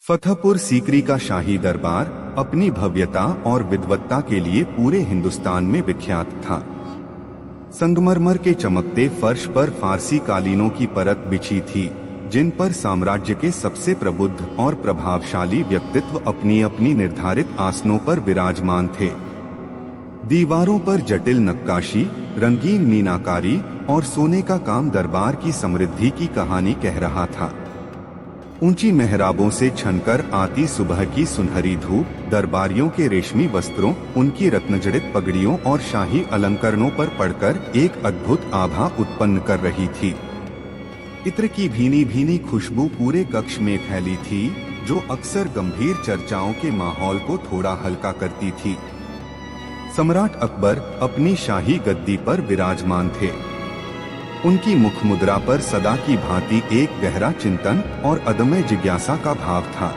फतेहपुर सीकरी का शाही दरबार अपनी भव्यता और विद्वत्ता के लिए पूरे हिंदुस्तान में विख्यात था। संगमरमर के चमकते फर्श पर फारसी कालीनों की परत बिछी थी, जिन पर साम्राज्य के सबसे प्रबुद्ध और प्रभावशाली व्यक्तित्व अपनी अपनी निर्धारित आसनों पर विराजमान थे। दीवारों पर जटिल नक्काशी, रंगीन मीनाकारी और सोने का काम दरबार की समृद्धि की कहानी कह रहा था। ऊंची मेहराबों से छनकर आती सुबह की सुनहरी धूप दरबारियों के रेशमी वस्त्रों, उनकी रत्नजड़ित पगड़ियों और शाही अलंकरणों पर पड़कर एक अद्भुत आभा उत्पन्न कर रही थी। इत्र की भीनी भीनी खुशबू पूरे कक्ष में फैली थी, जो अक्सर गंभीर चर्चाओं के माहौल को थोड़ा हल्का करती थी। सम्राट अकबर अपनी शाही गद्दी पर विराजमान थे। उनकी मुख मुद्रा पर सदा की भांति एक गहरा चिंतन और अदम्य जिज्ञासा का भाव था।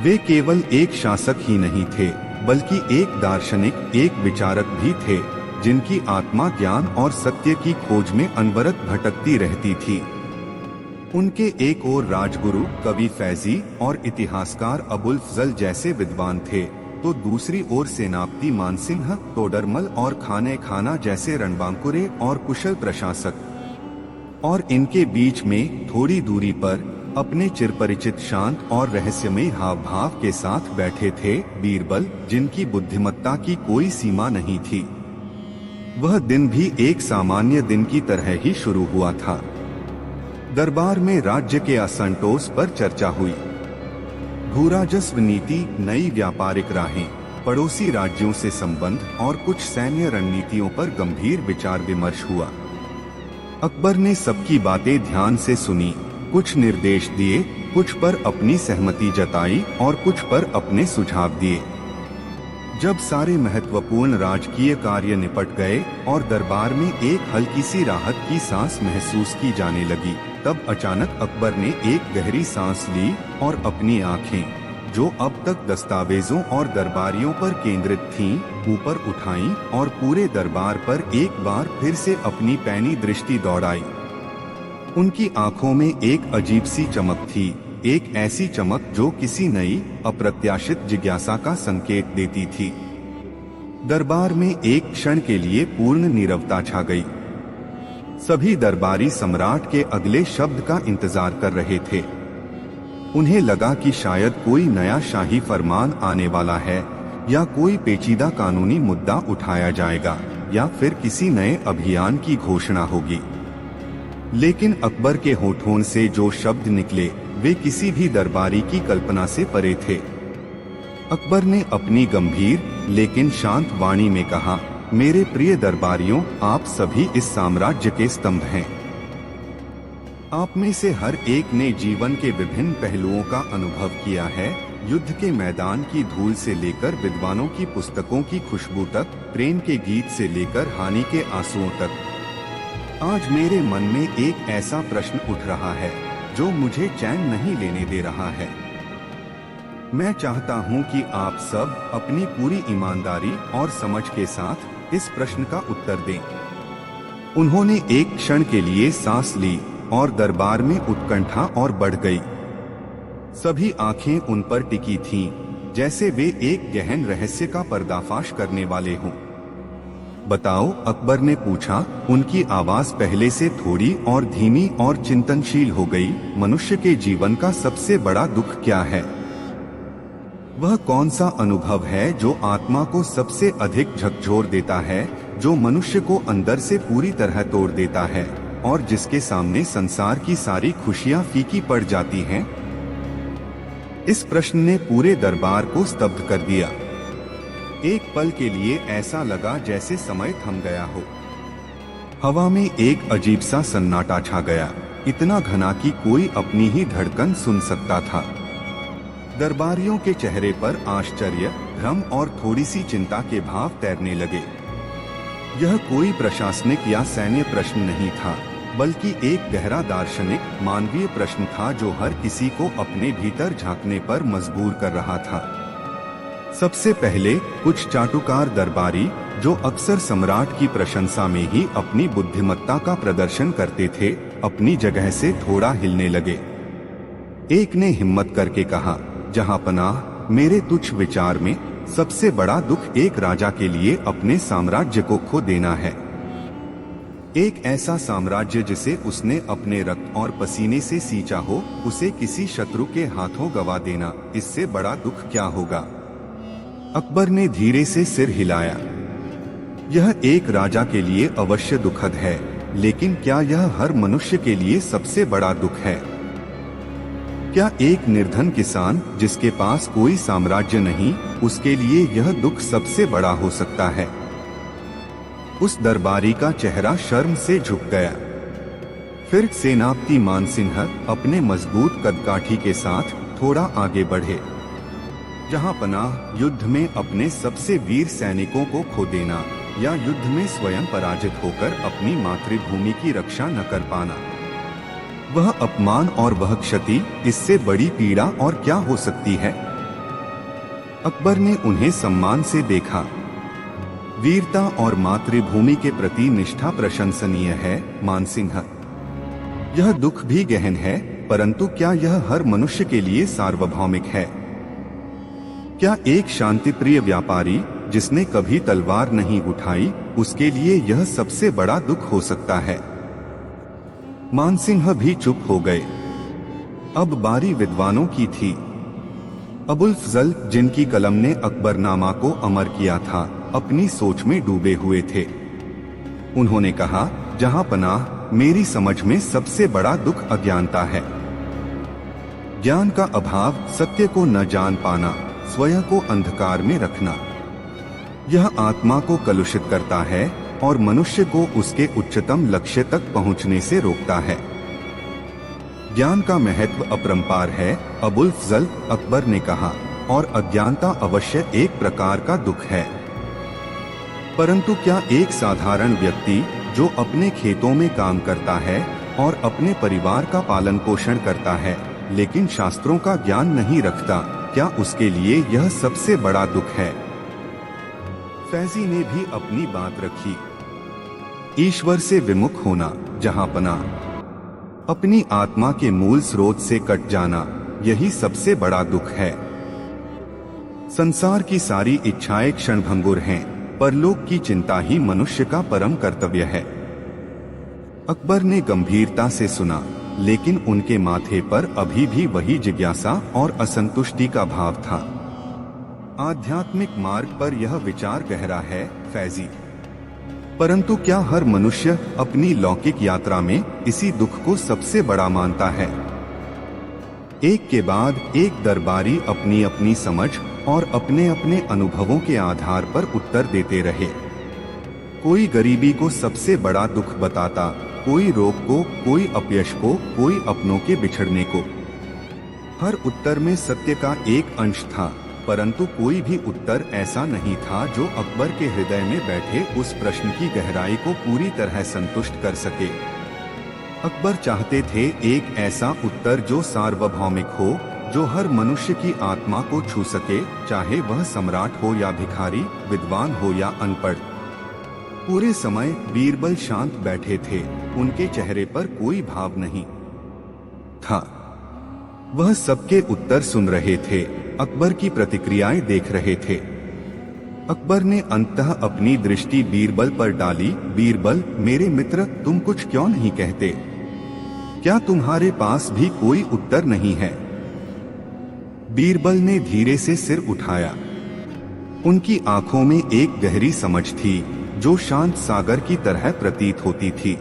वे केवल एक शासक ही नहीं थे, बल्कि एक दार्शनिक, एक विचारक भी थे, जिनकी आत्मा ज्ञान और सत्य की खोज में अनवरत भटकती रहती थी। उनके एक ओर राजगुरु, कवि फैजी और इतिहासकार अबुल फजल जैसे विद्वान थे, तो दूसरी ओर सेनापति मानसिंह, तोडरमल और खाने खाना जैसे रणबांकुरे और कुशल प्रशासक। और इनके बीच में थोड़ी दूरी पर अपने चिरपरिचित शांत और रहस्यमय हाव भाव के साथ बैठे थे बीरबल, जिनकी बुद्धिमत्ता की कोई सीमा नहीं थी। वह दिन भी एक सामान्य दिन की तरह ही शुरू हुआ था। दरबार में राज्य के असंतोष पर चर्चा हुई। भूराजस्व नीति, नई व्यापारिक राहें, पड़ोसी राज्यों से संबंध और कुछ सैन्य रणनीतियों पर गंभीर विचार विमर्श हुआ। अकबर ने सबकी बातें ध्यान से सुनी, कुछ निर्देश दिए, कुछ पर अपनी सहमति जताई और कुछ पर अपने सुझाव दिए। जब सारे महत्वपूर्ण राजकीय कार्य निपट गए और दरबार में एक हल्की सी राहत की सांस महसूस की जाने लगी, तब अचानक अकबर ने एक गहरी सांस ली और अपनी आंखें, जो अब तक दस्तावेजों और दरबारियों पर केंद्रित थीं, ऊपर उठाईं और पूरे दरबार पर एक बार फिर से अपनी पैनी दृष्टि दौड़ाई। उनकी आंखों में एक अजीब सी चमक थी, एक ऐसी चमक जो किसी नई, अप्रत्याशित जिज्ञासा का संकेत देती थी। दरबार में एक क्षण के लिए पूर्ण नीरवता छा गई। सभी दरबारी सम्राट के अगले शब्द का इंतजार कर रहे थे। उन्हें लगा कि शायद कोई नया शाही फरमान आने वाला है, या कोई पेचीदा कानूनी मुद्दा उठाया जाएगा, या फिर किसी नए अभियान की घोषणा होगी। लेकिन अकबर के होठों से जो शब्द निकले, वे किसी भी दरबारी की कल्पना से परे थे। अकबर ने अपनी गंभीर लेकिन शांत वाणी में कहा, मेरे प्रिय दरबारियों, आप सभी इस साम्राज्य के स्तंभ हैं। आप में से हर एक ने जीवन के विभिन्न पहलुओं का अनुभव किया है, युद्ध के मैदान की धूल से लेकर विद्वानों की पुस्तकों की खुशबू तक, प्रेम के गीत से लेकर हानि के आंसुओं तक। आज मेरे मन में एक ऐसा प्रश्न उठ रहा है जो मुझे चैन नहीं लेने दे रहा है। मैं चाहता हूं कि आप सब अपनी पूरी ईमानदारी और समझ के साथ इस प्रश्न का उत्तर दें। उन्होंने एक क्षण के लिए सांस ली और दरबार में उत्कंठा और बढ़ गई। सभी आंखें उन पर टिकी थीं, जैसे वे एक गहन रहस्य का पर्दाफाश करने वाले हों। बताओ, अकबर ने पूछा। उनकी आवाज पहले से थोड़ी और धीमी और चिंतनशील हो गई। मनुष्य के जीवन का सबसे बड़ा दुख क्या है? वह कौन सा अनुभव है जो आत्मा को सबसे अधिक झकझोर देता है, जो मनुष्य को अंदर से पूरी तरह तोड़ देता है और जिसके सामने संसार की सारी खुशियां फीकी पड़ जाती हैं? इस प्रश्न ने पूरे दरबार को स्तब्ध कर दिया। एक पल के लिए ऐसा लगा जैसे समय थम गया हो। हवा में एक अजीब सा सन्नाटा छा गया, इतना घना कि कोई अपनी ही धड़कन सुन सकता था। दरबारियों के चेहरे पर आश्चर्य, भ्रम और थोड़ी सी चिंता के भाव तैरने लगे। यह कोई प्रशासनिक या सैन्य प्रश्न नहीं था, बल्कि एक गहरा दार्शनिक, मानवीय प्रश्न था जो हर किसी को अपने भीतर झांकने पर मजबूर कर रहा था। सबसे पहले कुछ चाटुकार दरबारी, जो अक्सर सम्राट की प्रशंसा में ही अपनी बुद्धिमत्ता का प्रदर्शन करते थे, अपनी जगह से थोड़ा हिलने लगे। एक ने हिम्मत करके कहा, जहां पनाह, मेरे तुच्छ विचार में सबसे बड़ा दुख एक राजा के लिए अपने साम्राज्य को खो देना है। एक ऐसा साम्राज्य जिसे उसने अपने रक्त और पसीने से सींचा हो, उसे किसी शत्रु के हाथों गवा देना, इससे बड़ा दुख क्या होगा। अकबर ने धीरे से सिर हिलाया। यह एक राजा के लिए अवश्य दुखद है, लेकिन क्या यह हर मनुष्य के लिए सबसे बड़ा दुख है? क्या एक निर्धन किसान जिसके पास कोई साम्राज्य नहीं, उसके लिए यह दुख सबसे बड़ा हो सकता है? उस दरबारी का चेहरा शर्म से झुक गया। फिर सेनापति मानसिंह अपने मजबूत कदकाठी के साथ थोड़ा आगे बढ़े। जहां पनाह, युद्ध में अपने सबसे वीर सैनिकों को खो देना या युद्ध में स्वयं पराजित होकर अपनी मातृभूमि की रक्षा न कर पाना, वह अपमान और वह क्षति, इससे बड़ी पीड़ा और क्या हो सकती है? अकबर ने उन्हें सम्मान से देखा। वीरता और मातृभूमि के प्रति निष्ठा प्रशंसनीय है मानसिंह। यह दुख भी गहन है, परंतु क्या यह हर मनुष्य के लिए सार्वभौमिक है? क्या एक शांतिप्रिय व्यापारी जिसने कभी तलवार नहीं उठाई, उसके लिए यह सबसे बड़ा दुख हो सकता है? मानसिंह भी चुप हो गए। अब बारी विद्वानों की थी। अबुल फजल, जिनकी कलम ने अकबरनामा को अमर किया था, अपनी सोच में डूबे हुए थे। उन्होंने कहा, जहां पनाह, मेरी समझ में सबसे बड़ा दुख अज्ञानता है। ज्ञान का अभाव, सत्य को न जान पाना, स्वयं को अंधकार में रखना, यह आत्मा को कलुषित करता है और मनुष्य को उसके उच्चतम लक्ष्य तक पहुंचने से रोकता है। ज्ञान का महत्व अपरंपार है, अबुल फजल, अकबर ने कहा, और अज्ञानता अवश्य एक प्रकार का दुख है। परंतु क्या एक साधारण व्यक्ति जो अपने खेतों में काम करता है और अपने परिवार का पालन पोषण करता है, लेकिन शास्त्रों का ज्ञान नहीं रखता, क्या उसके लिए यह सबसे बड़ा दुख है? फैजी ने भी अपनी बात रखी। ईश्वर से विमुख होना, जहां पनाह, अपनी आत्मा के मूल स्रोत से कट जाना, यही सबसे बड़ा दुख है। संसार की सारी इच्छाएं क्षणभंगुर हैं, परलोक की चिंता ही मनुष्य का परम कर्तव्य है। अकबर ने गंभीरता से सुना, लेकिन उनके माथे पर अभी भी वही जिज्ञासा और असंतुष्टि का भाव था। आध्यात्मिक मार्ग पर यह विचार गहरा है, फैजी, परंतु क्या हर मनुष्य अपनी लौकिक यात्रा में इसी दुख को सबसे बड़ा मानता है? एक के बाद एक दरबारी अपनी अपनी समझ और अपने अपने अनुभवों के आधार पर उत्तर देते रहे। कोई गरीबी को सबसे बड़ा दुख बताता, कोई रोग को, कोई अपयश को, कोई अपनों के बिछड़ने को। हर उत्तर में सत्य का एक अंश था, परंतु कोई भी उत्तर ऐसा नहीं था जो अकबर के हृदय में बैठे उस प्रश्न की गहराई को पूरी तरह संतुष्ट कर सके। अकबर चाहते थे एक ऐसा उत्तर जो सार्वभौमिक हो, जो हर मनुष्य की आत्मा को छू सके, चाहे वह सम्राट हो या भिखारी, विद्वान हो या अनपढ़। पूरे समय बीरबल शांत बैठे थे, उनके चेहरे पर कोई भाव नहीं था। वह सबके उत्तर सुन रहे थे, अकबर की प्रतिक्रियाएं देख रहे थे। अकबर ने अंततः अपनी दृष्टि बीरबल पर डाली। बीरबल, मेरे मित्र, तुम कुछ क्यों नहीं कहते? क्या तुम्हारे पास भी कोई उत्तर नहीं है? बीरबल ने धीरे से सिर उठाया। उनकी आंखों में एक गहरी समझ थी, जो शांत सागर की तरह प्रतीत होती थी।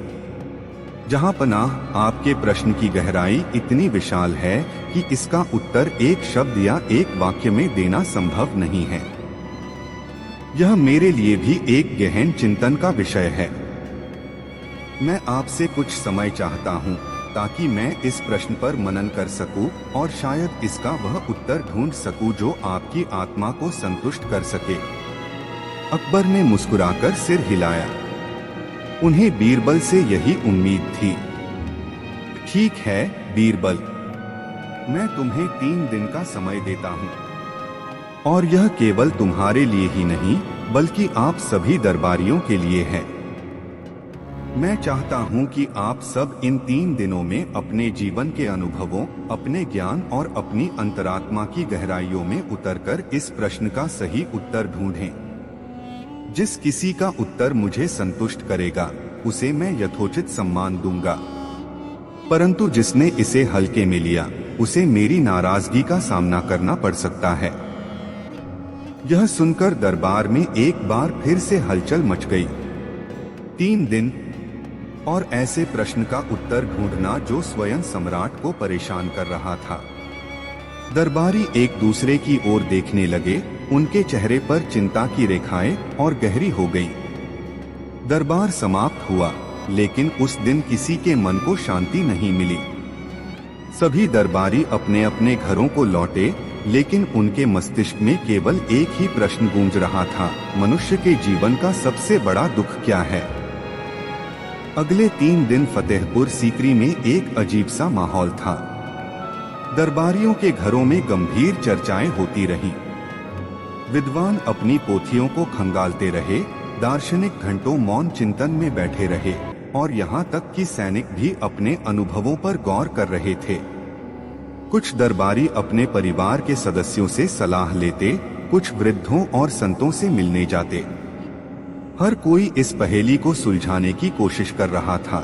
जहां पनाह, आपके प्रश्न की गहराई इतनी विशाल है कि इसका उत्तर एक शब्द या एक वाक्य में देना संभव नहीं है। यह मेरे लिए भी एक गहन चिंतन का विषय है। मैं आपसे कुछ समय चाहता हूं, ताकि मैं इस प्रश्न पर मनन कर सकूं और शायद इसका वह उत्तर ढूंढ सकूं जो आपकी आत्मा को संतुष्ट कर सके। अकबर ने मुस्कुराकर सिर हिलाया। उन्हें बीरबल से यही उम्मीद थी। ठीक है बीरबल, मैं तुम्हें 3 दिन का समय देता हूं, और यह केवल तुम्हारे लिए ही नहीं, बल्कि आप सभी दरबारियों के लिए है। मैं चाहता हूं कि आप सब इन 3 दिनों में अपने जीवन के अनुभवों, अपने ज्ञान और अपनी अंतरात्मा की गहराइयों में उतरकर इस प्रश्न का सही उत्तर ढूंढें। जिस किसी का उत्तर मुझे संतुष्ट करेगा, उसे मैं यथोचित सम्मान दूंगा, परंतु जिसने इसे हल्के में लिया, उसे मेरी नाराजगी का सामना करना पड़ सकता है। यह सुनकर दरबार में एक बार फिर से हलचल मच गई। 3 दिन और ऐसे प्रश्न का उत्तर ढूंढना जो स्वयं सम्राट को परेशान कर रहा था। दरबारी एक दूसरे की ओर देखने लगे, उनके चेहरे पर चिंता की रेखाएं और गहरी हो गई। दरबार समाप्त हुआ, लेकिन उस दिन किसी के मन को शांति नहीं मिली। सभी दरबारी अपने अपने घरों को लौटे, लेकिन उनके मस्तिष्क में केवल एक ही प्रश्न गूंज रहा था, मनुष्य के जीवन का सबसे बड़ा दुख क्या है। अगले 3 दिन फतेहपुर सीकरी में एक अजीब सा माहौल था। दरबारियों के घरों में गंभीर चर्चाएं होती रहीं। विद्वान अपनी पोथियों को खंगालते रहे, दार्शनिक घंटों मौन चिंतन में बैठे रहे, और यहाँ तक कि सैनिक भी अपने अनुभवों पर गौर कर रहे थे। कुछ दरबारी अपने परिवार के सदस्यों से सलाह लेते, कुछ वृद्धों और संतों से मिलने जाते। हर कोई इस पहेली को सुलझाने की कोशिश कर रहा था।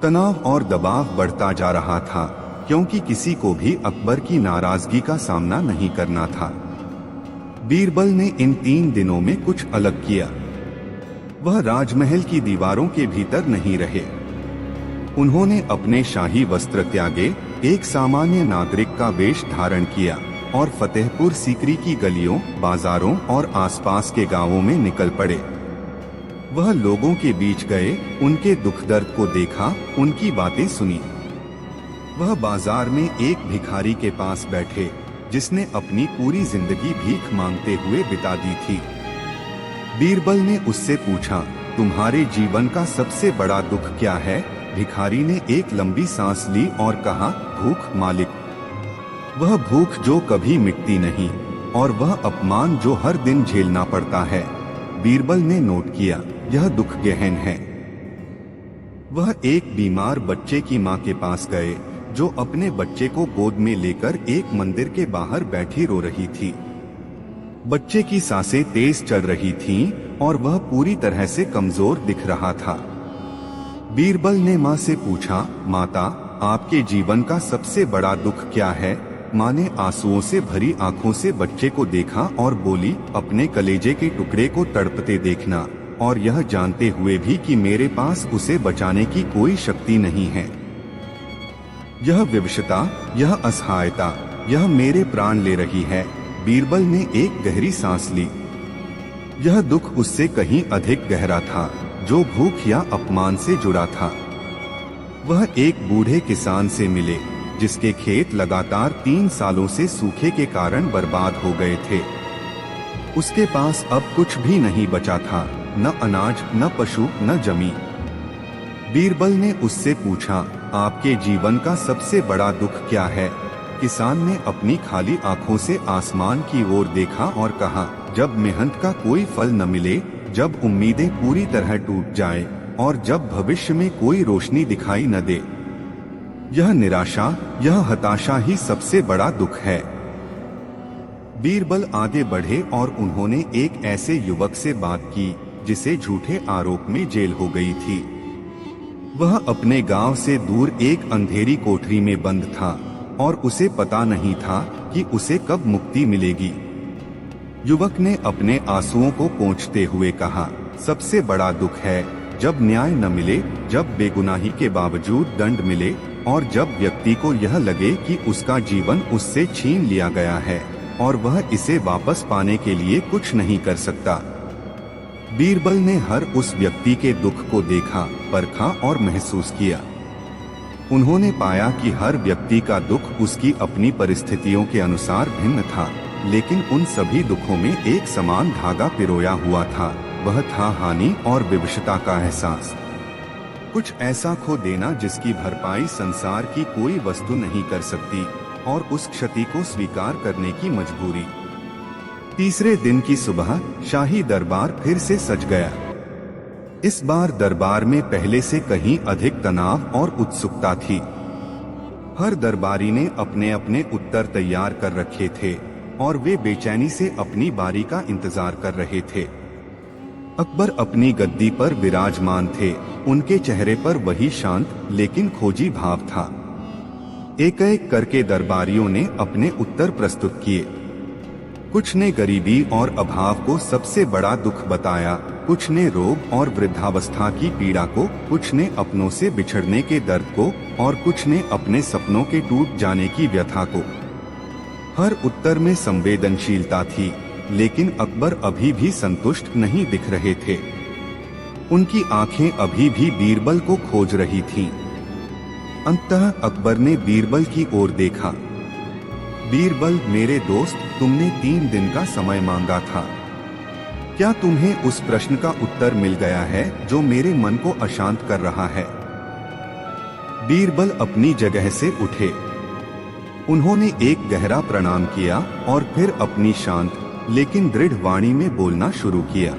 तनाव और दबाव बढ़ता जा रहा था, क्योंकि किसी को भी अकबर की नाराजगी का सामना नहीं करना था। बीरबल ने इन 3 दिनों में कुछ अलग किया। वह राजमहल की दीवारों के भीतर नहीं रहे। उन्होंने अपने शाही वस्त्र त्यागे, एक सामान्य नागरिक का वेश धारण किया और फतेहपुर सीकरी की गलियों, बाजारों और आसपास के गांवों में निकल पड़े। वह लोगों के बीच गए, उनके दुख दर्द को देखा, उनकी बातें सुनी। वह बाजार में एक भिखारी के पास बैठे, जिसने अपनी पूरी जिंदगी भीख मांगते हुए बिता दी थी। बीरबल ने उससे पूछा, तुम्हारे जीवन का सबसे बड़ा दुख क्या है? भिखारी ने एक लंबी सांस ली और कहा, भूख मालिक। वह भूख जो कभी मिटती नहीं, और वह अपमान जो हर दिन झेलना पड़ता है। बीरबल ने नोट किया, यह दुख गहन है। वह एक बीमार बच्चे की मां के पास गए, जो अपने बच्चे को गोद में लेकर एक मंदिर के बाहर बैठी रो रही थी। बच्चे की सांसें तेज चल रही थीं और वह पूरी तरह से कमजोर दिख रहा था। बीरबल ने मां से पूछा, माता, आपके जीवन का सबसे बड़ा दुख क्या है? मां ने आंसुओं से भरी आंखों से बच्चे को देखा और बोली, अपने कलेजे के टुकड़े को तड़पते देखना, और यह जानते हुए भी कि मेरे पास उसे बचाने की कोई शक्ति नहीं है। यह विवशता, यह असहायता, यह मेरे प्राण ले रही है। बीरबल ने एक गहरी सांस ली। यह दुख उससे कहीं अधिक गहरा था, जो भूख या अपमान से जुड़ा था। वह एक बूढ़े किसान से मिले, जिसके खेत लगातार 3 सालों से सूखे के कारण बर्बाद हो गए थे। उसके पास अब कुछ भी नहीं बचा था, न अनाज, न पशु, न जमीन। बीरबल ने उससे पूछा, आपके जीवन का सबसे बड़ा दुख क्या है? किसान ने अपनी खाली आंखों से आसमान की ओर देखा और कहा, जब मेहनत का कोई फल न मिले, जब उम्मीदें पूरी तरह टूट जाए, और जब भविष्य में कोई रोशनी दिखाई न दे। यह निराशा, यह हताशा ही सबसे बड़ा दुख है। बीरबल आगे बढ़े और उन्होंने एक ऐसे युवक से बात की, जिसे झूठे आरोप में जेल हो गई थी। वह अपने गांव से दूर एक अंधेरी कोठरी में बंद था, और उसे पता नहीं था कि उसे कब मुक्ति मिलेगी। युवक ने अपने आंसुओं को पोंछते हुए कहा, सबसे बड़ा दुख है जब न्याय न मिले, जब बेगुनाही के बावजूद दंड मिले, और जब व्यक्ति को यह लगे कि उसका जीवन उससे छीन लिया गया है और वह इसे वापस पाने के लिए कुछ नहीं कर सकता। बीरबल ने हर उस व्यक्ति के दुख को देखा, परखा और महसूस किया। उन्होंने पाया कि हर व्यक्ति का दुख उसकी अपनी परिस्थितियों के अनुसार भिन्न था, लेकिन उन सभी दुखों में एक समान धागा पिरोया हुआ था। वह था हानि और विवशता का एहसास। कुछ ऐसा खो देना जिसकी भरपाई संसार की कोई वस्तु नहीं कर सकती, और उस क्षति को स्वीकार करने की मजबूरी। तीसरे दिन की सुबह शाही दरबार फिर से सज गया। इस बार दरबार में पहले से कहीं अधिक तनाव और उत्सुकता थी। हर दरबारी ने अपने अपने उत्तर तैयार कर रखे थे और वे बेचैनी से अपनी बारी का इंतजार कर रहे थे। अकबर अपनी गद्दी पर विराजमान थे। उनके चेहरे पर वही शांत लेकिन खोजी भाव था। एक एक करके दरबारियों ने अपने उत्तर प्रस्तुत किए। कुछ ने गरीबी और अभाव को सबसे बड़ा दुख बताया, कुछ ने रोग और वृद्धावस्था की पीड़ा को, कुछ ने अपनों से बिछड़ने के दर्द को और कुछ ने अपने सपनों के टूट जाने की व्यथा को। हर उत्तर में संवेदनशीलता थी, लेकिन अकबर अभी भी संतुष्ट नहीं दिख रहे थे। उनकी आंखें अभी भी बीरबल को खोज रही थीं। अंततः अकबर ने बीरबल की ओर देखा। बीरबल, मेरे दोस्त, तुमने 3 दिन का समय मांगा था। क्या तुम्हें उस प्रश्न का उत्तर मिल गया है जो मेरे मन को अशांत कर रहा है? बीरबल अपनी जगह से उठे। उन्होंने एक गहरा प्रणाम किया और फिर अपनी शांत लेकिन दृढ़ वाणी में बोलना शुरू किया।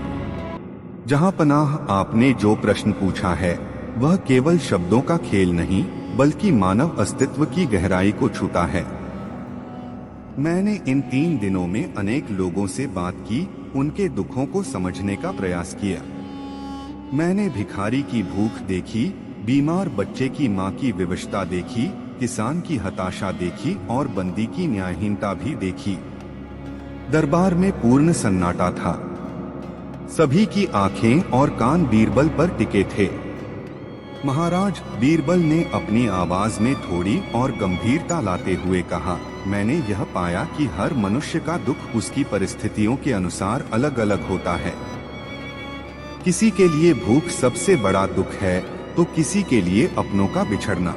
जहां पनाह, आपने जो प्रश्न पूछा है वह केवल शब्दों का खेल नहीं बल्कि मानव अस्तित्व की गहराई को छूता है। मैंने इन 3 दिनों में अनेक लोगों से बात की, उनके दुखों को समझने का प्रयास किया। मैंने भिखारी की भूख देखी, बीमार बच्चे की मां की विवशता देखी, किसान की हताशा देखी और बंदी की न्यायहीनता भी देखी। दरबार में पूर्ण सन्नाटा था। सभी की आंखें और कान बीरबल पर टिके थे। महाराज, बीरबल ने अपनी आवाज में थोड़ी और गंभीरता लाते हुए कहा, मैंने यह पाया कि हर मनुष्य का दुख उसकी परिस्थितियों के अनुसार अलग अलग होता है। किसी के लिए भूख सबसे बड़ा दुख है तो किसी के लिए अपनों का बिछड़ना।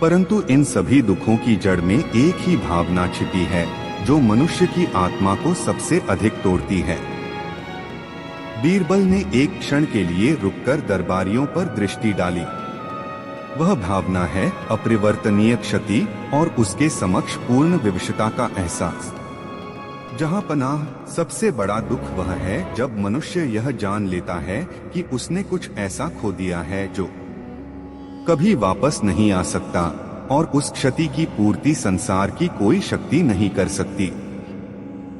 परंतु इन सभी दुखों की जड़ में एक ही भावना छिपी है जो मनुष्य की आत्मा को सबसे अधिक तोड़ती है। बीरबल ने एक क्षण के लिए रुककर दरबारियों पर दृष्टि डाली। वह भावना है अपरिवर्तनीय क्षति और उसके समक्ष पूर्ण विवशता का एहसास। जहां पनाह, सबसे बड़ा दुख वह है जब मनुष्य यह जान लेता है कि उसने कुछ ऐसा खो दिया है जो कभी वापस नहीं आ सकता और उस क्षति की पूर्ति संसार की कोई शक्ति नहीं कर सकती।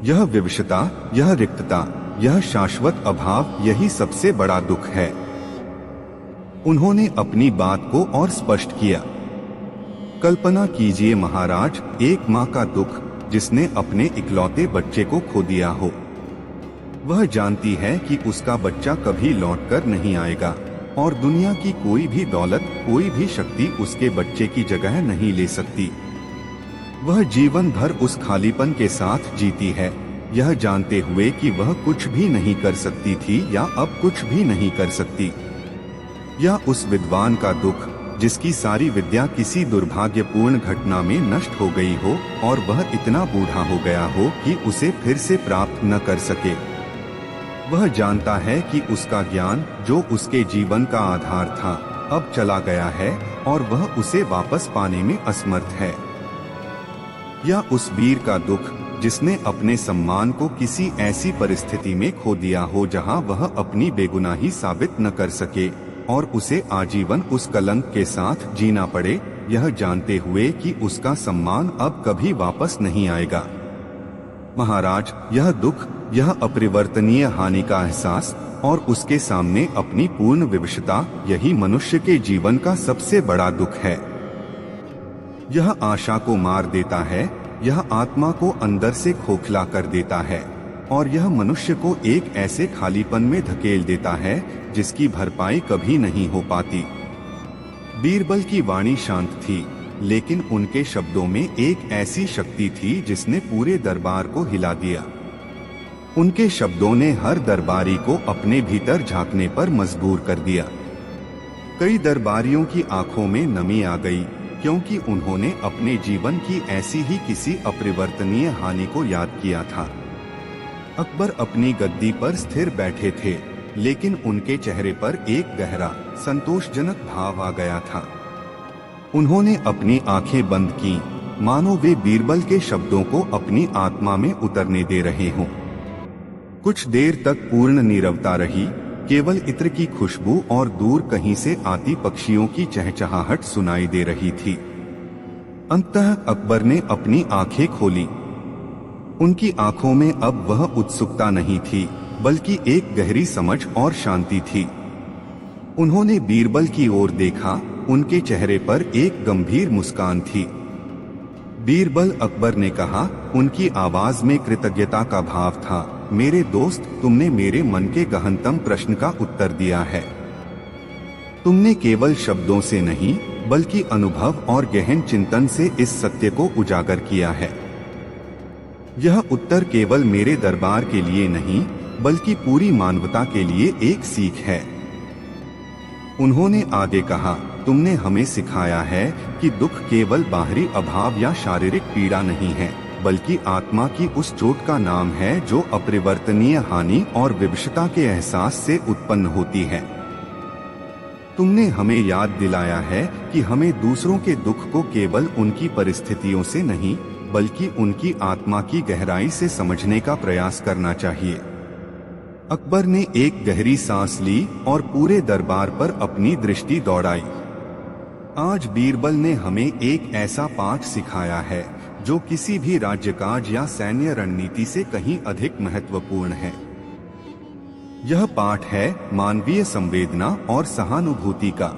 यह विवशता, यह रिक्तता, यह शाश्वत अभाव, यही सबसे बड़ा दुख है। उन्होंने अपनी बात को और स्पष्ट किया। कल्पना कीजिए महाराज, एक माँ का दुख जिसने अपने इकलौते बच्चे को खो दिया हो। वह जानती है कि उसका बच्चा कभी लौटकर नहीं आएगा और दुनिया की कोई भी दौलत, कोई भी शक्ति उसके बच्चे की जगह नहीं ले सकती। वह जीवन भर उस खालीपन के साथ जीती है, यह जानते हुए कि वह कुछ भी नहीं कर सकती थी या अब कुछ भी नहीं कर सकती। या उस विद्वान का दुख जिसकी सारी विद्या किसी दुर्भाग्यपूर्ण घटना में नष्ट हो गई हो और वह इतना बूढ़ा हो गया हो कि उसे फिर से प्राप्त न कर सके। वह जानता है कि उसका ज्ञान जो उसके जीवन का आधार था अब चला गया है और वह उसे वापस पाने में असमर्थ है। या उस वीर का दुख जिसने अपने सम्मान को किसी ऐसी परिस्थिति में खो दिया हो जहां वह अपनी बेगुनाही साबित न कर सके और उसे आजीवन उस कलंक के साथ जीना पड़े, यह जानते हुए कि उसका सम्मान अब कभी वापस नहीं आएगा। महाराज, यह दुख, यह अपरिवर्तनीय हानि का एहसास और उसके सामने अपनी पूर्ण विवशता, यही मनुष्य के जीवन का सबसे बड़ा दुख है। यह आशा को मार देता है, यह आत्मा को अंदर से खोखला कर देता है और यह मनुष्य को एक ऐसे खालीपन में धकेल देता है जिसकी भरपाई कभी नहीं हो पाती। बीरबल की वाणी शांत थी, लेकिन उनके शब्दों में एक ऐसी शक्ति थी जिसने पूरे दरबार को हिला दिया। उनके शब्दों ने हर दरबारी को अपने भीतर झांकने पर मजबूर कर दिया। कई दरबारियों की आंखों में नमी आ गई, क्योंकि उन्होंने अपने जीवन की ऐसी ही किसी अपरिवर्तनीय हानि को याद किया था। अकबर अपनी गद्दी पर स्थिर बैठे थे, लेकिन उनके चेहरे पर एक गहरा, संतोषजनक भाव आ गया था। उन्होंने अपनी आंखें बंद की, मानो वे बीरबल के शब्दों को अपनी आत्मा में उतरने दे रहे हों। कुछ देर तक पूर्ण नीरवता रही, केवल इत्र की खुशबू और दूर कहीं से आती पक्षियों की चहचहाहट सुनाई दे रही थी। अंततः अकबर ने अपनी आंखें खोली। उनकी आंखों में अब वह उत्सुकता नहीं थी, बल्कि एक गहरी समझ और शांति थी। उन्होंने बीरबल की ओर देखा, उनके चेहरे पर एक गंभीर मुस्कान थी। बीरबल, अकबर ने कहा, उनकी आवाज में कृतज्ञता का भाव था, मेरे दोस्त, तुमने मेरे मन के गहनतम प्रश्न का उत्तर दिया है। तुमने केवल शब्दों से नहीं, बल्कि अनुभव और गहन चिंतन से इस सत्य को उजागर किया है। यह उत्तर केवल मेरे दरबार के लिए नहीं, बल्कि पूरी मानवता के लिए एक सीख है। उन्होंने आगे कहा, तुमने हमें सिखाया है कि दुख केवल बाहरी अभाव या शारीरिक पीड़ा नहीं है, बल्कि आत्मा की उस चोट का नाम है जो अपरिवर्तनीय हानि और विवशता के एहसास से उत्पन्न होती है। तुमने हमें याद दिलाया है कि हमें दूसरों के दुख को केवल उनकी परिस्थितियों से नहीं, बल्कि उनकी आत्मा की गहराई से समझने का प्रयास करना चाहिए। अकबर ने एक गहरी सांस ली और पूरे दरबार पर अपनी दृष्टि दौड़ाई। आज बीरबल ने हमें एक ऐसा पाठ सिखाया है जो किसी भी राज्यकाज या सैन्य रणनीति से कहीं अधिक महत्वपूर्ण है। यह पाठ है मानवीय संवेदना और सहानुभूति का।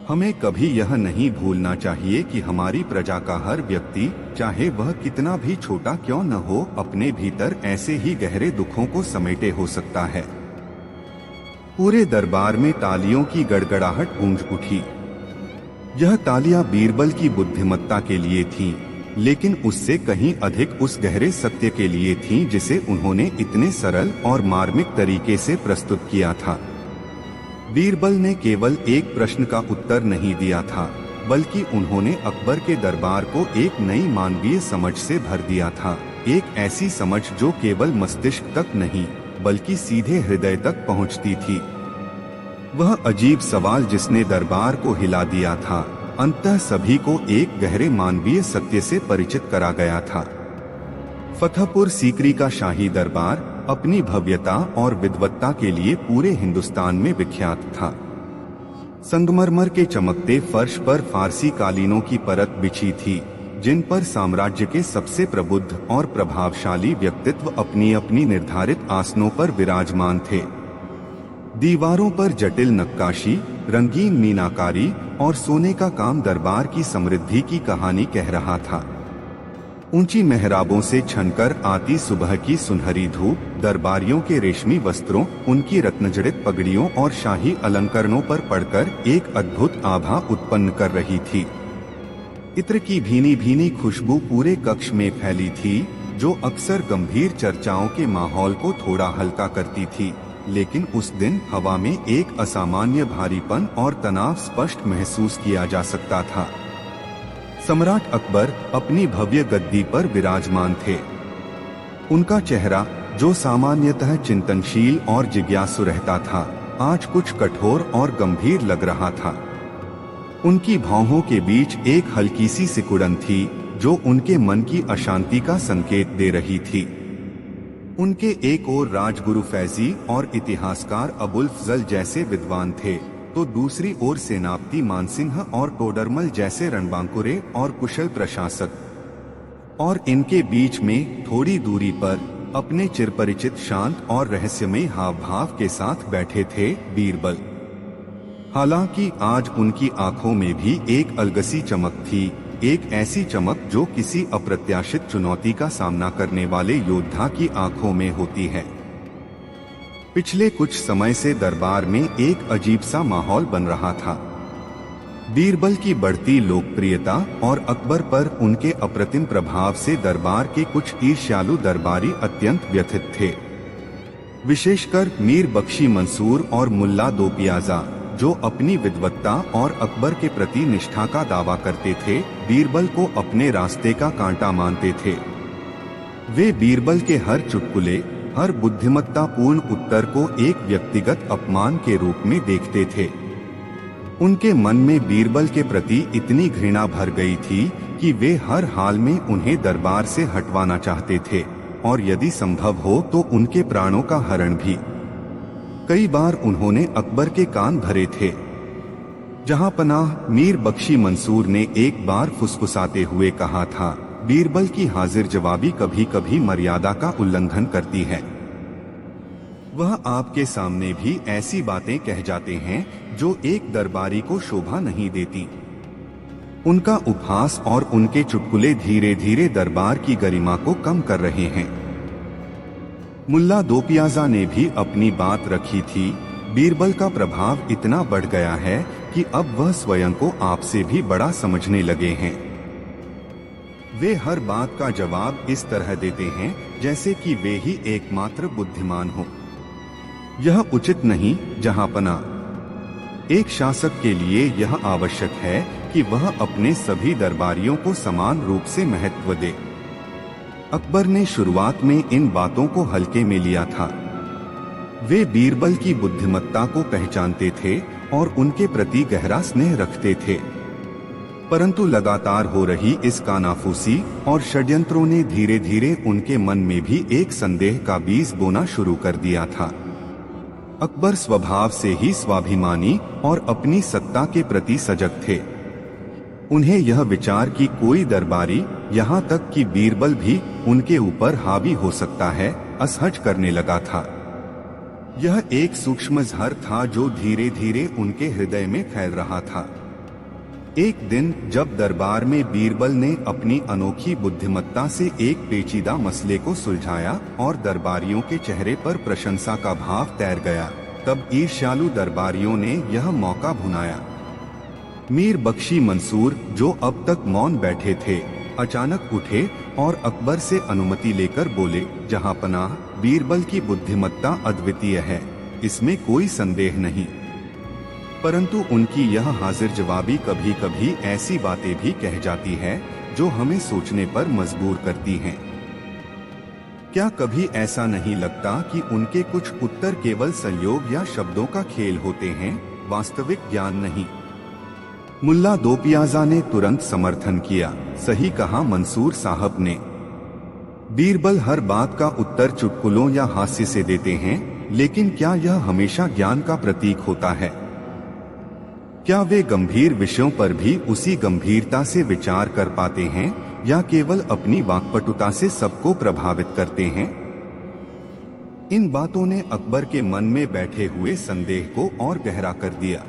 हमें कभी यह नहीं भूलना चाहिए कि हमारी प्रजा का हर व्यक्ति, चाहे वह कितना भी छोटा क्यों न हो, अपने भीतर ऐसे ही गहरे दुखों को समेटे हो सकता है। पूरे दरबार में तालियों की गड़गड़ाहट गूंज उठी। यह तालियां बीरबल की बुद्धिमत्ता के लिए थीं, लेकिन उससे कहीं अधिक उस गहरे सत्य के लिए थीं जिसे उन्होंने इतने सरल और मार्मिक तरीके से प्रस्तुत किया था। बीरबल ने केवल एक प्रश्न का उत्तर नहीं दिया था, बल्कि उन्होंने अकबर के दरबार को एक नई मानवीय समझ से भर दिया था। एक ऐसी समझ जो केवल मस्तिष्क तक नहीं, बल्कि सीधे हृदय तक पहुंचती थी। वह अजीब सवाल जिसने दरबार को हिला दिया था, अंततः सभी को एक गहरे मानवीय सत्य से परिचित करा गया था। फतेहपुर सीकरी का शाही दरबार अपनी भव्यता और विद्वत्ता के लिए पूरे हिंदुस्तान में विख्यात था। संगमरमर के चमकते फर्श पर फारसी कालीनों की परत बिछी थी, जिन पर साम्राज्य के सबसे प्रबुद्ध और प्रभावशाली व्यक्तित्व अपनी अपनी निर्धारित आसनों पर विराजमान थे। दीवारों पर जटिल नक्काशी, रंगीन मीनाकारी और सोने का काम दरबार की समृद्धि की कहानी कह रहा था। ऊंची मेहराबों से छनकर आती सुबह की सुनहरी धूप दरबारियों के रेशमी वस्त्रों, उनकी रत्नजड़ित पगड़ियों और शाही अलंकरणों पर पड़कर एक अद्भुत आभा उत्पन्न कर रही थी। इत्र की भीनी भीनी खुशबू पूरे कक्ष में फैली थी, जो अक्सर गंभीर चर्चाओं के माहौल को थोड़ा हल्का करती थी, लेकिन उस दिन हवा में एक असामान्य भारीपन और तनाव स्पष्ट महसूस किया जा सकता था। सम्राट अकबर अपनी भव्य गद्दी पर विराजमान थे। उनका चेहरा, जो सामान्यतः चिंतनशील और जिज्ञासु रहता था, आज कुछ कठोर और गंभीर लग रहा था। उनकी भौहों के बीच एक हल्की सी सिकुड़न थी, जो उनके मन की अशांति का संकेत दे रही थी। उनके एक ओर राजगुरु फैजी और इतिहासकार अबुल फजल जैसे विद्वान थे, तो दूसरी ओर सेनापति मानसिंह और टोडरमल जैसे रणबांकुरे और कुशल प्रशासक। और इनके बीच में थोड़ी दूरी पर अपने चिरपरिचित शांत और रहस्यमय हाव भाव के साथ बैठे थे बीरबल। हालांकि आज उनकी आंखों में भी एक अलगसी चमक थी, एक ऐसी चमक जो किसी अप्रत्याशित चुनौती का सामना करने वाले योद्धा की आंखों में होती है। पिछले कुछ समय से दरबार में एक अजीब सा माहौल बन रहा था। बीरबल की बढ़ती लोकप्रियता और अकबर पर उनके अप्रतिम प्रभाव से दरबार के कुछ ईर्ष्यालु दरबारी अत्यंत व्यथित थे। विशेषकर मीर बख्शी मंसूर और मुल्ला दो पियाजा, जो अपनी विद्वत्ता और अकबर के प्रति निष्ठा का दावा करते थे, बीरबल को अपने रास्ते का कांटा मानते थे। वे बीरबल के हर चुटकुले, हर बुद्धिमत्तापूर्ण उत्तर को एक व्यक्तिगत अपमान के रूप में देखते थे। उनके मन में बीरबल के प्रति इतनी घृणा भर गई थी कि वे हर हाल में उन्हें दरबार से हटवाना चाहते थे, और यदि संभव हो तो उनके प्राणों का हरण भी। कई बार उन्होंने अकबर के कान भरे थे। जहां पनाह मीर बख्शी मंसूर ने एक बार फुसफुसाते हुए कहा था, बीरबल की हाजिर जवाबी कभी कभी मर्यादा का उल्लंघन करती है। वह आपके सामने भी ऐसी बातें कह जाते हैं जो एक दरबारी को शोभा नहीं देती। उनका उपहास और उनके चुटकुले धीरे धीरे दरबार की गरिमा को कम कर रहे हैं। मुल्ला दो पियाजा ने भी अपनी बात रखी थी। बीरबल का प्रभाव इतना बढ़ गया है कि अब वह स्वयं को आपसे भी बड़ा समझने लगे हैं। वे हर बात का जवाब इस तरह देते हैं जैसे कि वे ही एकमात्र बुद्धिमान हो। यह उचित नहीं जहांपना। एक शासक के लिए यह आवश्यक है कि वह अपने सभी दरबारियों को समान रूप से महत्व दे। अकबर ने शुरुआत में इन बातों को हल्के में लिया था। वे बीरबल की बुद्धिमत्ता को पहचानते थे और उनके प्रति गहरा स्नेह रखते थे, परंतु लगातार हो रही इस कानाफूसी और षड्यंत्रों ने धीरे धीरे उनके मन में भी एक संदेह का बीज बोना शुरू कर दिया था। अकबर स्वभाव से ही स्वाभिमानी और अपनी सत्ता के प्रति सजग थे। उन्हें यह विचार कि कोई दरबारी, यहाँ तक कि बीरबल भी उनके ऊपर हावी हो सकता है, असहज करने लगा था। यह एक सूक्ष्म जहर था जो धीरे धीरे उनके हृदय में फैल रहा था। एक दिन जब दरबार में बीरबल ने अपनी अनोखी बुद्धिमत्ता से एक पेचीदा मसले को सुलझाया और दरबारियों के चेहरे पर प्रशंसा का भाव तैर गया, तब ईर्ष्यालु दरबारियों ने यह मौका भुनाया। मीर बख्शी मंसूर, जो अब तक मौन बैठे थे, अचानक उठे और अकबर से अनुमति लेकर बोले, जहांपनाह, बीरबल की बुद्धिमत्ता अद्वितीय है, इसमें कोई संदेह नहीं, परंतु उनकी यह हाजिर जवाबी कभी कभी ऐसी बातें भी कह जाती है जो हमें सोचने पर मजबूर करती हैं। क्या कभी ऐसा नहीं लगता कि उनके कुछ उत्तर केवल संयोग या शब्दों का खेल होते हैं, वास्तविक ज्ञान नहीं? मुल्ला दो पियाजा ने तुरंत समर्थन किया, सही कहा मंसूर साहब ने। बीरबल हर बात का उत्तर चुटकुलों या हास्य से देते हैं, लेकिन क्या यह हमेशा ज्ञान का प्रतीक होता है? क्या वे गंभीर विषयों पर भी उसी गंभीरता से विचार कर पाते हैं या केवल अपनी वाक्पटुता से सबको प्रभावित करते हैं? इन बातों ने अकबर के मन में बैठे हुए संदेह को और गहरा कर दिया।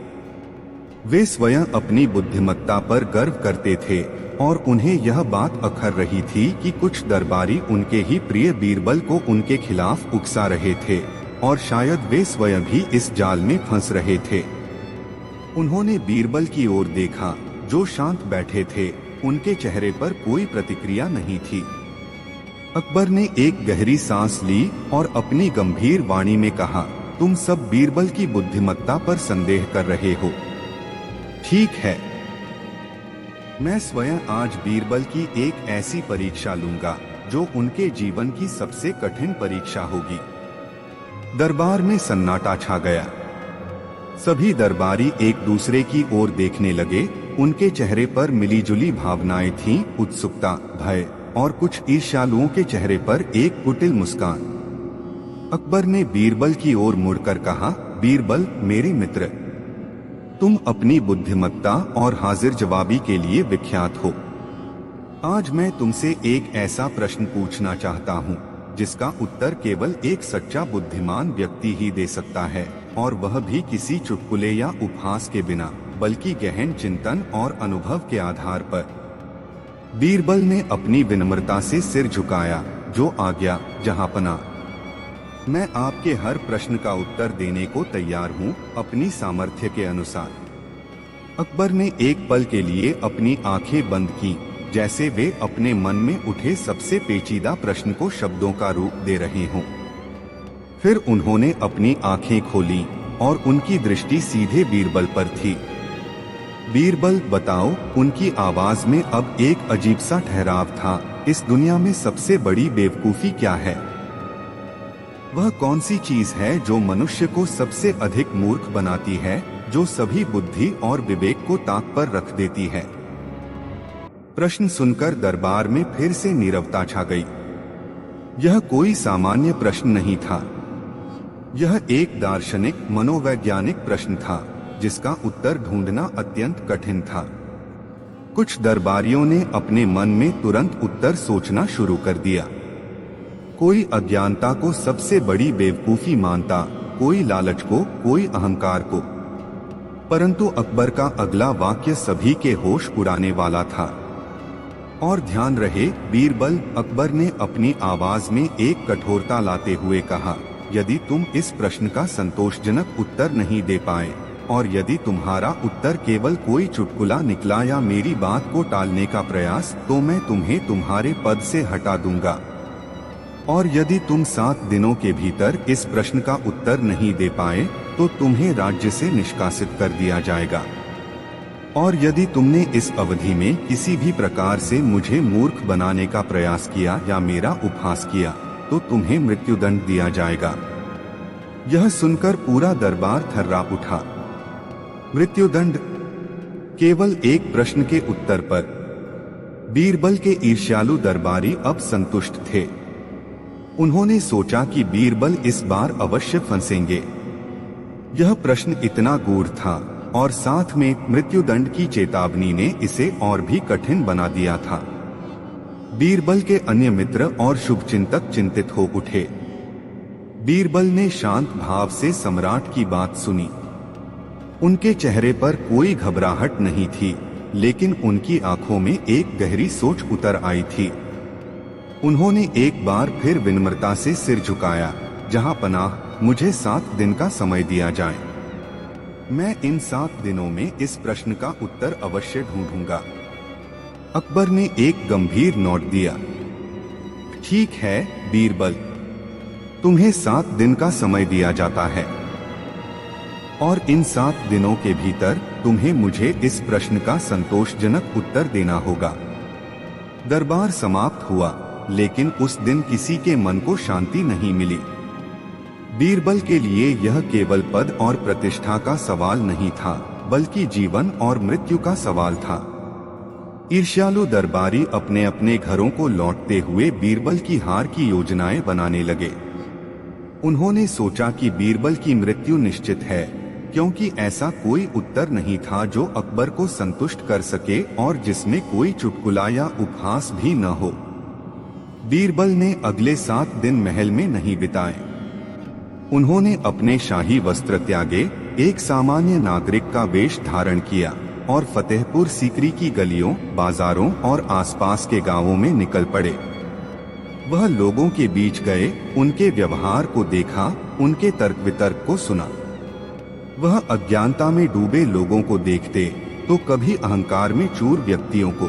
वे स्वयं अपनी बुद्धिमत्ता पर गर्व करते थे और उन्हें यह बात अखर रही थी कि कुछ दरबारी उनके ही प्रिय बीरबल को उनके खिलाफ उकसा रहे थे और शायद वे स्वयं भी इस जाल में फंस रहे थे। उन्होंने बीरबल की ओर देखा, जो शांत बैठे थे, उनके चेहरे पर कोई प्रतिक्रिया नहीं थी। अकबर ने एक गहरी सांस ली और अपनी गंभीर वाणी में कहा, तुम सब बीरबल की बुद्धिमत्ता पर संदेह कर रहे हो। ठीक है, मैं स्वयं आज बीरबल की एक ऐसी परीक्षा लूंगा जो उनके जीवन की सबसे कठिन परीक्षा होगी। दरबार में सन्नाटा छा गया। सभी दरबारी एक दूसरे की ओर देखने लगे। उनके चेहरे पर मिलीजुली भावनाएं थीं, उत्सुकता, भय और कुछ ईर्ष्यालुओं के चेहरे पर एक कुटिल मुस्कान। अकबर ने बीरबल की ओर मुड़कर कहा, बीरबल मेरे मित्र, तुम अपनी बुद्धिमत्ता और हाजिर जवाबी के लिए विख्यात हो। आज मैं तुमसे एक ऐसा प्रश्न पूछना चाहता हूँ जिसका उत्तर केवल एक सच्चा बुद्धिमान व्यक्ति ही दे सकता है, और वह भी किसी चुटकुले या उपहास के बिना, बल्कि गहन चिंतन और अनुभव के आधार पर। बीरबल ने अपनी विनम्रता से सिर झुकाया, जो आज्ञा जहांपना। मैं आपके हर प्रश्न का उत्तर देने को तैयार हूँ, अपनी सामर्थ्य के अनुसार। अकबर ने एक पल के लिए अपनी आंखें बंद की, जैसे वे अपने मन में उठे सबसे पेचीदा प्रश्न को शब्दों का रूप दे रहे हों। फिर उन्होंने अपनी आंखें खोलीं और उनकी दृष्टि सीधे बीरबल पर थी। बीरबल बताओ, उनकी आवाज में अब एक अजीब सा ठहराव था, इस दुनिया में सबसे बड़ी बेवकूफी क्या है? वह कौन सी चीज है जो मनुष्य को सबसे अधिक मूर्ख बनाती है, जो सभी बुद्धि और विवेक को ताक पर रख देती है? प्रश्न सुनकर दरबार में फिर से नीरवता छा गई। यह कोई सामान्य प्रश्न नहीं था। यह एक दार्शनिक मनोवैज्ञानिक प्रश्न था जिसका उत्तर ढूंढना अत्यंत कठिन था। कुछ दरबारियों ने अपने मन में तुरंत उत्तर सोचना शुरू कर दिया। कोई अज्ञानता को सबसे बड़ी बेवकूफी मानता, कोई लालच को, कोई अहंकार को। परंतु अकबर का अगला वाक्य सभी के होश उड़ाने वाला था। और ध्यान रहे, बीरबल, अकबर ने अपनी आवाज में एक कठोरता लाते हुए कहा, यदि तुम इस प्रश्न का संतोषजनक उत्तर नहीं दे पाए और यदि तुम्हारा उत्तर केवल कोई चुटकुला निकला या मेरी बात को टालने का प्रयास, तो मैं तुम्हें तुम्हारे पद से हटा दूंगा। और यदि तुम 7 दिनों के भीतर इस प्रश्न का उत्तर नहीं दे पाए तो तुम्हें राज्य से निष्कासित कर दिया जाएगा। और यदि तुमने इस अवधि में किसी भी प्रकार से मुझे मूर्ख बनाने का प्रयास किया या मेरा उपहास किया तो तुम्हें मृत्युदंड दिया जाएगा। यह सुनकर पूरा दरबार थर्रा उठा। मृत्युदंड? केवल एक प्रश्न के उत्तर पर बीरबल के ईर्ष्यालु दरबारी अब संतुष्ट थे। उन्होंने सोचा कि बीरबल इस बार अवश्य फंसेंगे। यह प्रश्न इतना गूढ़ था और साथ में मृत्युदंड की चेतावनी ने इसे और भी कठिन बना दिया था। बीरबल के अन्य मित्र और शुभचिंतक चिंतित हो उठे। बीरबल ने शांत भाव से सम्राट की बात सुनी। उनके चेहरे पर कोई घबराहट नहीं थी, लेकिन उनकी आंखों में एक गहरी सोच उतर आई थी। उन्होंने एक बार फिर विनम्रता से सिर झुकाया, जहां पनाह, मुझे 7 दिन का समय दिया जाए। मैं इन 7 दिनों में इस प्रश्न का उत्तर अवश्य ढूंढूंगा। अकबर ने एक गंभीर नोट दिया। ठीक है बीरबल, तुम्हें 7 दिन का समय दिया जाता है और इन 7 दिनों के भीतर तुम्हें मुझे इस प्रश्न का संतोषजनक उत्तर देना होगा। दरबार समाप्त हुआ, लेकिन उस दिन किसी के मन को शांति नहीं मिली। बीरबल के लिए यह केवल पद और प्रतिष्ठा का सवाल नहीं था, बल्कि जीवन और मृत्यु का सवाल था। ईर्ष्यालु दरबारी अपने अपने घरों को लौटते हुए बीरबल की हार की योजनाएं बनाने लगे। उन्होंने सोचा कि बीरबल की मृत्यु निश्चित है, क्योंकि ऐसा कोई उत्तर नहीं था जो अकबर को संतुष्ट कर सके और जिसमें कोई चुटकुला या उपहास भी न हो। बीरबल ने अगले 7 दिन महल में नहीं बिताए। उन्होंने अपने शाही वस्त्र त्यागे, एक सामान्य नागरिक का वेश धारण किया और फतेहपुर सीकरी की गलियों, बाजारों और आसपास के गांवों में निकल पड़े। वह लोगों के बीच गए, उनके व्यवहार को देखा, उनके तर्क वितर्क को सुना। वह अज्ञानता में डूबे लोगों को देखते तो कभी अहंकार में चूर व्यक्तियों को,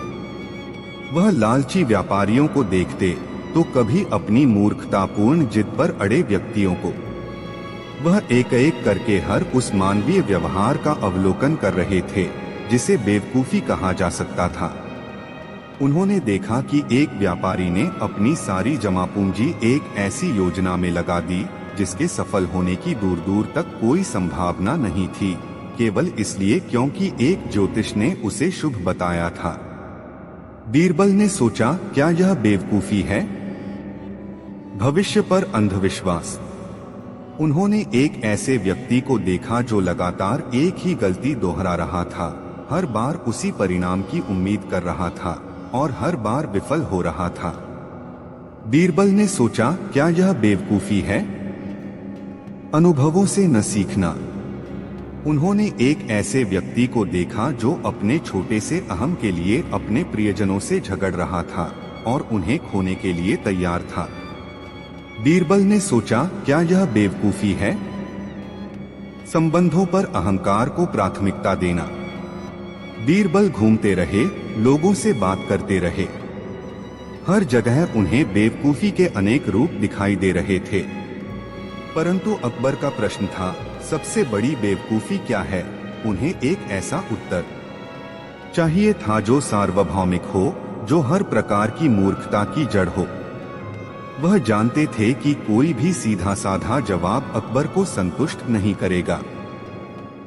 वह लालची व्यापारियों को देखते तो कभी अपनी मूर्खतापूर्ण जिद पर अड़े व्यक्तियों को। वह एक एक करके हर उस मानवीय व्यवहार का अवलोकन कर रहे थे जिसे बेवकूफी कहा जा सकता था। उन्होंने देखा कि एक व्यापारी ने अपनी सारी जमा पूंजी एक ऐसी योजना में लगा दी जिसके सफल होने की दूर दूर तक कोई संभावना नहीं थी, केवल इसलिए क्योंकि एक ज्योतिष ने उसे शुभ बताया था। बीरबल ने सोचा, क्या यह बेवकूफी है? भविष्य पर अंधविश्वास। उन्होंने एक ऐसे व्यक्ति को देखा जो लगातार एक ही गलती दोहरा रहा था, हर बार उसी परिणाम की उम्मीद कर रहा था और हर बार विफल हो रहा था। बीरबल ने सोचा, क्या यह बेवकूफी है? अनुभवों से न सीखना। उन्होंने एक ऐसे व्यक्ति को देखा जो अपने छोटे से अहम के लिए अपने प्रियजनों से झगड़ रहा था और उन्हें खोने के लिए तैयार था। बीरबल ने सोचा, क्या यह बेवकूफी है? संबंधों पर अहंकार को प्राथमिकता देना। बीरबल घूमते रहे, लोगों से बात करते रहे। हर जगह उन्हें बेवकूफी के अनेक रूप दिखाई दे रहे थे। परंतु अकबर का प्रश्न था, सबसे बड़ी बेवकूफी क्या है? उन्हें एक ऐसा उत्तर चाहिए था जो सार्वभौमिक हो, जो हर प्रकार की मूर्खता की जड़ हो। वह जानते थे कि कोई भी सीधा साधा जवाब अकबर को संतुष्ट नहीं करेगा।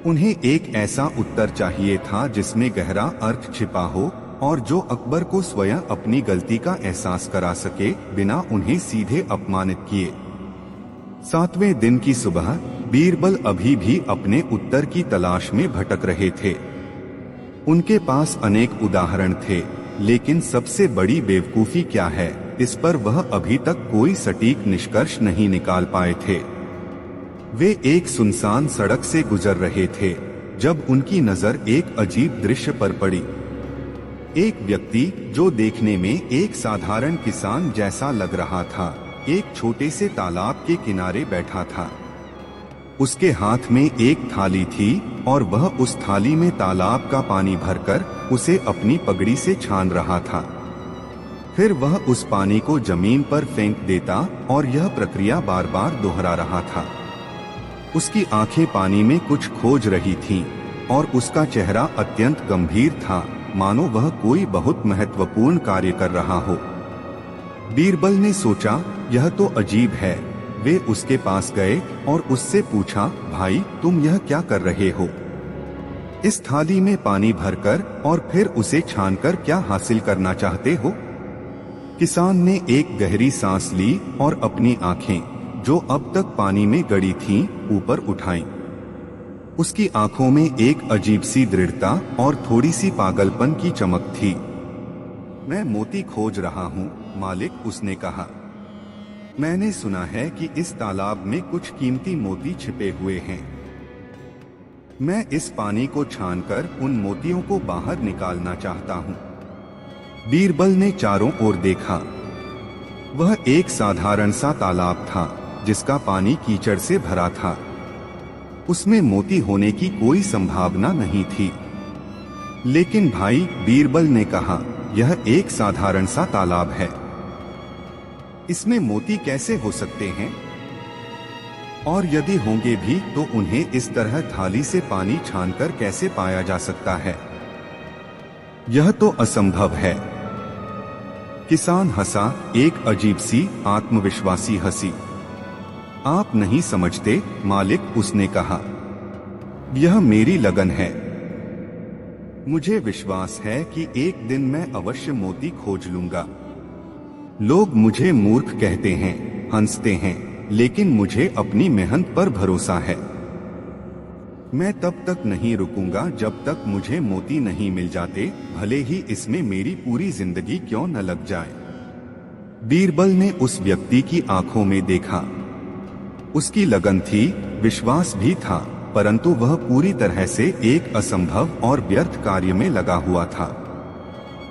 उन्हें एक ऐसा उत्तर चाहिए था जिसमें गहरा अर्थ छिपा हो और जो अकबर को स्वयं अपनी गलती का एहसास करा सके, बिना उन्हें सीधे अपमानित किए। सातवें दिन की सुबह बीरबल अभी भी अपने उत्तर की तलाश में भटक रहे थे। उनके पास अनेक उदाहरण थे, लेकिन सबसे बड़ी बेवकूफी क्या है, इस पर वह अभी तक कोई सटीक निष्कर्ष नहीं निकाल पाए थे। वे एक सुनसान सड़क से गुजर रहे थे जब उनकी नजर एक अजीब दृश्य पर पड़ी। एक व्यक्ति जो देखने में एक साधारण किसान जैसा लग रहा था, एक छोटे से तालाब के किनारे बैठा था। उसके हाथ में एक थाली थी और वह उस थाली में तालाब का पानी भरकर उसे अपनी पगड़ी से छान रहा था। फिर वह उस पानी को जमीन पर फेंक देता और यह प्रक्रिया बार बार दोहरा रहा था। उसकी आंखें पानी में कुछ खोज रही थीं और उसका चेहरा अत्यंत गंभीर था, मानो वह कोई बहुत महत्वपूर्ण कार्य कर रहा हो। बीरबल ने सोचा, यह तो अजीब है। वे उसके पास गए और उससे पूछा, भाई तुम यह क्या कर रहे हो? इस थाली में पानी भरकर और फिर उसे छानकर क्या हासिल करना चाहते हो? किसान ने एक गहरी सांस ली और अपनी आंखें, जो अब तक पानी में गड़ी थीं, ऊपर उठाईं। उसकी आंखों में एक अजीब सी दृढ़ता और थोड़ी सी पागलपन की चमक थी। मैं मोती खोज रहा हूँ, मालिक, उसने कहा। मैंने सुना है कि इस तालाब में कुछ कीमती मोती छिपे हुए हैं। मैं इस पानी को छानकर उन मोतियों को बाहर निकालना चाहता हूँ। बीरबल ने चारों ओर देखा। वह एक साधारण सा तालाब था जिसका पानी कीचड़ से भरा था। उसमें मोती होने की कोई संभावना नहीं थी। लेकिन भाई, बीरबल ने कहा, यह एक साधारण सा तालाब है। इसमें मोती कैसे हो सकते हैं? और यदि होंगे भी तो उन्हें इस तरह थाली से पानी छानकर कैसे पाया जा सकता है? यह तो असंभव है। किसान हंसा, एक अजीब सी आत्मविश्वासी हंसी। आप नहीं समझते मालिक, उसने कहा। यह मेरी लगन है। मुझे विश्वास है कि एक दिन मैं अवश्य मोती खोज लूंगा। लोग मुझे मूर्ख कहते हैं, हंसते हैं, लेकिन मुझे अपनी मेहनत पर भरोसा है। मैं तब तक नहीं रुकूंगा जब तक मुझे मोती नहीं मिल जाते, भले ही इसमें मेरी पूरी जिंदगी क्यों न लग जाए। बीरबल ने उस व्यक्ति की आंखों में देखा। उसकी लगन थी, विश्वास भी था, परंतु वह पूरी तरह से एक असंभव और व्यर्थ कार्य में लगा हुआ था।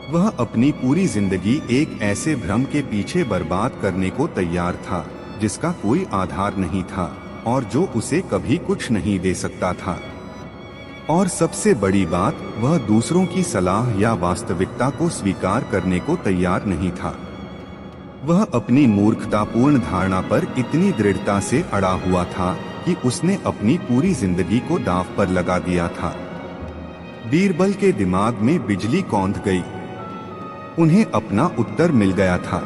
वह अपनी पूरी जिंदगी एक ऐसे भ्रम के पीछे बर्बाद करने को तैयार था जिसका कोई आधार नहीं था और जो उसे कभी कुछ नहीं दे सकता था। और सबसे बड़ी बात, वह दूसरों की सलाह या वास्तविकता को स्वीकार करने को तैयार नहीं था। वह अपनी मूर्खतापूर्ण धारणा पर इतनी दृढ़ता से अड़ा हुआ था कि उसने अपनी पूरी जिंदगी को दांव पर लगा दिया था। बीरबल के दिमाग में बिजली कौंध गई। उन्हें अपना उत्तर मिल गया था।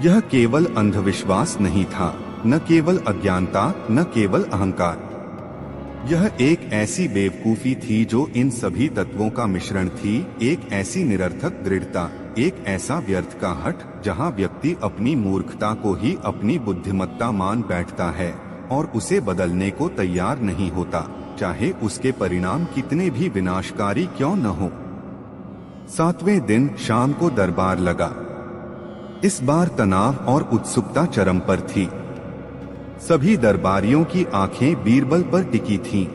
यह केवल अंधविश्वास नहीं था, न केवल अज्ञानता, न केवल अहंकार। यह एक ऐसी बेवकूफी थी जो इन सभी तत्वों का मिश्रण थी, एक ऐसी निरर्थक दृढ़ता, एक ऐसा व्यर्थ का हठ जहां व्यक्ति अपनी मूर्खता को ही अपनी बुद्धिमत्ता मान बैठता है और उसे बदलने को तैयार नहीं होता, चाहे उसके परिणाम कितने भी विनाशकारी क्यों न हो। सातवें दिन शाम को दरबार लगा। इस बार तनाव और उत्सुकता चरम पर थी। सभी दरबारियों की आंखें बीरबल पर टिकी थीं।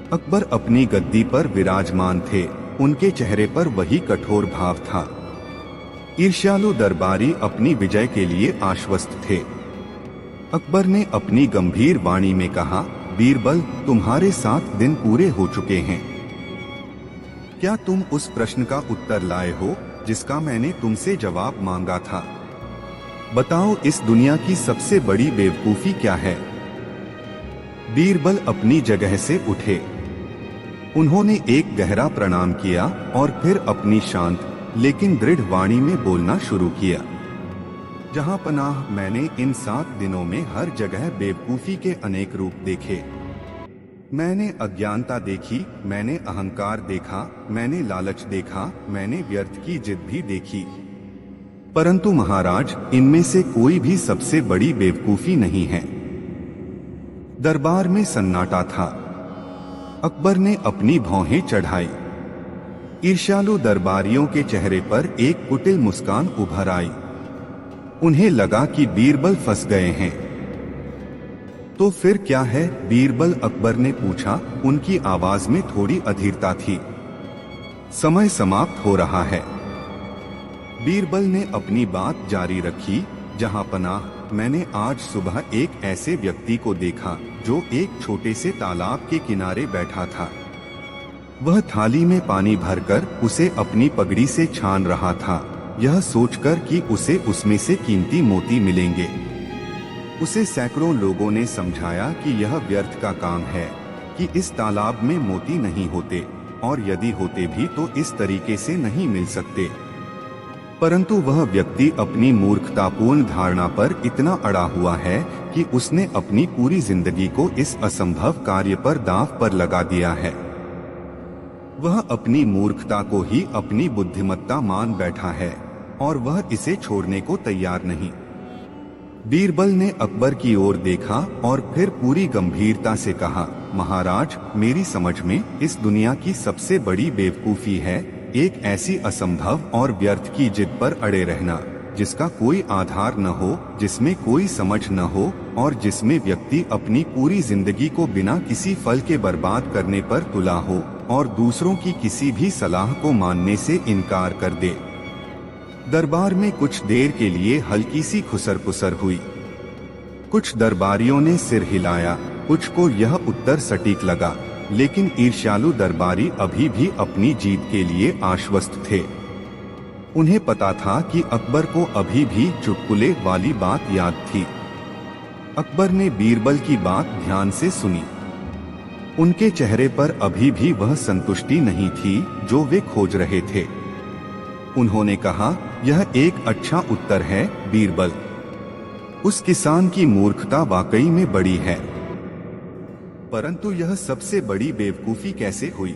अकबर अपनी गद्दी पर विराजमान थे, उनके चेहरे पर वही कठोर भाव था। ईर्ष्यालु दरबारी अपनी विजय के लिए आश्वस्त थे। अकबर ने अपनी गंभीर वाणी में कहा, बीरबल, तुम्हारे 7 दिन पूरे हो चुके हैं। क्या तुम उस प्रश्न का उत्तर लाए हो जिसका मैंने तुमसे जवाब मांगा था? बताओ, इस दुनिया की सबसे बड़ी बेवकूफी क्या है? बीरबल अपनी जगह से उठे। उन्होंने एक गहरा प्रणाम किया और फिर अपनी शांत लेकिन दृढ़ वाणी में बोलना शुरू किया। जहां पनाह, मैंने इन 7 दिनों में हर जगह बेवकूफी के अनेक रूप देखे। मैंने अज्ञानता देखी, मैंने अहंकार देखा, मैंने लालच देखा, मैंने व्यर्थ की जिद भी देखी। परंतु महाराज, इनमें से कोई भी सबसे बड़ी बेवकूफी नहीं है। दरबार में सन्नाटा था। अकबर ने अपनी भौहें चढ़ाई। ईर्ष्यालु दरबारियों के चेहरे पर एक कुटिल मुस्कान उभर आई। उन्हें लगा कि बीरबल फंस गए हैं। तो फिर क्या है बीरबल? अकबर ने पूछा। उनकी आवाज में थोड़ी अधीरता थी। समय समाप्त हो रहा है। बीरबल ने अपनी बात जारी रखी। जहां पनाह, मैंने आज सुबह एक ऐसे व्यक्ति को देखा जो एक छोटे से तालाब के किनारे बैठा था। वह थाली में पानी भरकर उसे अपनी पगड़ी से छान रहा था, यह सोचकर कि उसे उसमें से कीमती मोती मिलेंगे। उसे सैकड़ों लोगों ने समझाया कि यह व्यर्थ का काम है, कि इस तालाब में मोती नहीं होते, और यदि होते भी तो इस तरीके से नहीं मिल सकते। परंतु वह व्यक्ति अपनी मूर्खतापूर्ण धारणा पर इतना अड़ा हुआ है कि उसने अपनी पूरी जिंदगी को इस असंभव कार्य पर दांव पर लगा दिया है। वह अपनी मूर्खता को ही अपनी बुद्धिमत्ता मान बैठा है और वह इसे छोड़ने को तैयार नहीं। बीरबल ने अकबर की ओर देखा और फिर पूरी गंभीरता से कहा, महाराज, मेरी समझ में इस दुनिया की सबसे बड़ी बेवकूफी है एक ऐसी असंभव और व्यर्थ की जिद पर अड़े रहना, जिसका कोई आधार न हो, जिसमें कोई समझ न हो और जिसमें व्यक्ति अपनी पूरी जिंदगी को बिना किसी फल के बर्बाद करने पर तुला हो और दूसरों की किसी भी सलाह को मानने से इनकार कर दे। दरबार में कुछ देर के लिए हल्की सी खुसर-पुसर हुई। कुछ दरबारियों ने सिर हिलाया, कुछ को यह उत्तर सटीक लगा, लेकिन ईर्ष्यालु दरबारी अभी भी अपनी जीत के लिए आश्वस्त थे। उन्हें पता था कि अकबर को अभी भी चुटकुले वाली बात याद थी। अकबर ने बीरबल की बात ध्यान से सुनी। उनके चेहरे पर अभी भी वह संतुष्टि नहीं थी जो वे खोज रहे थे। उन्होंने कहा, यह एक अच्छा उत्तर है बीरबल। उस किसान की मूर्खता वाकई में बड़ी है, परंतु यह सबसे बड़ी बेवकूफी कैसे हुई?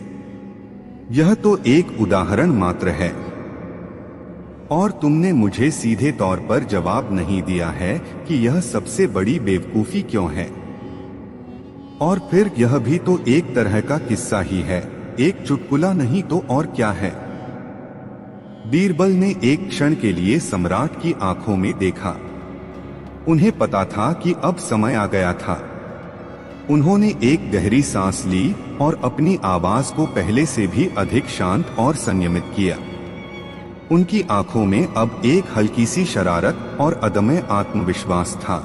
यह तो एक उदाहरण मात्र है और तुमने मुझे सीधे तौर पर जवाब नहीं दिया है कि यह सबसे बड़ी बेवकूफी क्यों है। और फिर यह भी तो एक तरह का किस्सा ही है, एक चुटकुला नहीं तो और क्या है। बीरबल ने एक क्षण के लिए सम्राट की आंखों में देखा। उन्हें पता था कि अब समय आ गया था। उन्होंने एक गहरी सांस ली और अपनी आवाज को पहले से भी अधिक शांत और संयमित किया। उनकी आंखों में अब एक हल्की सी शरारत और अदम्य आत्मविश्वास था।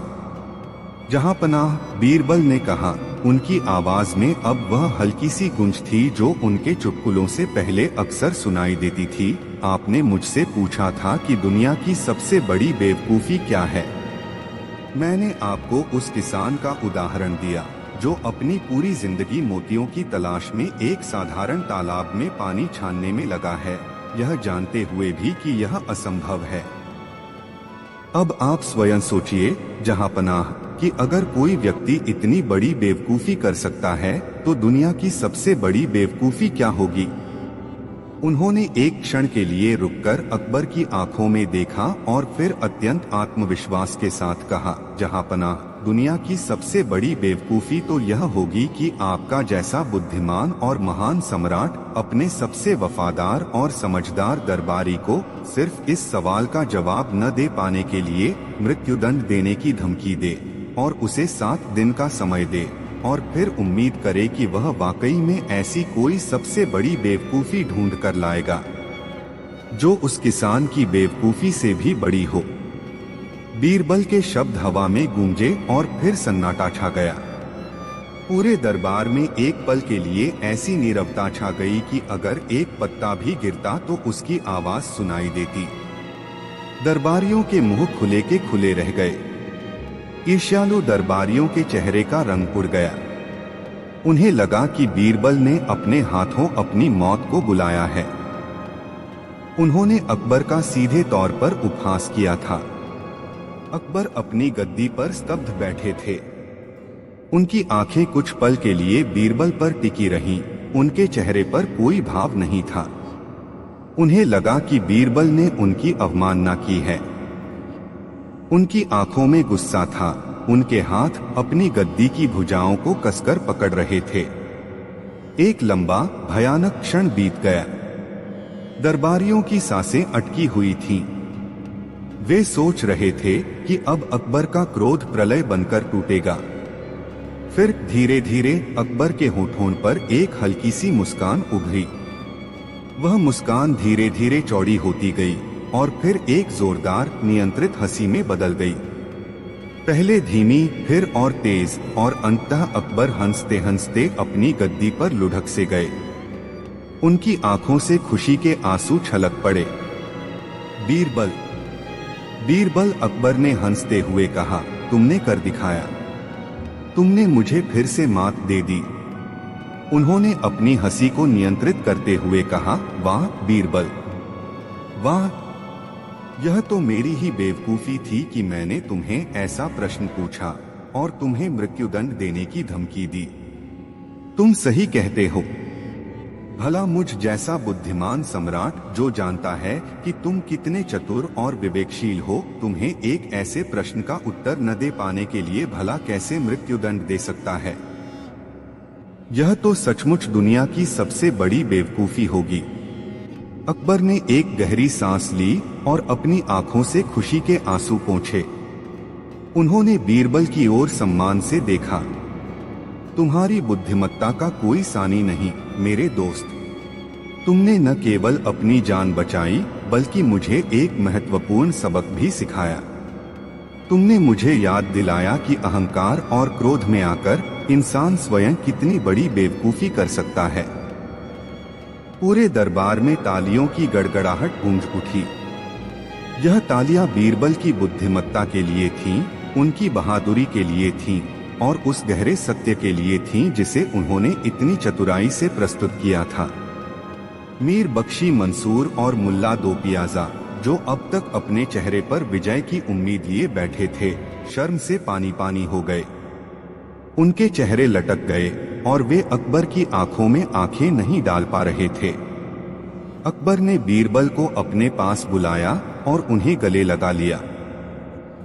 जहां पनाह, बीरबल ने कहा। उनकी आवाज में अब वह हल्की सी गूंज थी जो उनके चुटकुलों से पहले अक्सर सुनाई देती थी। आपने मुझसे पूछा था कि दुनिया की सबसे बड़ी बेवकूफी क्या है। मैंने आपको उस किसान का उदाहरण दिया जो अपनी पूरी जिंदगी मोतियों की तलाश में एक साधारण तालाब में पानी छानने में लगा है, यह जानते हुए भी कि यह असंभव है। अब आप स्वयं सोचिए जहां पनाह कि अगर कोई व्यक्ति इतनी बड़ी बेवकूफी कर सकता है तो दुनिया की सबसे बड़ी बेवकूफी क्या होगी। उन्होंने एक क्षण के लिए रुककर अकबर की आंखों में देखा और फिर अत्यंत आत्मविश्वास के साथ कहा, जहां पनाह, दुनिया की सबसे बड़ी बेवकूफी तो यह होगी कि आपका जैसा बुद्धिमान और महान सम्राट अपने सबसे वफादार और समझदार दरबारी को सिर्फ इस सवाल का जवाब न दे पाने के लिए मृत्युदंड देने की धमकी दे और उसे 7 दिन का समय दे और फिर उम्मीद करे कि वह वाकई में ऐसी कोई सबसे बड़ी बेवकूफी ढूंढ कर लाएगा जो उस किसान की बेवकूफी से भी बड़ी हो। बीरबल के शब्द हवा में गूंजे और फिर सन्नाटा छा गया। पूरे दरबार में एक पल के लिए ऐसी नीरवता छा गई कि अगर एक पत्ता भी गिरता तो उसकी आवाज सुनाई देती। दरबारियों के मुंह खुले के खुले रह गए। ईर्ष्यालु दरबारियों के चेहरे का रंग उड़ गया। उन्हें लगा कि बीरबल ने अपने हाथों अपनी मौत को बुलाया है। उन्होंने अकबर का सीधे तौर पर उपहास किया था। अकबर अपनी गद्दी पर स्तब्ध बैठे थे। उनकी आंखें कुछ पल के लिए बीरबल पर टिकी रहीं। उनके चेहरे पर कोई भाव नहीं था। उन्हें लगा कि बीरबल ने उनकी अवमानना की है। उनकी आंखों में गुस्सा था। उनके हाथ अपनी गद्दी की भुजाओं को कसकर पकड़ रहे थे। एक लंबा भयानक क्षण बीत गया। दरबारियों की सांसें अटकी हुई थीं। वे सोच रहे थे कि अब अकबर का क्रोध प्रलय बनकर टूटेगा। फिर धीरे धीरे अकबर के होठों पर एक हल्की सी मुस्कान उभरी। वह मुस्कान धीरे धीरे चौड़ी होती गई और फिर एक जोरदार नियंत्रित हंसी में बदल गई। पहले धीमी, फिर और तेज, और अंततः अकबर हंसते हंसते अपनी गद्दी पर लुढ़क से गए। उनकी आंखों से खुशी के आंसू छलक पड़े। बीरबल, बीरबल, अकबर ने हंसते हुए कहा, तुमने कर दिखाया। तुमने मुझे फिर से मात दे दी। उन्होंने अपनी हंसी को नियंत्रित करते हुए कहा, वाह बीरबल, वाह, यह तो मेरी ही बेवकूफी थी कि मैंने तुम्हें ऐसा प्रश्न पूछा और तुम्हें मृत्युदंड देने की धमकी दी। तुम सही कहते हो। भला मुझ जैसा बुद्धिमान सम्राट, जो जानता है कि तुम कितने चतुर और विवेकशील हो, तुम्हें एक ऐसे प्रश्न का उत्तर न दे पाने के लिए भला कैसे मृत्युदंड दे सकता है? यह तो सचमुच दुनिया की सबसे बड़ी बेवकूफी होगी। अकबर ने एक गहरी सांस ली और अपनी आंखों से खुशी के आंसू पोंछे। उन्होंने बीरबल की ओर सम्मान से देखा। तुम्हारी बुद्धिमत्ता का कोई सानी नहीं मेरे दोस्त। तुमने न केवल अपनी जान बचाई, बल्कि मुझे एक महत्वपूर्ण सबक भी सिखाया। तुमने मुझे याद दिलाया कि अहंकार और क्रोध में आकर इंसान स्वयं कितनी बड़ी बेवकूफी कर सकता है। पूरे दरबार में तालियों की गड़गड़ाहट गूंज उठी। यह तालियां बीरबल की बुद्धिमत्ता के लिए थीं, उनकी बहादुरी के लिए थीं और उस गहरे सत्य के लिए थीं जिसे उन्होंने इतनी चतुराई से प्रस्तुत किया था। मीर बख्शी मंसूर और मुल्ला दो पियाजा, जो अब तक अपने चेहरे पर विजय की उम्मीद लिए बैठे थे, शर्म से पानी पानी हो गए। उनके चेहरे लटक गए और वे अकबर की आंखों में आंखें नहीं डाल पा रहे थे। अकबर ने बीरबल को अपने पास बुलाया और उन्हें गले लगा लिया।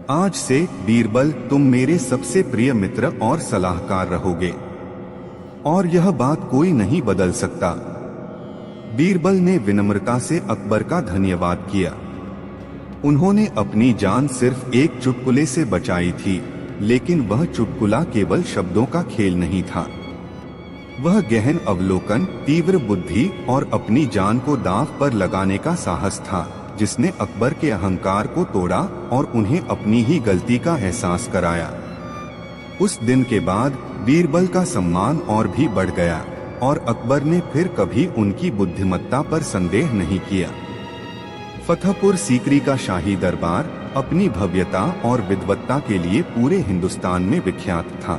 आज से बीरबल, तुम मेरे सबसे प्रिय मित्र और सलाहकार रहोगे और यह बात कोई नहीं बदल सकता। बीरबल ने विनम्रता से अकबर का धन्यवाद किया। उन्होंने अपनी जान सिर्फ एक चुटकुले से बचाई थी, लेकिन वह चुटकुला केवल शब्दों का खेल नहीं था। वह गहन अवलोकन, तीव्र बुद्धि और अपनी जान को दांव पर लगाने का साहस था, जिसने अकबर के अहंकार को तोड़ा और उन्हें अपनी ही गलती का एहसास कराया। उस दिन के बाद बीरबल का सम्मान और भी बढ़ गया और अकबर ने फिर कभी उनकी बुद्धिमत्ता पर संदेह नहीं किया। फतेहपुर सीकरी का शाही दरबार अपनी भव्यता और विद्वत्ता के लिए पूरे हिंदुस्तान में विख्यात था।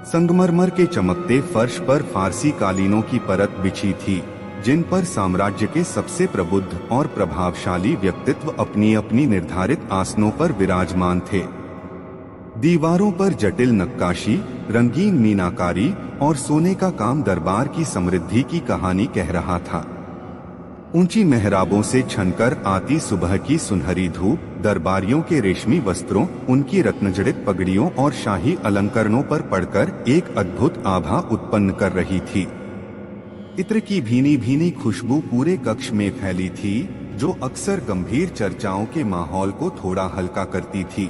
संगमरमर के चमकते फर्श पर फारसी कालीनों की परत बिछी थी, जिन पर साम्राज्य के सबसे प्रबुद्ध और प्रभावशाली व्यक्तित्व अपनी अपनी निर्धारित आसनों पर विराजमान थे। दीवारों पर जटिल नक्काशी, रंगीन मीनाकारी और सोने का काम दरबार की समृद्धि की कहानी कह रहा था। ऊंची मेहराबों से छनकर आती सुबह की सुनहरी धूप दरबारियों के रेशमी वस्त्रों, उनकी रत्नजड़ित पगड़ियों और शाही अलंकरणों पर पड़कर एक अद्भुत आभा उत्पन्न कर रही थी। इत्र की भीनी भीनी खुशबू पूरे कक्ष में फैली थी, जो अक्सर गंभीर चर्चाओं के माहौल को थोड़ा हल्का करती थी।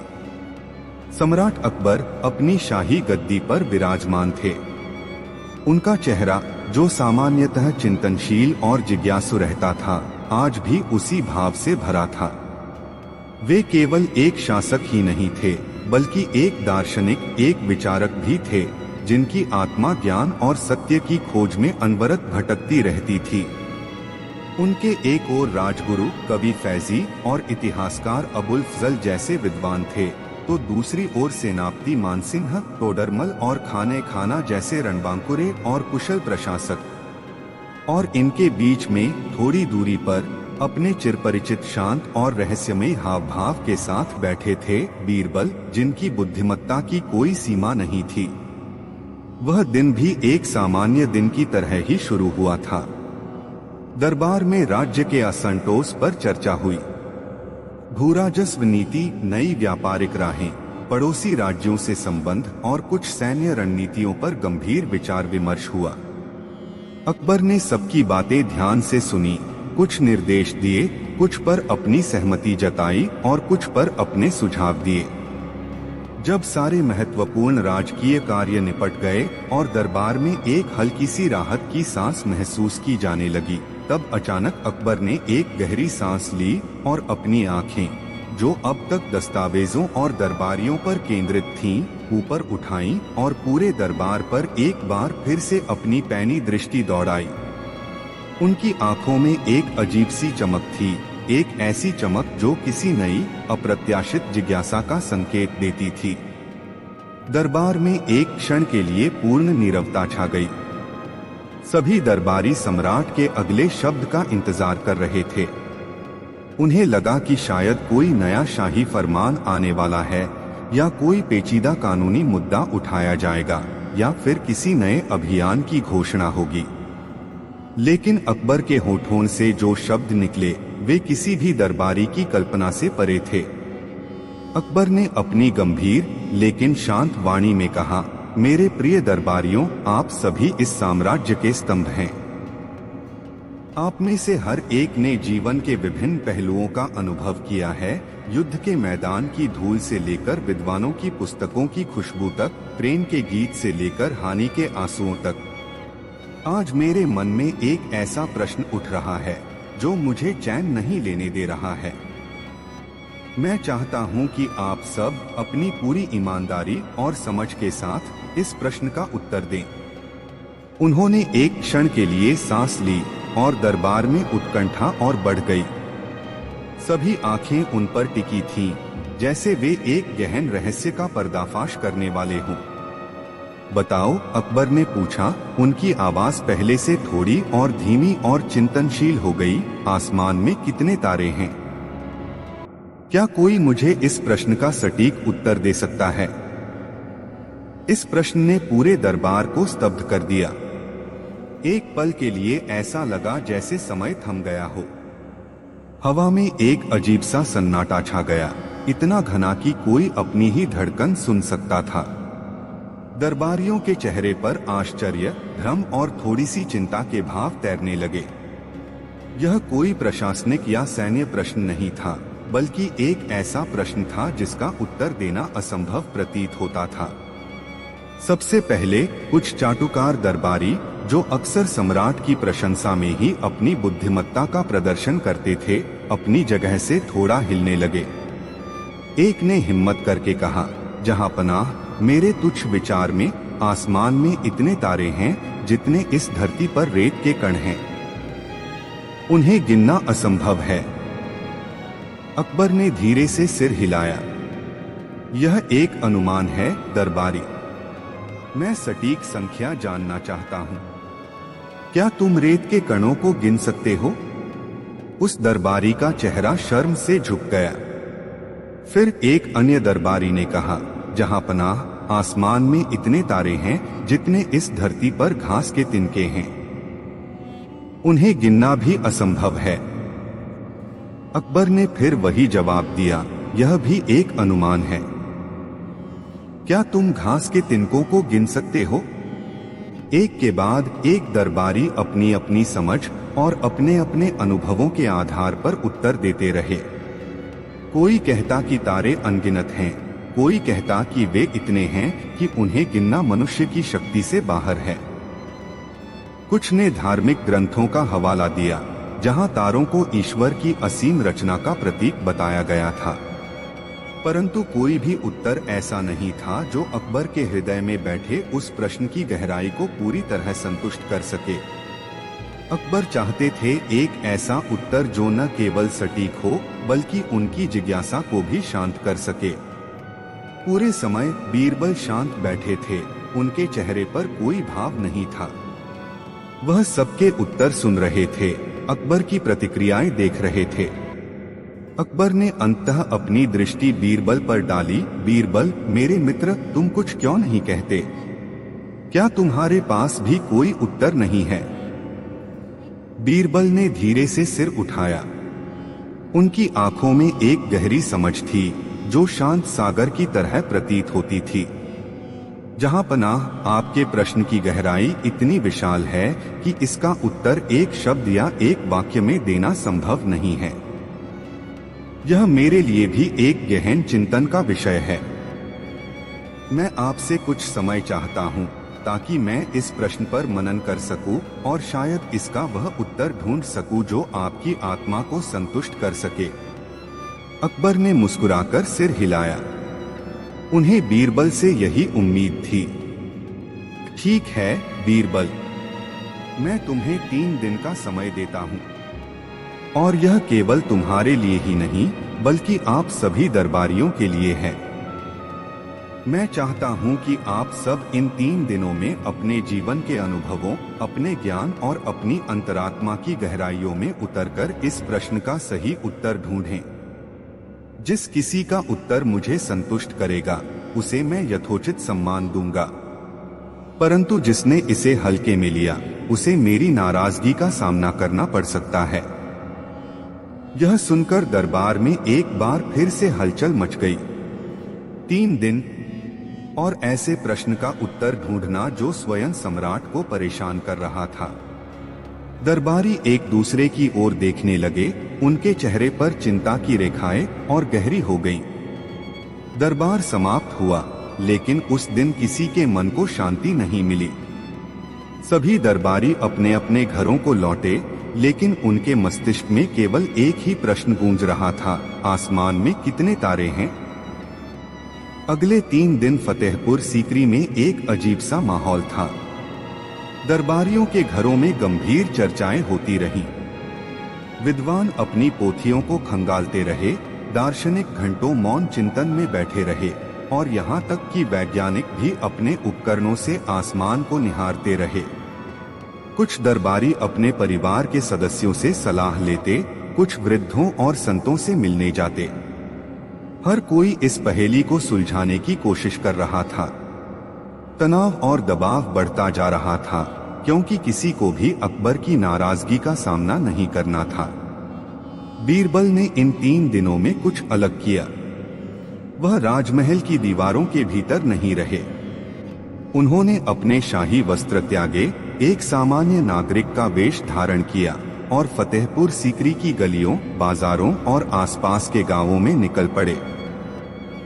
सम्राट अकबर अपनी शाही गद्दी पर विराजमान थे। उनका चेहरा, जो सामान्यतः चिंतनशील और जिज्ञासु रहता था, आज भी उसी भाव से भरा था। वे केवल एक शासक ही नहीं थे, बल्कि एक दार्शनिक, एक विचारक भी थे, जिनकी आत्मा ज्ञान और सत्य की खोज में अनवरत भटकती रहती थी। उनके एक ओर राजगुरु, कवि फैजी और इतिहासकार अबुल फजल जैसे विद्वान थे, तो दूसरी ओर सेनापति मानसिंह, टोडरमल और खाने खाना जैसे रणबांकुरे और कुशल प्रशासक। और इनके बीच में थोड़ी दूरी पर अपने चिरपरिचित शांत और रहस्यमयी हाव भाव के साथ बैठे थे बीरबल, जिनकी बुद्धिमत्ता की कोई सीमा नहीं थी। वह दिन भी एक सामान्य दिन की तरह ही शुरू हुआ था। दरबार में राज्य के असंतोष पर चर्चा हुई। भूराजस्व नीति, नई व्यापारिक राहें, पड़ोसी राज्यों से संबंध और कुछ सैन्य रणनीतियों पर गंभीर विचार विमर्श हुआ। अकबर ने सबकी बातें ध्यान से सुनी, कुछ निर्देश दिए, कुछ पर अपनी सहमति जताई और कुछ पर अपने सुझाव दिए। जब सारे महत्वपूर्ण राजकीय कार्य निपट गए और दरबार में एक हल्की सी राहत की सांस महसूस की जाने लगी, तब अचानक अकबर ने एक गहरी सांस ली और अपनी आंखें, जो अब तक दस्तावेजों और दरबारियों पर केंद्रित थीं, ऊपर उठाईं और पूरे दरबार पर एक बार फिर से अपनी पैनी दृष्टि दौड़ाई। उनकी आंखों में एक अजीब सी चमक थी, एक ऐसी चमक जो किसी नई अप्रत्याशित जिज्ञासा का संकेत देती थी। दरबार में एक क्षण के लिए पूर्ण नीरवता छा गई। सभी दरबारी सम्राट के अगले शब्द का इंतजार कर रहे थे। उन्हें लगा कि शायद कोई नया शाही फरमान आने वाला है, या कोई पेचीदा कानूनी मुद्दा उठाया जाएगा, या फिर किसी नए अभियान की घोषणा होगी। लेकिन अकबर के होठों से जो शब्द निकले वे किसी भी दरबारी की कल्पना से परे थे। अकबर ने अपनी गंभीर लेकिन शांत वाणी में कहा, मेरे प्रिय दरबारियों, आप सभी इस साम्राज्य के स्तंभ हैं। आप में से हर एक ने जीवन के विभिन्न पहलुओं का अनुभव किया है, युद्ध के मैदान की धूल से लेकर विद्वानों की पुस्तकों की खुशबू तक, प्रेम के गीत से लेकर हानि के आंसुओं तक। आज मेरे मन में एक ऐसा प्रश्न उठ रहा है जो मुझे चैन नहीं लेने दे रहा है। मैं चाहता हूं कि आप सब अपनी पूरी ईमानदारी और समझ के साथ इस प्रश्न का उत्तर दें। उन्होंने एक क्षण के लिए सांस ली और दरबार में उत्कंठा और बढ़ गई। सभी आंखें उन पर टिकी थीं, जैसे वे एक गहन रहस्य का पर्दाफाश करने वाले हों। बताओ, अकबर ने पूछा। उनकी आवाज पहले से थोड़ी और धीमी और चिंतनशील हो गई। आसमान में कितने तारे हैं? क्या कोई मुझे इस प्रश्न का सटीक उत्तर दे सकता है? इस प्रश्न ने पूरे दरबार को स्तब्ध कर दिया। एक पल के लिए ऐसा लगा जैसे समय थम गया हो। हवा में एक अजीब सा सन्नाटा छा गया, इतना घना कि कोई अपनी ही धड़कन सुन सकता था। दरबारियों के चेहरे पर आश्चर्य, भ्रम और थोड़ी सी चिंता के भाव तैरने लगे। यह कोई प्रशासनिक या सैन्य प्रश्न नहीं था, बल्कि एक ऐसा प्रश्न था जिसका उत्तर देना असंभव प्रतीत होता था। सबसे पहले कुछ चाटुकार दरबारी, जो अक्सर सम्राट की प्रशंसा में ही अपनी बुद्धिमत्ता का प्रदर्शन करते थे, अपनी जगह से थोड़ा हिलने लगे। एक ने हिम्मत करके कहा, जहांपनाह, मेरे तुच्छ विचार में आसमान में इतने तारे हैं जितने इस धरती पर रेत के कण हैं। उन्हें गिनना असंभव है। अकबर ने धीरे से सिर हिलाया। यह एक अनुमान है दरबारी। मैं सटीक संख्या जानना चाहता हूं। क्या तुम रेत के कणों को गिन सकते हो? उस दरबारी का चेहरा शर्म से झुक गया। फिर एक अन्य दरबारी ने कहा, जहांपनाह, आसमान में इतने तारे हैं जितने इस धरती पर घास के तिनके हैं। उन्हें गिनना भी असंभव है। अकबर ने फिर वही जवाब दिया, यह भी एक अनुमान है। क्या तुम घास के तिनकों को गिन सकते हो? एक के बाद एक दरबारी अपनी अपनी समझ और अपने अपने अनुभवों के आधार पर उत्तर देते रहे। कोई कहता कि तारे अनगिनत हैं, कोई कहता कि वे इतने हैं कि उन्हें गिनना मनुष्य की शक्ति से बाहर है। कुछ ने धार्मिक ग्रंथों का हवाला दिया, जहां तारों को ईश्वर की असीम रचना का प्रतीक बताया गया था। परंतु कोई भी उत्तर ऐसा नहीं था जो अकबर के हृदय में बैठे उस प्रश्न की गहराई को पूरी तरह संतुष्ट कर सके। अकबर चाहते थे एक ऐसा उत्तर जो न केवल सटीक हो, बल्कि उनकी जिज्ञासा को भी शांत कर सके। पूरे समय बीरबल शांत बैठे थे, उनके चेहरे पर कोई भाव नहीं था। वह सबके उत्तर सुन रहे थे, अकबर की प्रतिक्रियाएं देख रहे थे। अकबर ने अंततः अपनी दृष्टि बीरबल पर डाली। बीरबल, मेरे मित्र, तुम कुछ क्यों नहीं कहते? क्या तुम्हारे पास भी कोई उत्तर नहीं है? बीरबल ने धीरे से सिर उठाया। उनकी आंखों में एक गहरी समझ थी जो शांत सागर की तरह प्रतीत होती थी। जहां पनाह, आपके प्रश्न की गहराई इतनी विशाल है कि इसका उत्तर एक शब्द या एक वाक्य में देना संभव नहीं है। यह मेरे लिए भी एक गहन चिंतन का विषय है। मैं आपसे कुछ समय चाहता हूँ ताकि मैं इस प्रश्न पर मनन कर सकूं और शायद इसका वह उत्तर ढूंढ सकूं जो आपकी आत्मा को संतुष्ट कर सके। अकबर ने मुस्कुराकर सिर हिलाया। उन्हें बीरबल से यही उम्मीद थी। ठीक है बीरबल, मैं तुम्हें 3 दिन का समय देता हूँ, और यह केवल तुम्हारे लिए ही नहीं बल्कि आप सभी दरबारियों के लिए है। मैं चाहता हूं कि आप सब इन 3 दिनों में अपने जीवन के अनुभवों, अपने ज्ञान और अपनी अंतरात्मा की गहराइयों में उतरकर इस प्रश्न का सही उत्तर ढूंढें। जिस किसी का उत्तर मुझे संतुष्ट करेगा उसे मैं यथोचित सम्मान दूंगा, परंतु जिसने इसे हल्के में लिया उसे मेरी नाराजगी का सामना करना पड़ सकता है। यह सुनकर दरबार में एक बार फिर से हलचल मच गई। 3 दिन और ऐसे प्रश्न का उत्तर ढूंढना जो स्वयं सम्राट को परेशान कर रहा था। दरबारी एक दूसरे की ओर देखने लगे। उनके चेहरे पर चिंता की रेखाएं और गहरी हो गईं। दरबार समाप्त हुआ, लेकिन उस दिन किसी के मन को शांति नहीं मिली। सभी दरबारी अपने अपने घरों को लौटे, लेकिन उनके मस्तिष्क में केवल एक ही प्रश्न गूंज रहा था, आसमान में कितने तारे हैं? अगले 3 दिन फतेहपुर सीकरी में एक अजीब सा माहौल था। दरबारियों के घरों में गंभीर चर्चाएं होती रहीं। विद्वान अपनी पोथियों को खंगालते रहे, दार्शनिक घंटों मौन चिंतन में बैठे रहे, और यहाँ तक कि वैज्ञानिक भी अपने उपकरणों से आसमान को निहारते रहे। कुछ दरबारी अपने परिवार के सदस्यों से सलाह लेते, कुछ वृद्धों और संतों से मिलने जाते। हर कोई इस पहेली को सुलझाने की कोशिश कर रहा था। तनाव और दबाव बढ़ता जा रहा था, क्योंकि किसी को भी अकबर की नाराजगी का सामना नहीं करना था। बीरबल ने इन 3 दिनों में कुछ अलग किया। वह राजमहल की दीवारों के भीतर नहीं रहे। उन्होंने अपने शाही वस्त्र त्यागे, एक सामान्य नागरिक का वेश धारण किया और फतेहपुर सीकरी की गलियों, बाजारों और आसपास के गांवों में निकल पड़े।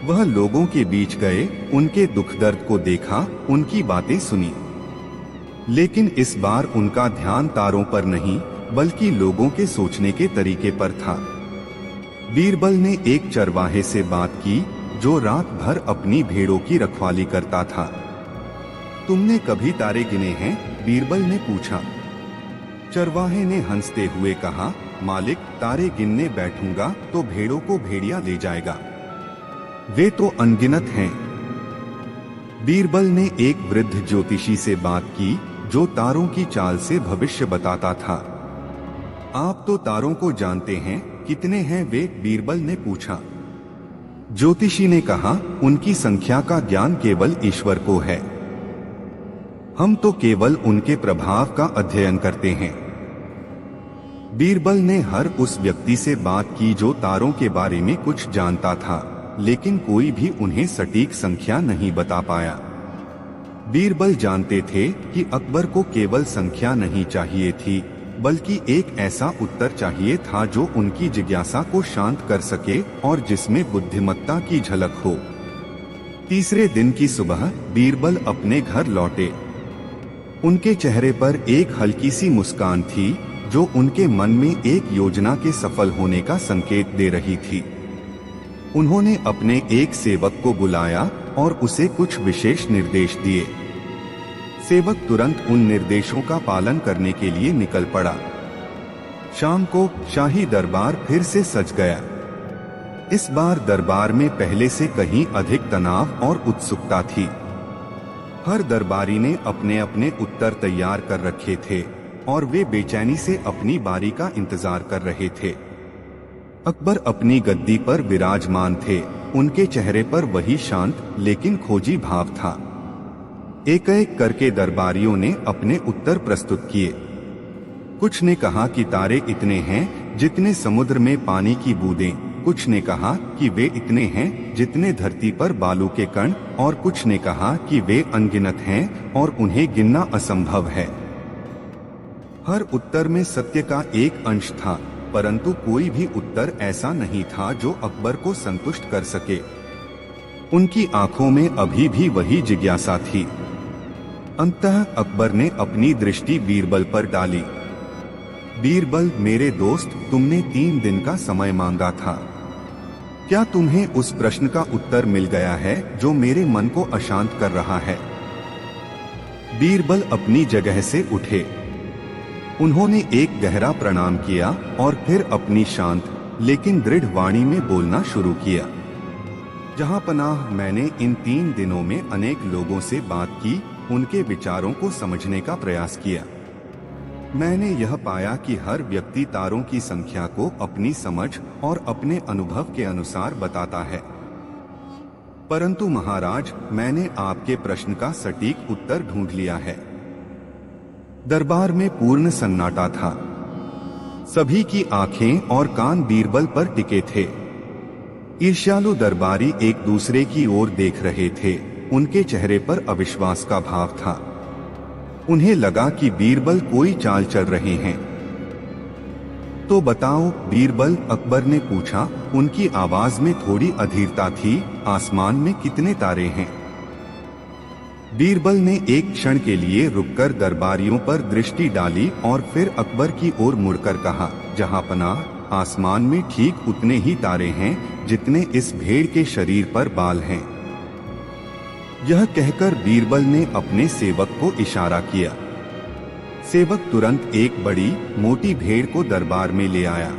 वह लोगों के बीच गए, उनके दुख दर्द को देखा, उनकी बातें सुनी। लेकिन इस बार उनका ध्यान तारों पर नहीं बल्कि लोगों के सोचने के तरीके पर था। बीरबल ने एक चरवाहे से बात की जो रात भर अपनी भेड़ों की रखवाली करता था। तुमने कभी तारे गिने हैं? बीरबल ने पूछा। चरवाहे ने हंसते हुए कहा, मालिक, तारे गिनने बैठूंगा तो भेड़ों को भेड़िया ले जाएगा। वे तो अनगिनत हैं। बीरबल ने एक वृद्ध ज्योतिषी से बात की जो तारों की चाल से भविष्य बताता था। आप तो तारों को जानते हैं, कितने हैं वे? बीरबल ने पूछा। ज्योतिषी ने कहा, उनकी संख्या का ज्ञान केवल ईश्वर को है। हम तो केवल उनके प्रभाव का अध्ययन करते हैं। बीरबल ने हर उस व्यक्ति से बात की जो तारों के बारे में कुछ जानता था, लेकिन कोई भी उन्हें सटीक संख्या नहीं बता पाया। बीरबल जानते थे कि अकबर को केवल संख्या नहीं चाहिए थी, बल्कि एक ऐसा उत्तर चाहिए था जो उनकी जिज्ञासा को शांत कर सके और जिसमें बुद्धिमत्ता की झलक हो। तीसरे दिन की सुबह बीरबल अपने घर लौटे। उनके चेहरे पर एक हल्की सी मुस्कान थी जो उनके मन में एक योजना के सफल होने का संकेत दे रही थी। उन्होंने अपने एक सेवक को बुलाया और उसे कुछ विशेष निर्देश दिए। सेवक तुरंत उन निर्देशों का पालन करने के लिए निकल पड़ा। शाम को शाही दरबार फिर से सज गया। इस बार दरबार में पहले से कहीं अधिक तनाव और उत्सुकता थी। हर दरबारी ने अपने अपने उत्तर तैयार कर रखे थे और वे बेचैनी से अपनी बारी का इंतजार कर रहे थे। अकबर अपनी गद्दी पर विराजमान थे। उनके चेहरे पर वही शांत लेकिन खोजी भाव था। एक एक करके दरबारियों ने अपने उत्तर प्रस्तुत किए। कुछ ने कहा कि तारे इतने हैं जितने समुद्र में पानी की बूंदें, कुछ ने कहा कि वे इतने हैं जितने धरती पर बालू के कण, और कुछ ने कहा कि वे अनगिनत हैं और उन्हें गिनना असंभव है। हर उत्तर में सत्य का एक अंश था, परंतु कोई भी उत्तर ऐसा नहीं था जो अकबर को संतुष्ट कर सके। उनकी आंखों में अभी भी वही जिज्ञासा थी। अंततः अकबर ने अपनी दृष्टि बीरबल पर डाली। बीरबल मेरे दोस्त, तुमने 3 दिन का समय मांगा था। क्या तुम्हें उस प्रश्न का उत्तर मिल गया है जो मेरे मन को अशांत कर रहा है? बीरबल अपनी जगह से उठे। उन्होंने एक गहरा प्रणाम किया और फिर अपनी शांत लेकिन दृढ़ वाणी में बोलना शुरू किया। जहां पनाह, मैंने इन 3 दिनों में अनेक लोगों से बात की, उनके विचारों को समझने का प्रयास किया। मैंने यह पाया कि हर व्यक्ति तारों की संख्या को अपनी समझ और अपने अनुभव के अनुसार बताता है। परंतु महाराज, मैंने आपके प्रश्न का सटीक उत्तर ढूंढ लिया है। दरबार में पूर्ण सन्नाटा था। सभी की आंखें और कान बीरबल पर टिके थे। ईर्ष्यालु दरबारी एक दूसरे की ओर देख रहे थे। उनके चेहरे पर अविश्वास का भाव था। उन्हें लगा कि बीरबल कोई चाल चल रहे हैं। तो बताओ बीरबल, अकबर ने पूछा। उनकी आवाज में थोड़ी अधीरता थी। आसमान में कितने तारे हैं? बीरबल ने एक क्षण के लिए रुककर दरबारियों पर दृष्टि डाली और फिर अकबर की ओर मुड़कर कहा, जहां पनाह, आसमान में ठीक उतने ही तारे हैं जितने इस भेड़ के शरीर पर बाल हैं। यह कहकर बीरबल ने अपने सेवक को इशारा किया। सेवक तुरंत एक बड़ी मोटी भेड़ को दरबार में ले आया।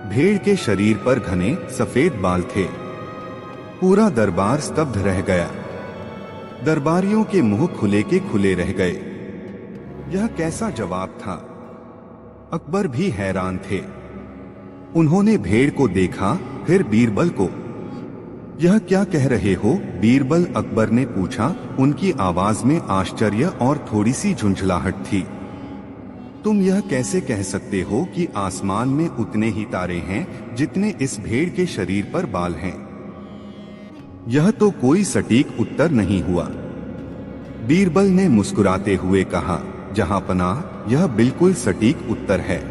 भेड़ के शरीर पर घने सफेद बाल थे। पूरा दरबार स्तब्ध रह गया। दरबारियों के मुंह खुले के खुले रह गए। यह कैसा जवाब था? अकबर भी हैरान थे। उन्होंने भेड़ को देखा, फिर बीरबल को। यह क्या कह रहे हो बीरबल? अकबर ने पूछा। उनकी आवाज में आश्चर्य और थोड़ी सी झुंझलाहट थी। तुम यह कैसे कह सकते हो कि आसमान में उतने ही तारे हैं जितने इस भेड़ के शरीर पर बाल हैं? यह तो कोई सटीक उत्तर नहीं हुआ। बीरबल ने मुस्कुराते हुए कहा, जहां पनाह, यह बिल्कुल सटीक उत्तर है।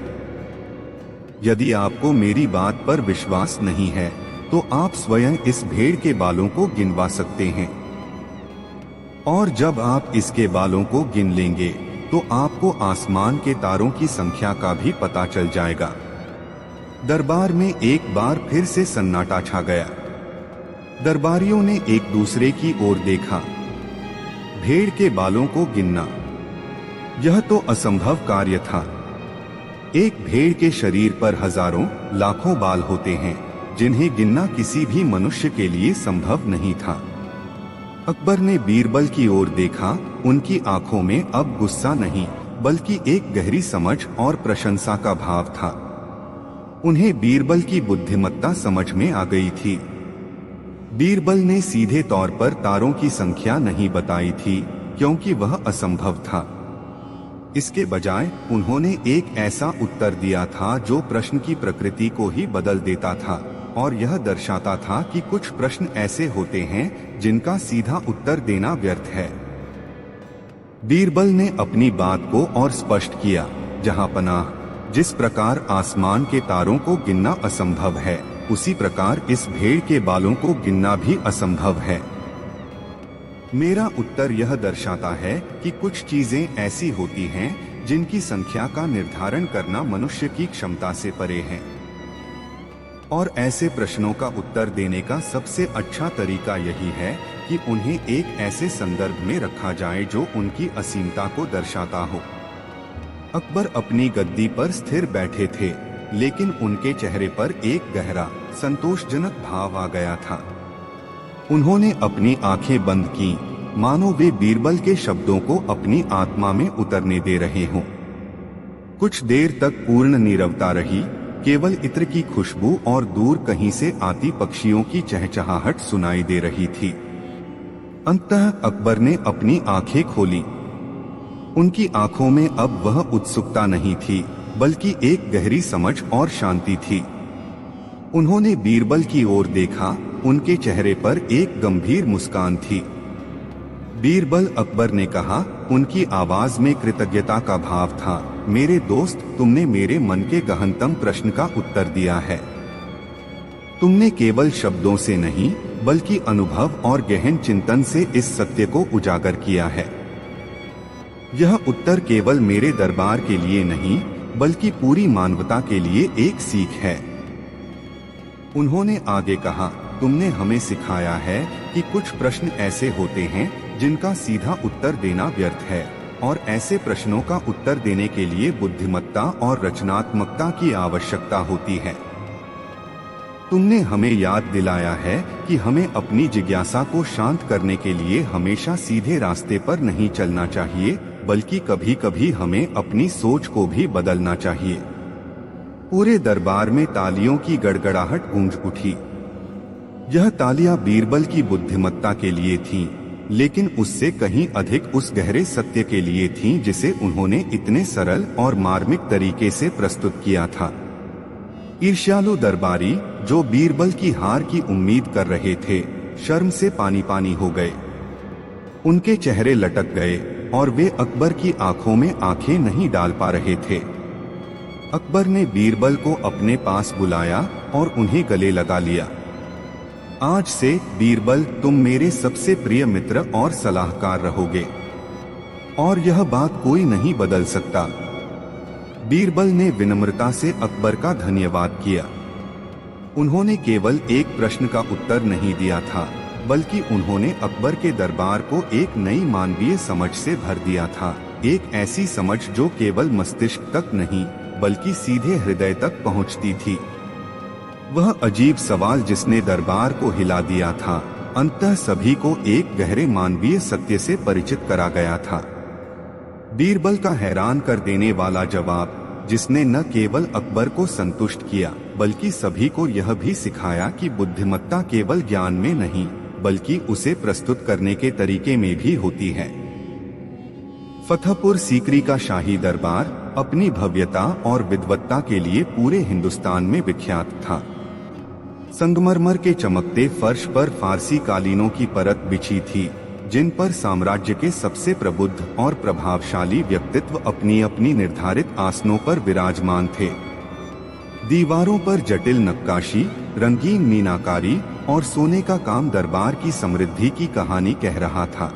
यदि आपको मेरी बात पर विश्वास नहीं है तो आप स्वयं इस भेड़ के बालों को गिनवा सकते हैं, और जब आप इसके बालों को गिन लेंगे तो आपको आसमान के तारों की संख्या का भी पता चल जाएगा। दरबार में एक बार फिर से सन्नाटा छा गया। दरबारियों ने एक दूसरे की ओर देखा। भेड़ के बालों को गिनना, यह तो असंभव कार्य था। एक भेड़ के शरीर पर हजारों लाखों बाल होते हैं जिन्हें गिनना किसी भी मनुष्य के लिए संभव नहीं था। अकबर ने बीरबल की ओर देखा। उनकी आंखों में अब गुस्सा नहीं बल्कि एक गहरी समझ और प्रशंसा का भाव था। उन्हें बीरबल की बुद्धिमत्ता समझ में आ गई थी। बीरबल ने सीधे तौर पर तारों की संख्या नहीं बताई थी क्योंकि वह असंभव था। इसके बजाय उन्होंने एक ऐसा उत्तर दिया था जो प्रश्न की प्रकृति को ही बदल देता था, और यह दर्शाता था कि कुछ प्रश्न ऐसे होते हैं जिनका सीधा उत्तर देना व्यर्थ है। बीरबल ने अपनी बात को और स्पष्ट किया, जहां पनाह, जिस प्रकार आसमान के तारों को गिनना असंभव है, उसी प्रकार इस भेड़ के बालों को गिनना भी असंभव है। मेरा उत्तर यह दर्शाता है कि कुछ चीजें ऐसी होती हैं जिनकी संख्या का निर्धारण करना मनुष्य की क्षमता से परे है, और ऐसे प्रश्नों का उत्तर देने का सबसे अच्छा तरीका यही है कि उन्हें एक ऐसे संदर्भ में रखा जाए जो उनकी असीमता को दर्शाता हो। अकबर अपनी गद्दी पर स्थिर बैठे थे, लेकिन उनके चेहरे पर एक गहरा संतोषजनक भाव आ गया था। उन्होंने अपनी आंखें बंद की, मानो वे बीरबल के शब्दों को अपनी आत्मा में उतरने दे रहे हों। कुछ देर तक पूर्ण नीरवता रही। केवल इत्र की खुशबू और दूर कहीं से आती पक्षियों की चहचहाहट सुनाई दे रही थी। अंततः अकबर ने अपनी आंखें खोली। उनकी आंखों में अब वह उत्सुकता नहीं थी, बल्कि एक गहरी समझ और शांति थी। उन्होंने बीरबल की ओर देखा, उनके चेहरे पर एक गंभीर मुस्कान थी। बीरबल, अकबर ने कहा, उनकी आवाज में कृतज्ञता का भाव था, मेरे दोस्त, तुमने मेरे मन के गहनतम प्रश्न का उत्तर दिया है। तुमने केवल शब्दों से नहीं, बल्कि अनुभव और गहन चिंतन से इस सत्य को उजागर किया है। यह उत्तर केवल मेरे दरबार के लिए नहीं, बल्कि पूरी मानवता के लिए एक सीख है। उन्होंने आगे कहा, तुमने हमें सिखाया है कि कुछ प्रश्न ऐसे होते हैं जिनका सीधा उत्तर देना व्यर्थ है, और ऐसे प्रश्नों का उत्तर देने के लिए बुद्धिमत्ता और रचनात्मकता की आवश्यकता होती है। तुमने हमें याद दिलाया है कि हमें अपनी जिज्ञासा को शांत करने के लिए हमेशा सीधे रास्ते पर नहीं चलना चाहिए, बल्कि कभी कभी हमें अपनी सोच को भी बदलना चाहिए। पूरे दरबार में तालियों की गड़गड़ाहट गूंज उठी। यह तालियां बीरबल की बुद्धिमत्ता के लिए थीं, लेकिन उससे कहीं अधिक उस गहरे सत्य के लिए थीं जिसे उन्होंने इतने सरल और मार्मिक तरीके से प्रस्तुत किया था। ईर्ष्यालु दरबारी, जो बीरबल की हार की उम्मीद कर रहे थे, शर्म से पानी पानी हो गए। उनके चेहरे लटक गए और वे अकबर की आंखों में आंखें नहीं डाल पा रहे थे। अकबर ने बीरबल को अपने पास बुलाया और उन्हें गले लगा लिया। आज से बीरबल, तुम मेरे सबसे प्रिय मित्र और सलाहकार रहोगे, और यह बात कोई नहीं बदल सकता। बीरबल ने विनम्रता से अकबर का धन्यवाद किया। उन्होंने केवल एक प्रश्न का उत्तर नहीं दिया था, बल्कि उन्होंने अकबर के दरबार को एक नई मानवीय समझ से भर दिया था, एक ऐसी समझ जो केवल मस्तिष्क तक नहीं, बल्कि सीधे हृदय तक पहुंचती थी। वह अजीब सवाल जिसने दरबार को हिला दिया था, अंततः सभी को एक गहरे मानवीय सत्य से परिचित करा गया था। बीरबल का हैरान कर देने वाला जवाब, जिसने न केवल अकबर को संतुष्ट किया, बल्कि सभी को यह भी सिखाया कि बुद्धिमत्ता केवल ज्ञान में नहीं, बल्कि उसे प्रस्तुत करने के तरीके में भी होती है। फतेहपुर सीकरी का शाही दरबार अपनी भव्यता और विद्वत्ता के लिए पूरे हिंदुस्तान में विख्यात था। संगमरमर के चमकते फर्श पर फारसी कालीनों की परत बिछी थी, जिन पर साम्राज्य के सबसे प्रबुद्ध और प्रभावशाली व्यक्तित्व अपनी अपनी निर्धारित आसनों पर विराजमान थे। दीवारों पर जटिल नक्काशी, रंगीन मीनाकारी और सोने का काम दरबार की समृद्धि की कहानी कह रहा था।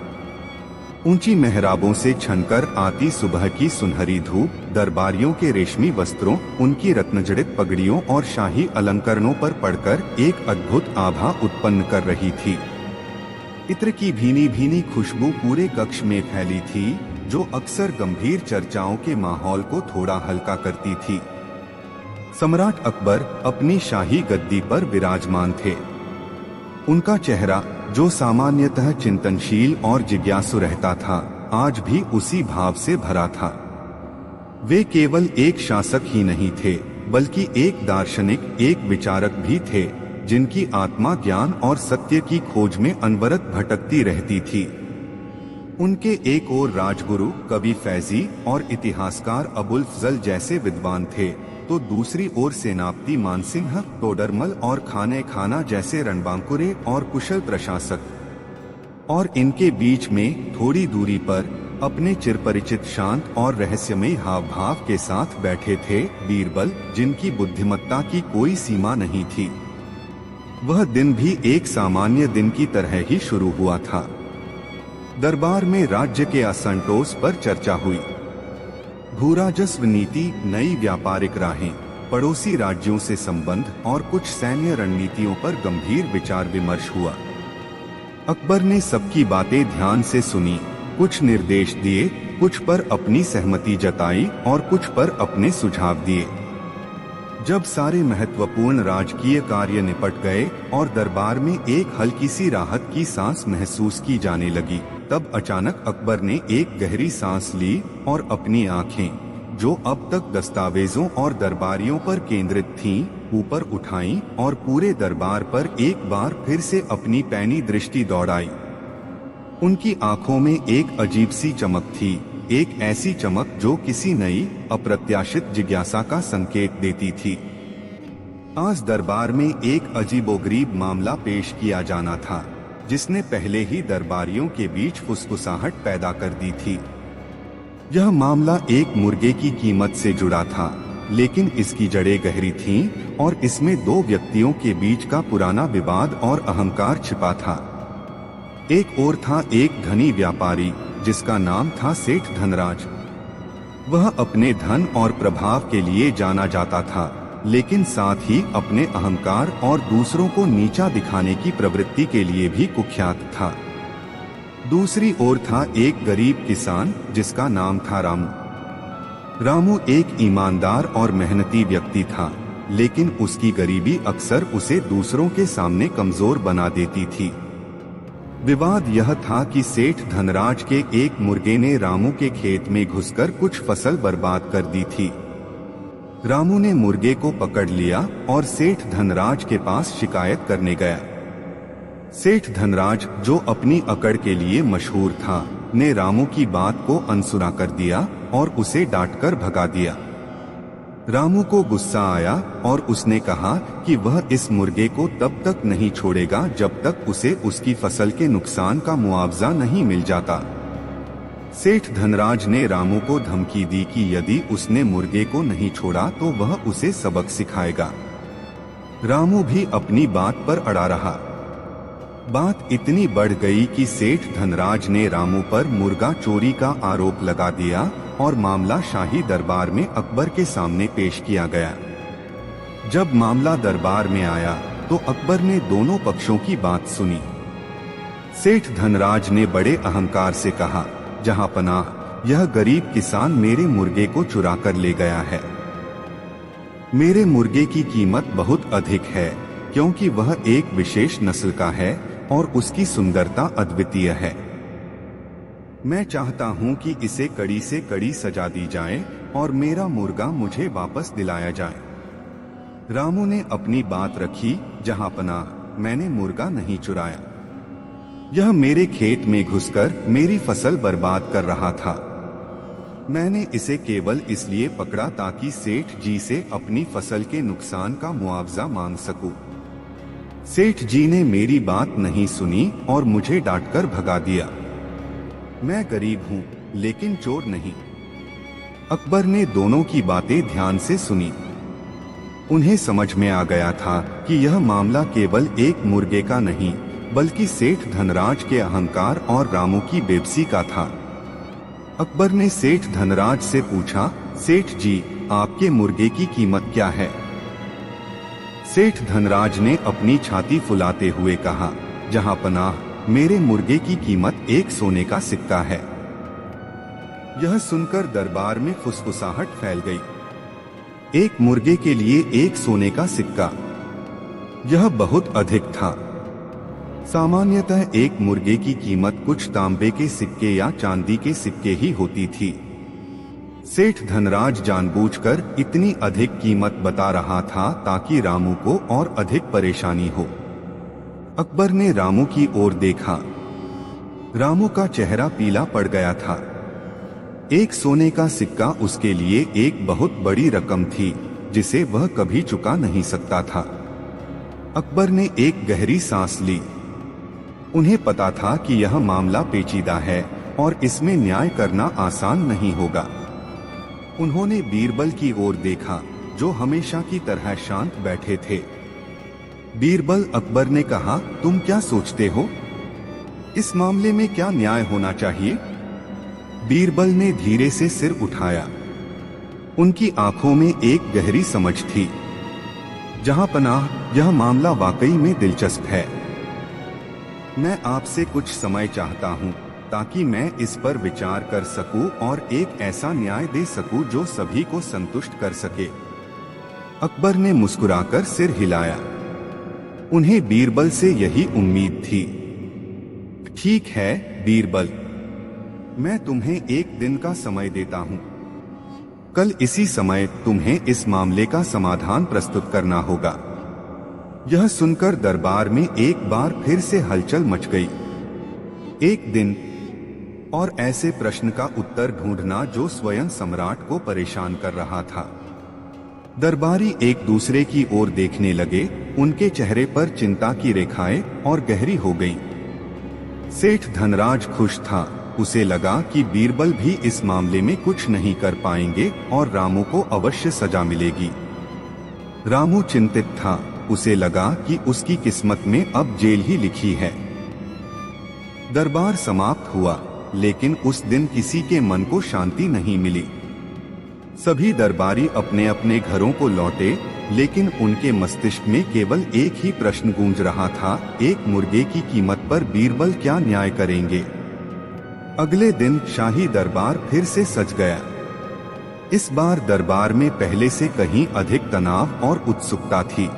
ऊंची मेहराबों से छनकर आती सुबह की सुनहरी धूप दरबारियों के रेशमी वस्त्रों, उनकी रत्नजड़ित पगड़ियों और शाही अलंकरणों पर पड़कर एक अद्भुत आभा उत्पन्न कर रही थी। इत्र की भीनी भीनी खुशबू पूरे कक्ष में फैली थी, जो अक्सर गंभीर चर्चाओं के माहौल को थोड़ा हल्का करती थी। सम्राट अकबर अपनी शाही गद्दी पर विराजमान थे। उनका चेहरा, जो सामान्यतः चिंतनशील और जिज्ञासु रहता था, आज भी उसी भाव से भरा था। वे केवल एक शासक ही नहीं थे, बल्कि एक दार्शनिक, एक विचारक भी थे, जिनकी आत्मा ज्ञान और सत्य की खोज में अनवरत भटकती रहती थी। उनके एक ओर राजगुरु, कवि फैजी और इतिहासकार अबुल फजल जैसे विद्वान थे, तो दूसरी ओर सेनापति मानसिंह, तोडरमल और खाने खाना जैसे रणबांकुरे और कुशल प्रशासक। और इनके बीच में थोड़ी दूरी पर अपने चिरपरिचित शांत और रहस्यमय हाव भाव के साथ बैठे थे बीरबल, जिनकी बुद्धिमत्ता की कोई सीमा नहीं थी। वह दिन भी एक सामान्य दिन की तरह ही शुरू हुआ था। दरबार में राज्य के असंतोष पर चर्चा हुई। भूराजस्व नीति, नई व्यापारिक राहें, पड़ोसी राज्यों से संबंध और कुछ सैन्य रणनीतियों पर गंभीर विचार विमर्श हुआ। अकबर ने सबकी बातें ध्यान से सुनी, कुछ निर्देश दिए, कुछ पर अपनी सहमति जताई और कुछ पर अपने सुझाव दिए। जब सारे महत्वपूर्ण राजकीय कार्य निपट गए और दरबार में एक हल्की सी राहत की सांस महसूस की जाने लगी, तब अचानक अकबर ने एक गहरी सांस ली और अपनी आंखें, जो अब तक दस्तावेजों और दरबारियों पर केंद्रित थीं, ऊपर उठाईं और पूरे दरबार पर एक बार फिर से अपनी पैनी दृष्टि दौड़ाई। उनकी आंखों में एक अजीब सी चमक थी, एक ऐसी चमक जो किसी नई अप्रत्याशित जिज्ञासा का संकेत देती थी। आज दरबार में एक अजीबोगरीब मामला पेश किया जाना था, जिसने पहले ही दरबारियों के बीच फुसफुसाहट पैदा कर दी थी। यह मामला एक मुर्गे की कीमत से जुड़ा था, लेकिन इसकी जड़ें गहरी थीं और इसमें दो व्यक्तियों के बीच का पुराना विवाद और अहंकार छिपा था। एक ओर था एक धनी व्यापारी जिसका नाम था सेठ धनराज। वह अपने धन और प्रभाव के लिए जाना जाता था, लेकिन साथ ही अपने अहंकार और दूसरों को नीचा दिखाने की प्रवृत्ति के लिए भी कुख्यात था। दूसरी ओर था एक गरीब किसान जिसका नाम था रामू। रामू एक ईमानदार और मेहनती व्यक्ति था, लेकिन उसकी गरीबी अक्सर उसे दूसरों के सामने कमजोर बना देती थी। विवाद यह था कि सेठ धनराज के एक मुर्गे ने रामू के खेत में घुसकर कुछ फसल बर्बाद कर दी थी। रामू ने मुर्गे को पकड़ लिया और सेठ धनराज के पास शिकायत करने गया। सेठ धनराज, जो अपनी अकड़ के लिए मशहूर था, ने रामू की बात को अनसुना कर दिया और उसे डांटकर भगा दिया। रामू को गुस्सा आया और उसने कहा कि वह इस मुर्गे को तब तक नहीं छोड़ेगा जब तक उसे उसकी फसल के नुकसान का मुआवजा नहीं मिल जाता। सेठ धनराज ने रामू को धमकी दी कि यदि उसने मुर्गे को नहीं छोड़ा तो वह उसे सबक सिखाएगा। रामू भी अपनी बात पर अड़ा रहा। बात इतनी बढ़ गई कि सेठ धनराज ने रामू पर मुर्गा चोरी का आरोप लगा दिया और मामला शाही दरबार में अकबर के सामने पेश किया गया। जब मामला दरबार में आया तो अकबर ने दोनों पक्षों की बात सुनी। सेठ धनराज ने बड़े अहंकार से कहा, जहां पनाह, यह गरीब किसान मेरे मुर्गे को चुरा कर ले गया है। मेरे मुर्गे की कीमत बहुत अधिक है, क्योंकि वह एक विशेष नस्ल का है और उसकी सुंदरता अद्वितीय है। मैं चाहता हूं कि इसे कड़ी से कड़ी सजा दी जाए और मेरा मुर्गा मुझे वापस दिलाया जाए। रामू ने अपनी बात रखी, जहां पनाह, मैंने मुर्गा नहीं चुराया। यह मेरे खेत में घुसकर मेरी फसल बर्बाद कर रहा था। मैंने इसे केवल इसलिए पकड़ा ताकि सेठ जी से अपनी फसल के नुकसान का मुआवजा मांग सकूं। सेठ जी ने मेरी बात नहीं सुनी और मुझे डांटकर भगा दिया। मैं गरीब हूँ, लेकिन चोर नहीं। अकबर ने दोनों की बातें ध्यान से सुनी। उन्हें समझ में आ गया था कि यह मामला केवल एक मुर्गे का नहीं, बल्कि सेठ धनराज के अहंकार और रामू की बेबसी का था। अकबर ने सेठ धनराज से पूछा, सेठ जी, आपके मुर्गे की कीमत क्या है? सेठ धनराज ने अपनी छाती फुलाते हुए कहा, जहां पनाह, मेरे मुर्गे की कीमत एक सोने का सिक्का है। यह सुनकर दरबार में फुसफुसाहट फैल गई। एक मुर्गे के लिए एक सोने का सिक्का, यह बहुत अधिक था। सामान्यतः एक मुर्गे की कीमत कुछ तांबे के सिक्के या चांदी के सिक्के ही होती थी। सेठ धनराज जानबूझकर इतनी अधिक कीमत बता रहा था ताकि रामू को और अधिक परेशानी हो। अकबर ने रामू की ओर देखा। रामू का चेहरा पीला पड़ गया था। एक सोने का सिक्का उसके लिए एक बहुत बड़ी रकम थी, जिसे वह कभी चुका नहीं सकता था। अकबर ने एक गहरी सांस ली। उन्हें पता था कि यह मामला पेचीदा है और इसमें न्याय करना आसान नहीं होगा। उन्होंने बीरबल की ओर देखा, जो हमेशा की तरह शांत बैठे थे। बीरबल, अकबर ने कहा, तुम क्या सोचते हो? इस मामले में क्या न्याय होना चाहिए? बीरबल ने धीरे से सिर उठाया। उनकी आंखों में एक गहरी समझ थी। जहां पनाह, यह मामला वाकई में दिलचस्प है। मैं आपसे कुछ समय चाहता हूं ताकि मैं इस पर विचार कर सकूं और एक ऐसा न्याय दे सकूं जो सभी को संतुष्ट कर सके। अकबर ने मुस्कुराकर सिर हिलाया। उन्हें बीरबल से यही उम्मीद थी। ठीक है बीरबल, मैं तुम्हें एक दिन का समय देता हूं। कल इसी समय तुम्हें इस मामले का समाधान प्रस्तुत करना होगा। यह सुनकर दरबार में एक बार फिर से हलचल मच गई। एक दिन और ऐसे प्रश्न का उत्तर ढूंढना जो स्वयं सम्राट को परेशान कर रहा था। दरबारी एक दूसरे की ओर देखने लगे, उनके चेहरे पर चिंता की रेखाएं और गहरी हो गईं। सेठ धनराज खुश था, उसे लगा कि बीरबल भी इस मामले में कुछ नहीं कर पाएंगे और रामू को अवश्य सजा मिलेगी। रामू चिंतित था, उसे लगा कि उसकी किस्मत में अब जेल ही लिखी है। दरबार समाप्त हुआ, लेकिन उस दिन किसी के मन को शांति नहीं मिली। सभी दरबारी अपने अपने घरों को लौटे, लेकिन उनके मस्तिष्क में केवल एक ही प्रश्न गूंज रहा था, एक मुर्गे की कीमत पर बीरबल क्या न्याय करेंगे। अगले दिन शाही दरबार फिर से सज गया। इस बार दरबार में पहले से कहीं अधिक तनाव और उत्सुकता थी।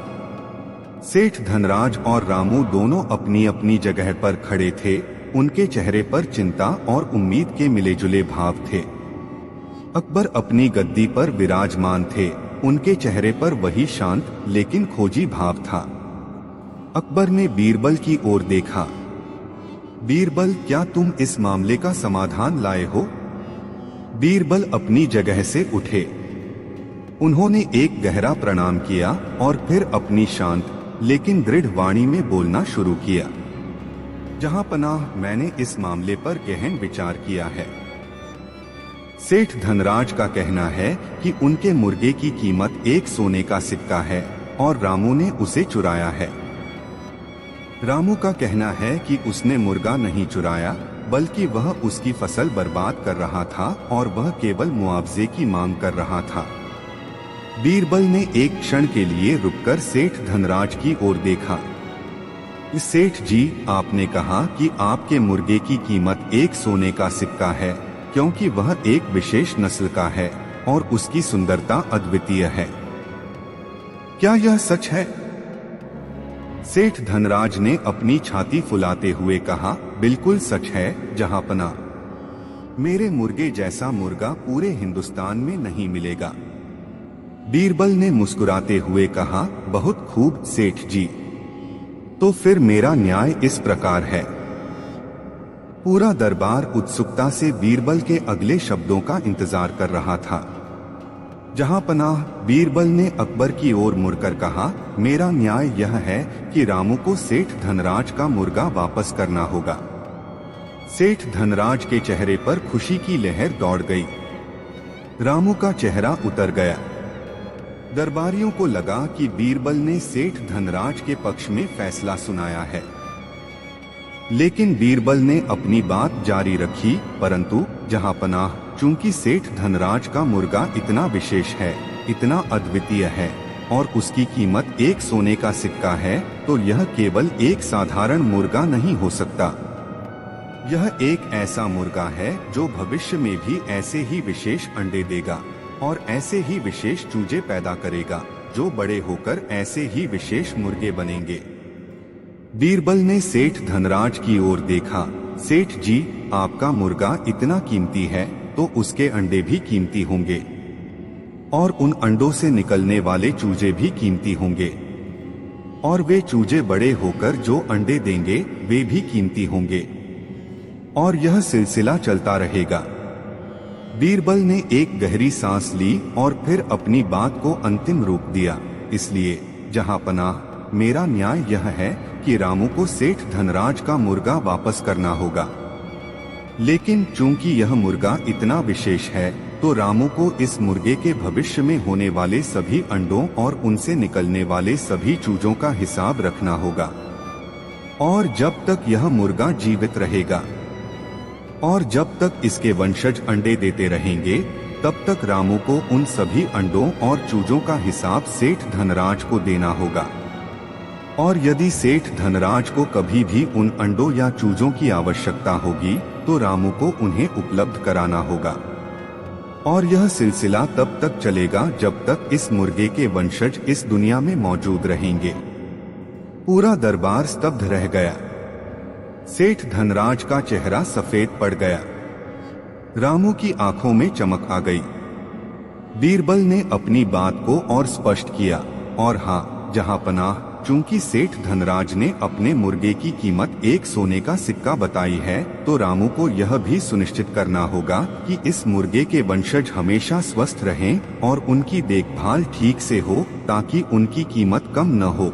सेठ धनराज और रामू दोनों अपनी अपनी जगह पर खड़े थे, उनके चेहरे पर चिंता और उम्मीद के मिले जुले भाव थे। अकबर अपनी गद्दी पर विराजमान थे, उनके चेहरे पर वही शांत लेकिन खोजी भाव था। अकबर ने बीरबल की ओर देखा। बीरबल, क्या तुम इस मामले का समाधान लाए हो? बीरबल अपनी जगह से उठे। उन्होंने एक गहरा प्रणाम किया और फिर अपनी शांत लेकिन दृढ़ वाणी में बोलना शुरू किया। जहां पनाह, मैंने इस मामले पर गहन विचार किया है। सेठ धनराज का कहना है कि उनके मुर्गे की कीमत एक सोने का सिक्का है और रामू ने उसे चुराया है। रामू का कहना है कि उसने मुर्गा नहीं चुराया, बल्कि वह उसकी फसल बर्बाद कर रहा था और वह केवल मुआवजे की मांग कर रहा था। बीरबल ने एक क्षण के लिए रुककर सेठ धनराज की ओर देखा। सेठ जी, आपने कहा कि आपके मुर्गे की कीमत एक सोने का सिक्का है, क्योंकि वह एक विशेष नस्ल का है और उसकी सुंदरता अद्वितीय है। क्या यह सच है? सेठ धनराज ने अपनी छाती फुलाते हुए कहा, बिल्कुल सच है जहांपना। मेरे मुर्गे जैसा मुर्गा पूरे हिंदुस्तान में नहीं मिलेगा। बीरबल ने मुस्कुराते हुए कहा, बहुत खूब सेठ जी, तो फिर मेरा न्याय इस प्रकार है। पूरा दरबार उत्सुकता से बीरबल के अगले शब्दों का इंतजार कर रहा था। जहांपनाह, बीरबल ने अकबर की ओर मुड़कर कहा, मेरा न्याय यह है कि रामू को सेठ धनराज का मुर्गा वापस करना होगा। सेठ धनराज के चेहरे पर खुशी की लहर दौड़ गई। रामू का चेहरा उतर गया। दरबारियों को लगा कि बीरबल ने सेठ धनराज के पक्ष में फैसला सुनाया है। लेकिन बीरबल ने अपनी बात जारी रखी, परंतु जहांपनाह, चूंकि सेठ धनराज का मुर्गा इतना विशेष है, इतना अद्वितीय है और उसकी कीमत एक सोने का सिक्का है, तो यह केवल एक साधारण मुर्गा नहीं हो सकता। यह एक ऐसा मुर्गा है जो भविष्य में भी ऐसे ही विशेष अंडे देगा और ऐसे ही विशेष चूजे पैदा करेगा, जो बड़े होकर ऐसे ही विशेष मुर्गे बनेंगे। बीरबल ने सेठ धनराज की ओर देखा। सेठ जी, आपका मुर्गा इतना कीमती है तो उसके अंडे भी कीमती होंगे और उन अंडों से निकलने वाले चूजे भी कीमती होंगे और वे चूजे बड़े होकर जो अंडे देंगे वे भी कीमती होंगे और यह सिलसिला चलता रहेगा। बीरबल ने एक गहरी सांस ली और फिर अपनी बात को अंतिम रूप दिया। इसलिए जहांपनाह, मेरा न्याय यह है कि रामू को सेठ धनराज का मुर्गा वापस करना होगा। लेकिन चूंकि यह मुर्गा इतना विशेष है, तो रामू को इस मुर्गे के भविष्य में होने वाले सभी अंडों और उनसे निकलने वाले सभी चूजों का हिसाब रखना होगा। और जब तक यह मुर्गा जीवित रहेगा और जब तक इसके वंशज अंडे देते रहेंगे, तब तक रामू को उन सभी अंडों और चूजों का हिसाब सेठ धनराज को देना होगा। और यदि सेठ धनराज को कभी भी उन अंडों या चूजों की आवश्यकता होगी, तो रामू को उन्हें उपलब्ध कराना होगा। और यह सिलसिला तब तक चलेगा जब तक इस मुर्गे के वंशज इस दुनिया में मौजूद रहेंगे। पूरा दरबार स्तब्ध रह गया। सेठ धनराज का चेहरा सफेद पड़ गया। रामू की आंखों में चमक आ गई। बीरबल ने अपनी बात को और स्पष्ट किया, और हाँ जहांपनाह, चूंकि सेठ धनराज ने अपने मुर्गे की कीमत 1 सोने का सिक्का बताई है, तो रामू को यह भी सुनिश्चित करना होगा कि इस मुर्गे के वंशज हमेशा स्वस्थ रहें और उनकी देखभाल ठीक से हो, ताकि उनकी कीमत कम न हो।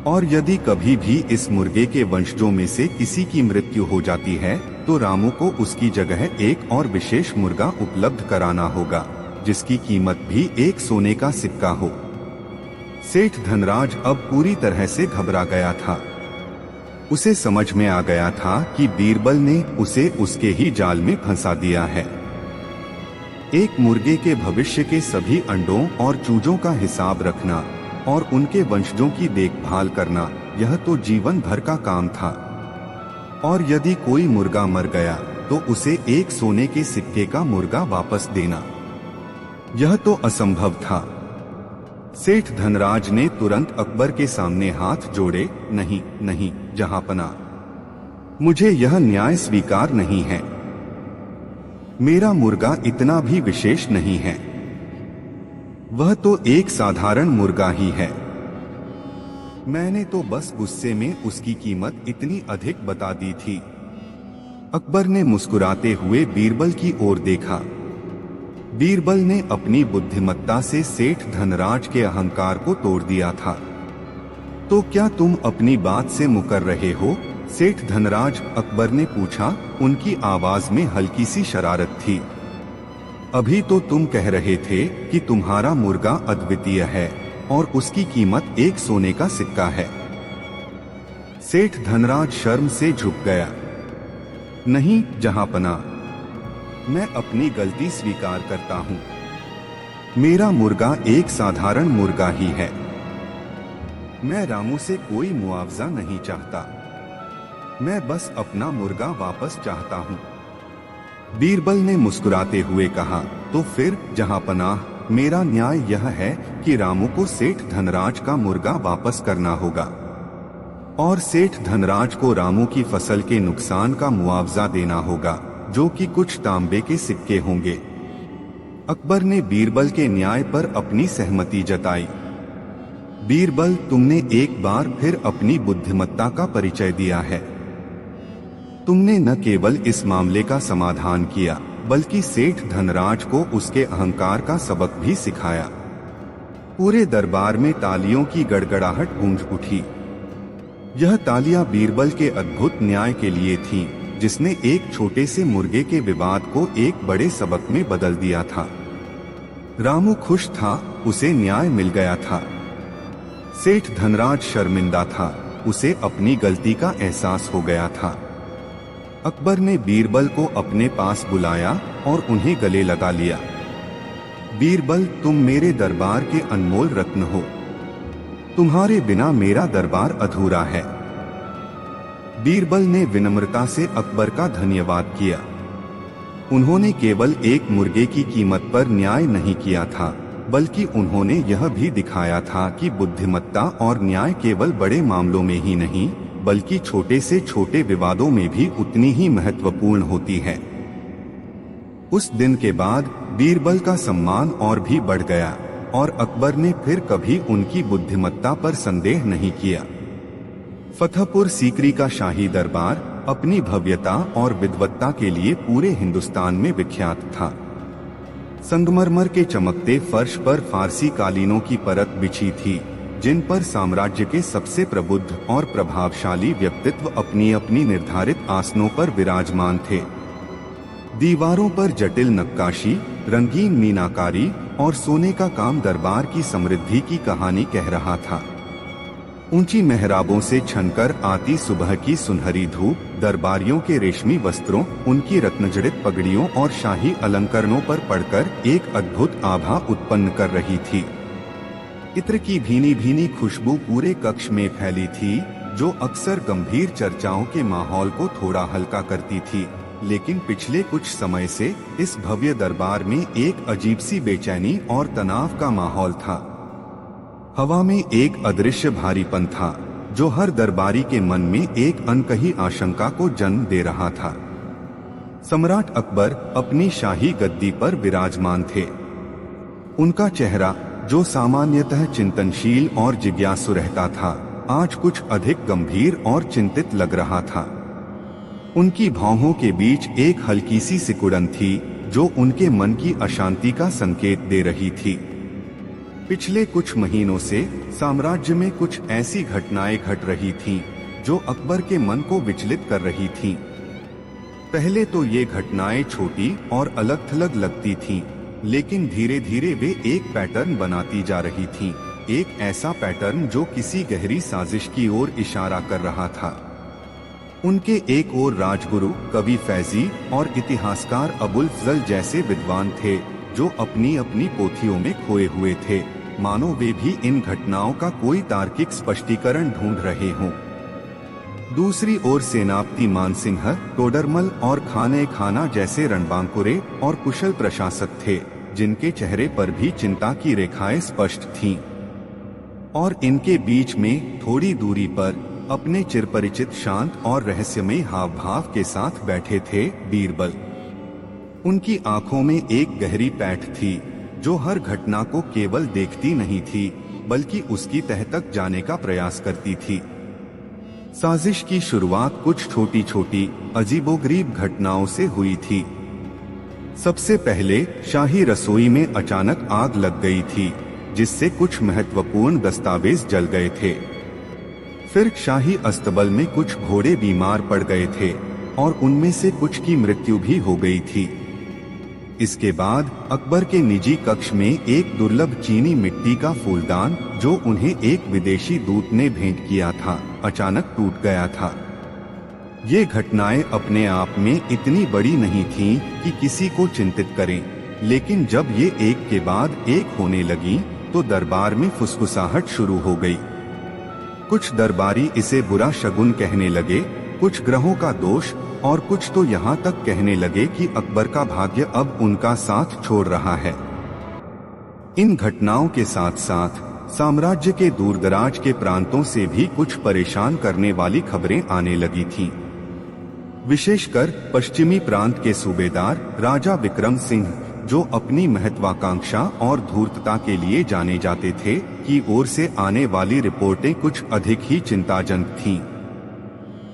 और यदि कभी भी इस मुर्गे के वंशजों में से किसी की मृत्यु हो जाती है, तो रामू को उसकी जगह एक और विशेष मुर्गा उपलब्ध कराना होगा, जिसकी कीमत भी 1 सोने का सिक्का हो। सेठ धनराज अब पूरी तरह से घबरा गया था। उसे समझ में आ गया था कि बीरबल ने उसे उसके ही जाल में फंसा दिया है। एक मुर्गे के भविष्य के सभी अंडों और चूजों का हिसाब रखना और उनके वंशजों की देखभाल करना, यह तो जीवन भर का काम था। और यदि कोई मुर्गा मर गया, तो उसे 1 सोने के सिक्के का मुर्गा वापस देना, यह तो असंभव था। सेठ धनराज ने तुरंत अकबर के सामने हाथ जोड़े, नहीं नहीं जहांपना, मुझे यह न्याय स्वीकार नहीं है। मेरा मुर्गा इतना भी विशेष नहीं है, वह तो एक साधारण मुर्गा ही है। मैंने तो बस गुस्से में उसकी कीमत इतनी अधिक बता दी थी। अकबर ने मुस्कुराते हुए बीरबल की ओर देखा। बीरबल ने अपनी बुद्धिमत्ता से सेठ धनराज के अहंकार को तोड़ दिया था। तो क्या तुम अपनी बात से मुकर रहे हो? सेठ धनराज, अकबर ने पूछा। उनकी आवाज में हल्की सी शरारत थी। अभी तो तुम कह रहे थे कि तुम्हारा मुर्गा अद्वितीय है और उसकी कीमत 1 सोने का सिक्का है। सेठ धनराज शर्म से झुक गया। नहीं जहांपना, मैं अपनी गलती स्वीकार करता हूँ। मेरा मुर्गा एक साधारण मुर्गा ही है। मैं रामू से कोई मुआवजा नहीं चाहता। मैं बस अपना मुर्गा वापस चाहता हूँ। बीरबल ने मुस्कुराते हुए कहा, तो फिर जहांपनाह, मेरा न्याय यह है कि रामू को सेठ धनराज का मुर्गा वापस करना होगा और सेठ धनराज को रामू की फसल के नुकसान का मुआवजा देना होगा, जो कि कुछ तांबे के सिक्के होंगे। अकबर ने बीरबल के न्याय पर अपनी सहमति जताई। बीरबल, तुमने एक बार फिर अपनी बुद्धिमत्ता का परिचय दिया है। तुमने न केवल इस मामले का समाधान किया, बल्कि सेठ धनराज को उसके अहंकार का सबक भी सिखाया। पूरे दरबार में तालियों की गड़गड़ाहट गूंज उठी। यह तालियां बीरबल के अद्भुत न्याय के लिए थीं, जिसने एक छोटे से मुर्गे के विवाद को एक बड़े सबक में बदल दिया था। रामू खुश था, उसे न्याय मिल गया था। सेठ धनराज शर्मिंदा था, उसे अपनी गलती का एहसास हो गया था। अकबर ने बीरबल को अपने पास बुलाया और उन्हें गले लगा लिया। बीरबल, तुम मेरे दरबार के अनमोल रत्न हो। तुम्हारे बिना मेरा दरबार अधूरा है। बीरबल ने विनम्रता से अकबर का धन्यवाद किया। उन्होंने केवल एक मुर्गे की कीमत पर न्याय नहीं किया था, बल्कि उन्होंने यह भी दिखाया था कि बुद्धिमत्ता और न्याय केवल बड़े मामलों में ही नहीं, बल्कि छोटे से छोटे विवादों में भी उतनी ही महत्वपूर्ण होती है। उस दिन के बाद बीरबल का सम्मान और भी बढ़ गया और अकबर ने फिर कभी उनकी बुद्धिमत्ता पर संदेह नहीं किया। फतेहपुर सीकरी का शाही दरबार अपनी भव्यता और विद्वत्ता के लिए पूरे हिंदुस्तान में विख्यात था। संगमरमर के चमकते फर्श पर फारसी कालीनों की परत बिछी थी, जिन पर साम्राज्य के सबसे प्रबुद्ध और प्रभावशाली व्यक्तित्व अपनी अपनी निर्धारित आसनों पर विराजमान थे। दीवारों पर जटिल नक्काशी, रंगीन मीनाकारी और सोने का काम दरबार की समृद्धि की कहानी कह रहा था। ऊंची मेहराबों से छनकर आती सुबह की सुनहरी धूप दरबारियों के रेशमी वस्त्रों, उनकी रत्नजड़ित पगड़ियों और शाही अलंकरणों पर पड़कर एक अद्भुत आभा उत्पन्न कर रही थी। इत्र की भीनी भीनी खुशबू पूरे कक्ष में फैली थी, जो अक्सर गंभीर चर्चाओं के माहौल को थोड़ा हल्का करती थी। लेकिन पिछले कुछ समय से इस भव्य दरबार में एक अजीब सी बेचैनी और तनाव का माहौल था। हवा में एक अदृश्य भारीपन था, जो हर दरबारी के मन में एक अनकही आशंका को जन्म दे रहा था। सम्राट अकबर अपनी शाही गद्दी पर विराजमान थे। उनका चेहरा, जो सामान्यतः चिंतनशील और जिज्ञासु रहता था, आज कुछ अधिक गंभीर और चिंतित लग रहा था। उनकी भौहों के बीच एक हल्की सी सिकुड़न थी जो उनके मन की अशांति का संकेत दे रही थी। पिछले कुछ महीनों से साम्राज्य में कुछ ऐसी घटनाएं घट रही थीं जो अकबर के मन को विचलित कर रही थीं। पहले तो ये घटनाएं छोटी और अलग-थलग लगती थीं, लेकिन धीरे धीरे वे एक पैटर्न बनाती जा रही थीं, एक ऐसा पैटर्न जो किसी गहरी साजिश की ओर इशारा कर रहा था। उनके एक ओर राजगुरु, कवि फैजी और इतिहासकार अबुल फजल जैसे विद्वान थे जो अपनी अपनी पोथियों में खोए हुए थे, मानो वे भी इन घटनाओं का कोई तार्किक स्पष्टीकरण ढूंढ रहे हों। दूसरी ओर सेनापति मानसिंह, टोडरमल और खाने खाना जैसे रणबांकुरे और कुशल प्रशासक थे, जिनके चेहरे पर भी चिंता की रेखाएं स्पष्ट थीं। और इनके बीच में थोड़ी दूरी पर अपने चिरपरिचित शांत और रहस्यमय हाव भाव के साथ बैठे थे बीरबल। उनकी आंखों में एक गहरी पैठ थी जो हर घटना को केवल देखती नहीं थी बल्कि उसकी तह तक जाने का प्रयास करती थी। साजिश की शुरुआत कुछ छोटी छोटी अजीबोगरीब घटनाओं से हुई थी। सबसे पहले शाही रसोई में अचानक आग लग गई थी, जिससे कुछ महत्वपूर्ण दस्तावेज जल गए थे। फिर शाही अस्तबल में कुछ घोड़े बीमार पड़ गए थे और उनमें से कुछ की मृत्यु भी हो गई थी। इसके बाद अकबर के निजी कक्ष में एक दुर्लभ चीनी मिट्टी का फूलदान, जो उन्हें एक विदेशी दूत ने भेंट किया था, अचानक टूट गया था। ये घटनाएं अपने आप में इतनी बड़ी नहीं थीं कि किसी को चिंतित करें, लेकिन जब ये एक के बाद एक होने लगी तो दरबार में फुसफुसाहट शुरू हो गई। कुछ दरबारी इसे बुरा शगुन कहने लगे, कुछ ग्रहों का दोष, और कुछ तो यहाँ तक कहने लगे कि अकबर का भाग्य अब उनका साथ छोड़ रहा है। इन घटनाओं के साथ साथ साम्राज्य के दूरदराज के प्रांतों से भी कुछ परेशान करने वाली खबरें आने लगी थीं। विशेषकर पश्चिमी प्रांत के सूबेदार राजा विक्रम सिंह, जो अपनी महत्वाकांक्षा और धूर्तता के लिए जाने जाते थे, की ओर से आने वाली रिपोर्टें कुछ अधिक ही चिंताजनक थीं।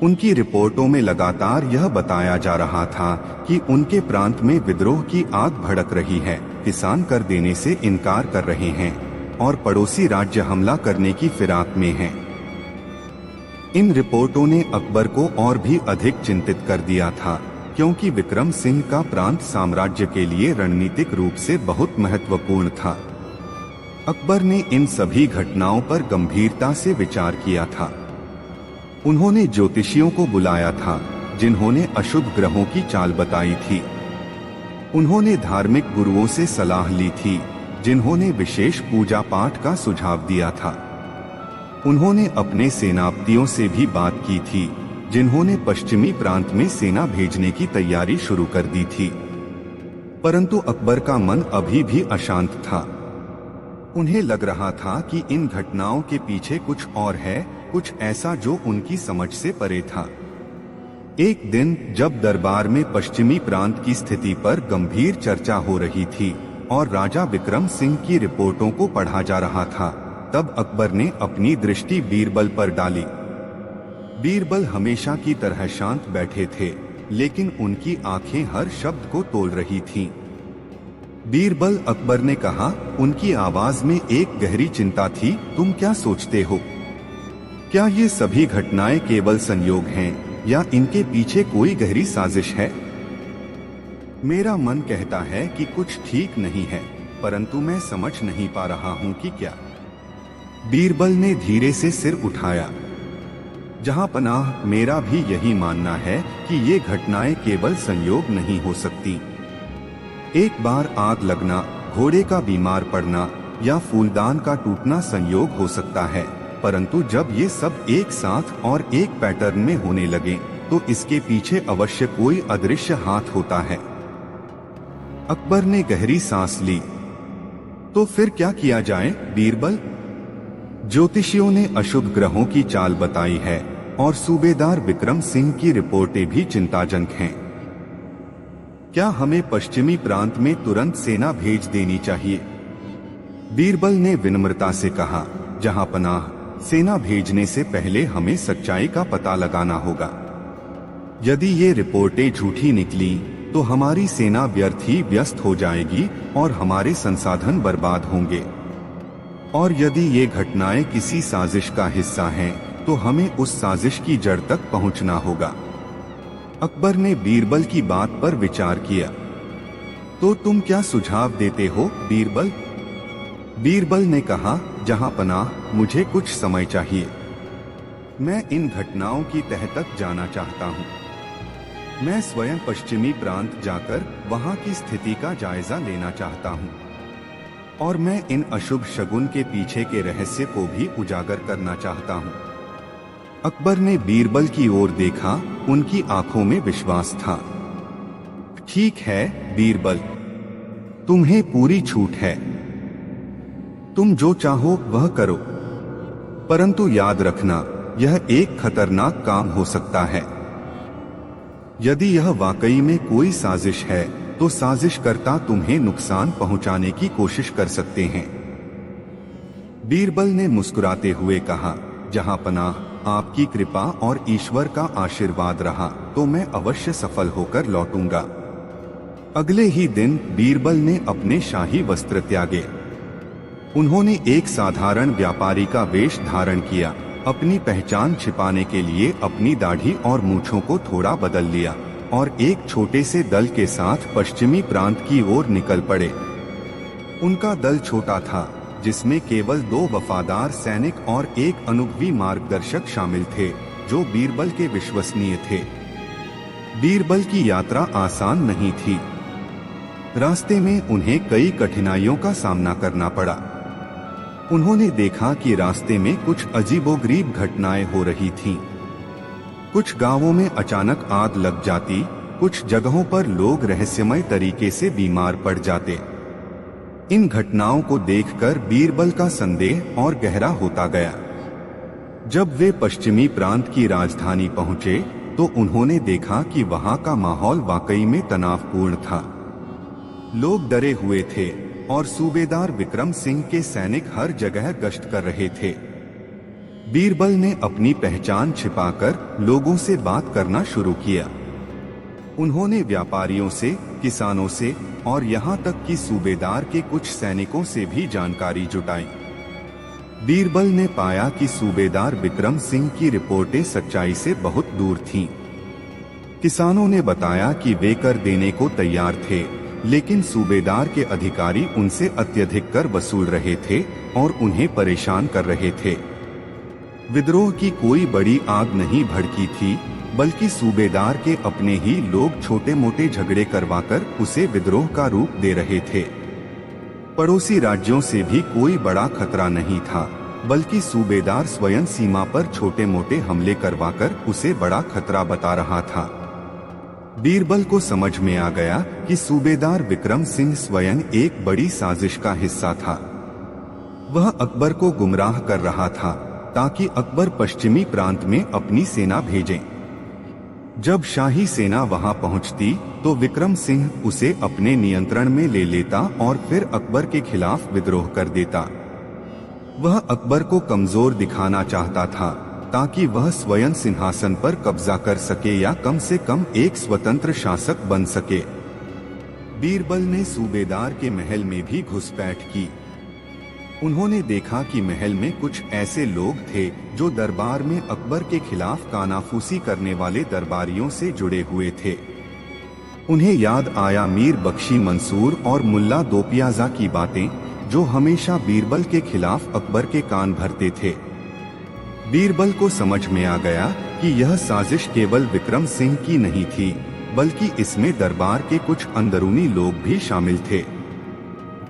उनकी रिपोर्टों में लगातार यह बताया जा रहा था कि उनके प्रांत में विद्रोह की आग भड़क रही है, किसान कर देने से इनकार कर रहे हैं और पड़ोसी राज्य हमला करने की फिराक में हैं। इन रिपोर्टों ने अकबर को और भी अधिक चिंतित कर दिया था, क्योंकि विक्रम सिंह का प्रांत साम्राज्य के लिए रणनीतिक रूप से बहुत महत्वपूर्ण था। अकबर ने इन सभी घटनाओं पर गंभीरता से विचार किया था। उन्होंने ज्योतिषियों को बुलाया था, जिन्होंने अशुभ ग्रहों की चाल बताई थी। उन्होंने धार्मिक गुरुओं से सलाह ली थी, जिन्होंने विशेष पूजा पाठ का सुझाव दिया था। उन्होंने अपने सेनापतियों से भी बात की थी, जिन्होंने पश्चिमी प्रांत में सेना भेजने की तैयारी शुरू कर दी थी। परंतु अकबर का मन अभी भी अशांत था। उन्हें लग रहा था कि इन घटनाओं के पीछे कुछ और है, कुछ ऐसा जो उनकी समझ से परे था। एक दिन जब दरबार में पश्चिमी प्रांत की स्थिति पर गंभीर चर्चा हो रही थी और राजा विक्रम सिंह की रिपोर्टों को पढ़ा जा रहा था, तब अकबर ने अपनी दृष्टि बीरबल पर डाली। बीरबल हमेशा की तरह शांत बैठे थे, लेकिन उनकी आंखें हर शब्द को तोल रही थीं। बीरबल, अकबर ने कहा, उनकी आवाज में एक गहरी चिंता थी, तुम क्या सोचते हो? क्या ये सभी घटनाएं केवल संयोग हैं या इनके पीछे कोई गहरी साजिश है? मेरा मन कहता है कि कुछ ठीक नहीं है, परंतु मैं समझ नहीं पा रहा हूं कि क्या। बीरबल ने धीरे से सिर उठाया। जहां पनाह, मेरा भी यही मानना है कि ये घटनाएं केवल संयोग नहीं हो सकती। एक बार आग लगना, घोड़े का बीमार पड़ना या फूलदान का टूटना संयोग हो सकता है, परंतु जब ये सब एक साथ और एक पैटर्न में होने लगे तो इसके पीछे अवश्य कोई अदृश्य हाथ होता है। अकबर ने गहरी सांस ली। तो फिर क्या किया जाए बीरबल? ज्योतिषियों ने अशुभ ग्रहों की चाल बताई है और सूबेदार विक्रम सिंह की रिपोर्टें भी चिंताजनक हैं। क्या हमें पश्चिमी प्रांत में तुरंत सेना भेज देनी चाहिए? बीरबल ने विनम्रता से कहा, जहांपनाह, सेना भेजने से पहले हमें सच्चाई का पता लगाना होगा। यदि ये रिपोर्टें झूठी निकली तो हमारी सेना व्यर्थ ही व्यस्त हो जाएगी और हमारे संसाधन बर्बाद होंगे। और यदि ये घटनाएं किसी साजिश का हिस्सा हैं, तो हमें उस साजिश की जड़ तक पहुंचना होगा। अकबर ने बीरबल की बात पर विचार किया। तो तुम क्या सुझाव देते हो बीरबल? बीरबल ने कहा, जहांपनाह, मुझे कुछ समय चाहिए। मैं इन घटनाओं की तह तक जाना चाहता हूँ। मैं स्वयं पश्चिमी प्रांत जाकर वहाँ की स्थिति का जायजा लेना चाहता हूँ और मैं इन अशुभ शगुन के पीछे के रहस्य को भी उजागर करना चाहता हूँ। अकबर ने बीरबल की ओर देखा, उनकी आंखों में विश्वास था। ठीक है बीरबल, तुम्हें पूरी छूट है। तुम जो चाहो वह करो, परंतु याद रखना, यह एक खतरनाक काम हो सकता है। यदि यह वाकई में कोई साजिश है तो साजिशकर्ता तुम्हें नुकसान पहुंचाने की कोशिश कर सकते हैं। बीरबल ने मुस्कुराते हुए कहा, जहांपनाह, आपकी कृपा और ईश्वर का आशीर्वाद रहा तो मैं अवश्य सफल होकर लौटूंगा। अगले ही दिन बीरबल ने अपने शाही वस्त्र त्यागे। उन्होंने एक साधारण व्यापारी का वेश धारण किया। अपनी पहचान छिपाने के लिए अपनी दाढ़ी और मूंछों को थोड़ा बदल लिया और एक छोटे से दल के साथ पश्चिमी प्रांत की ओर निकल पड़े। उनका दल छोटा था, जिसमें केवल 2 वफादार सैनिक और एक अनुभवी मार्गदर्शक शामिल थे, जो बीरबल के विश्वसनीय थे। बीरबल की यात्रा आसान नहीं थी। रास्ते में उन्हें कई कठिनाइयों का सामना करना पड़ा। उन्होंने देखा कि रास्ते में कुछ अजीबोगरीब घटनाएं हो रही थीं। कुछ गांवों में अचानक आग लग जाती, कुछ जगहों पर लोग रहस्यमय तरीके से बीमार पड़ जाते। इन घटनाओं को देखकर बीरबल का संदेह और गहरा होता गया। जब वे पश्चिमी प्रांत की राजधानी पहुंचे तो उन्होंने देखा कि वहां का माहौल वाकई में तनावपूर्ण था। लोग डरे हुए थे और सूबेदार विक्रम सिंह के सैनिक हर जगह गश्त कर रहे थे। बीरबल ने अपनी पहचान छिपाकर लोगों से बात करना शुरू किया। उन्होंने व्यापारियों से, किसानों से और यहाँ तक कि सूबेदार के कुछ सैनिकों से भी जानकारी जुटाई। बीरबल ने पाया कि सूबेदार विक्रम सिंह की रिपोर्टें सच्चाई से बहुत दूर थीं। किसानों ने बताया कि वे कर देने को तैयार थे, लेकिन सूबेदार के अधिकारी उनसे अत्यधिक कर वसूल रहे थे और उन्हें परेशान कर रहे थे। विद्रोह की कोई बड़ी आग नहीं भड़की थी, बल्कि सूबेदार के अपने ही लोग छोटे मोटे झगड़े करवाकर उसे विद्रोह का रूप दे रहे थे। पड़ोसी राज्यों से भी कोई बड़ा खतरा नहीं था, बल्कि सूबेदार स्वयं सीमा पर छोटे मोटे हमले करवाकर उसे बड़ा खतरा बता रहा था। बीरबल को समझ में आ गया कि सूबेदार विक्रम सिंह स्वयं एक बड़ी साजिश का हिस्सा था। वह अकबर को गुमराह कर रहा था ताकि अकबर पश्चिमी प्रांत में अपनी सेना भेजें। जब शाही सेना वहां पहुंचती तो विक्रम सिंह उसे अपने नियंत्रण में ले लेता और फिर अकबर के खिलाफ विद्रोह कर देता। वह अकबर को कमजोर दिखाना चाहता था ताकि वह स्वयं सिंहासन पर कब्जा कर सके या कम से कम एक स्वतंत्र शासक बन सके। बीरबल ने सूबेदार के महल में भी घुसपैठ की। उन्होंने देखा कि महल में कुछ ऐसे लोग थे जो दरबार में अकबर के खिलाफ कानाफूसी करने वाले दरबारियों से जुड़े हुए थे। उन्हें याद आया मीर बख्शी मंसूर और मुल्ला दोपियाजा की बातें, जो हमेशा बीरबल के खिलाफ अकबर के कान भरते थे। बीरबल को समझ में आ गया कि यह साजिश केवल विक्रम सिंह की नहीं थी, बल्कि इसमें दरबार के कुछ अंदरूनी लोग भी शामिल थे।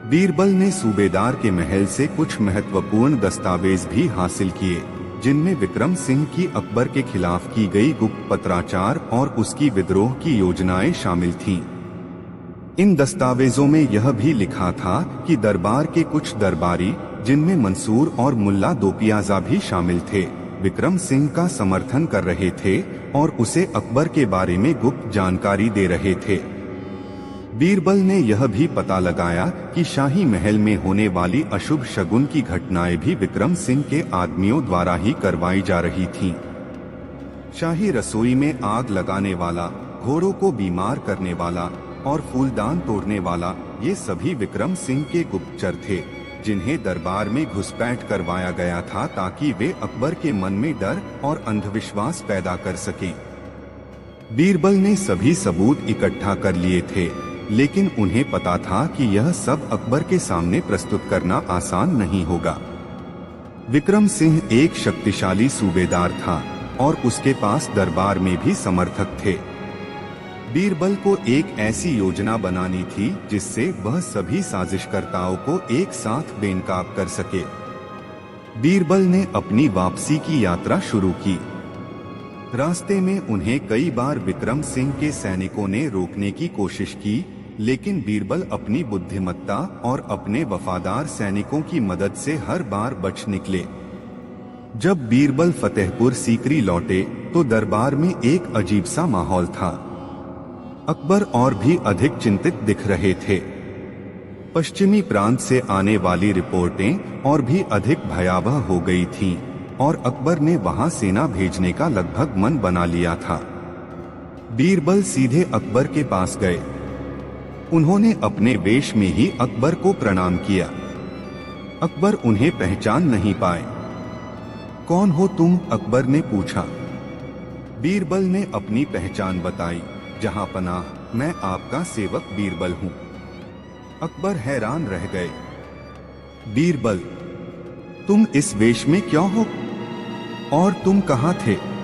बीरबल ने सूबेदार के महल से कुछ महत्वपूर्ण दस्तावेज भी हासिल किए, जिनमें विक्रम सिंह की अकबर के खिलाफ की गई गुप्त पत्राचार और उसकी विद्रोह की योजनाएं शामिल थीं। इन दस्तावेजों में यह भी लिखा था कि दरबार के कुछ दरबारी, जिनमें मंसूर और मुल्ला दोपियाजा भी शामिल थे, विक्रम सिंह का समर्थन कर रहे थे और उसे अकबर के बारे में गुप्त जानकारी दे रहे थे। बीरबल ने यह भी पता लगाया कि शाही महल में होने वाली अशुभ शगुन की घटनाएं भी विक्रम सिंह के आदमियों द्वारा ही करवाई जा रही थीं। शाही रसोई में आग लगाने वाला, घोड़ों को बीमार करने वाला और फूलदान तोड़ने वाला, ये सभी विक्रम सिंह के गुप्तचर थे, जिन्हें दरबार में घुसपैठ करवाया गया था ताकि वे अकबर के मन में डर और अंधविश्वास पैदा कर सकें। बीरबल ने सभी सबूत इकट्ठा कर लिए थे, लेकिन उन्हें पता था कि यह सब अकबर के सामने प्रस्तुत करना आसान नहीं होगा। विक्रम सिंह एक शक्तिशाली सूबेदार था और उसके पास दरबार में भी समर्थक थे। बीरबल को एक ऐसी योजना बनानी थी जिससे वह सभी साजिशकर्ताओं को एक साथ बेनकाब कर सके। बीरबल ने अपनी वापसी की यात्रा शुरू की। रास्ते में उन्हें कई बार विक्रम सिंह के सैनिकों ने रोकने की कोशिश की, लेकिन बीरबल अपनी बुद्धिमत्ता और अपने वफादार सैनिकों की मदद से हर बार बच निकले। जब बीरबल फतेहपुर सीकरी लौटे तो दरबार में एक अजीब सा माहौल था। अकबर और भी अधिक चिंतित दिख रहे थे। पश्चिमी प्रांत से आने वाली रिपोर्टें और भी अधिक भयावह हो गई थीं और अकबर ने वहां सेना भेजने का लगभग मन बना लिया था। बीरबल सीधे अकबर के पास गए। उन्होंने अपने वेश में ही अकबर को प्रणाम किया। अकबर उन्हें पहचान नहीं पाए। कौन हो तुम? अकबर ने पूछा। बीरबल ने अपनी पहचान बताई। जहां पनाह, मैं आपका सेवक बीरबल हूं। अकबर हैरान रह गए। बीरबल, तुम इस वेश में क्यों हो और तुम कहां थे?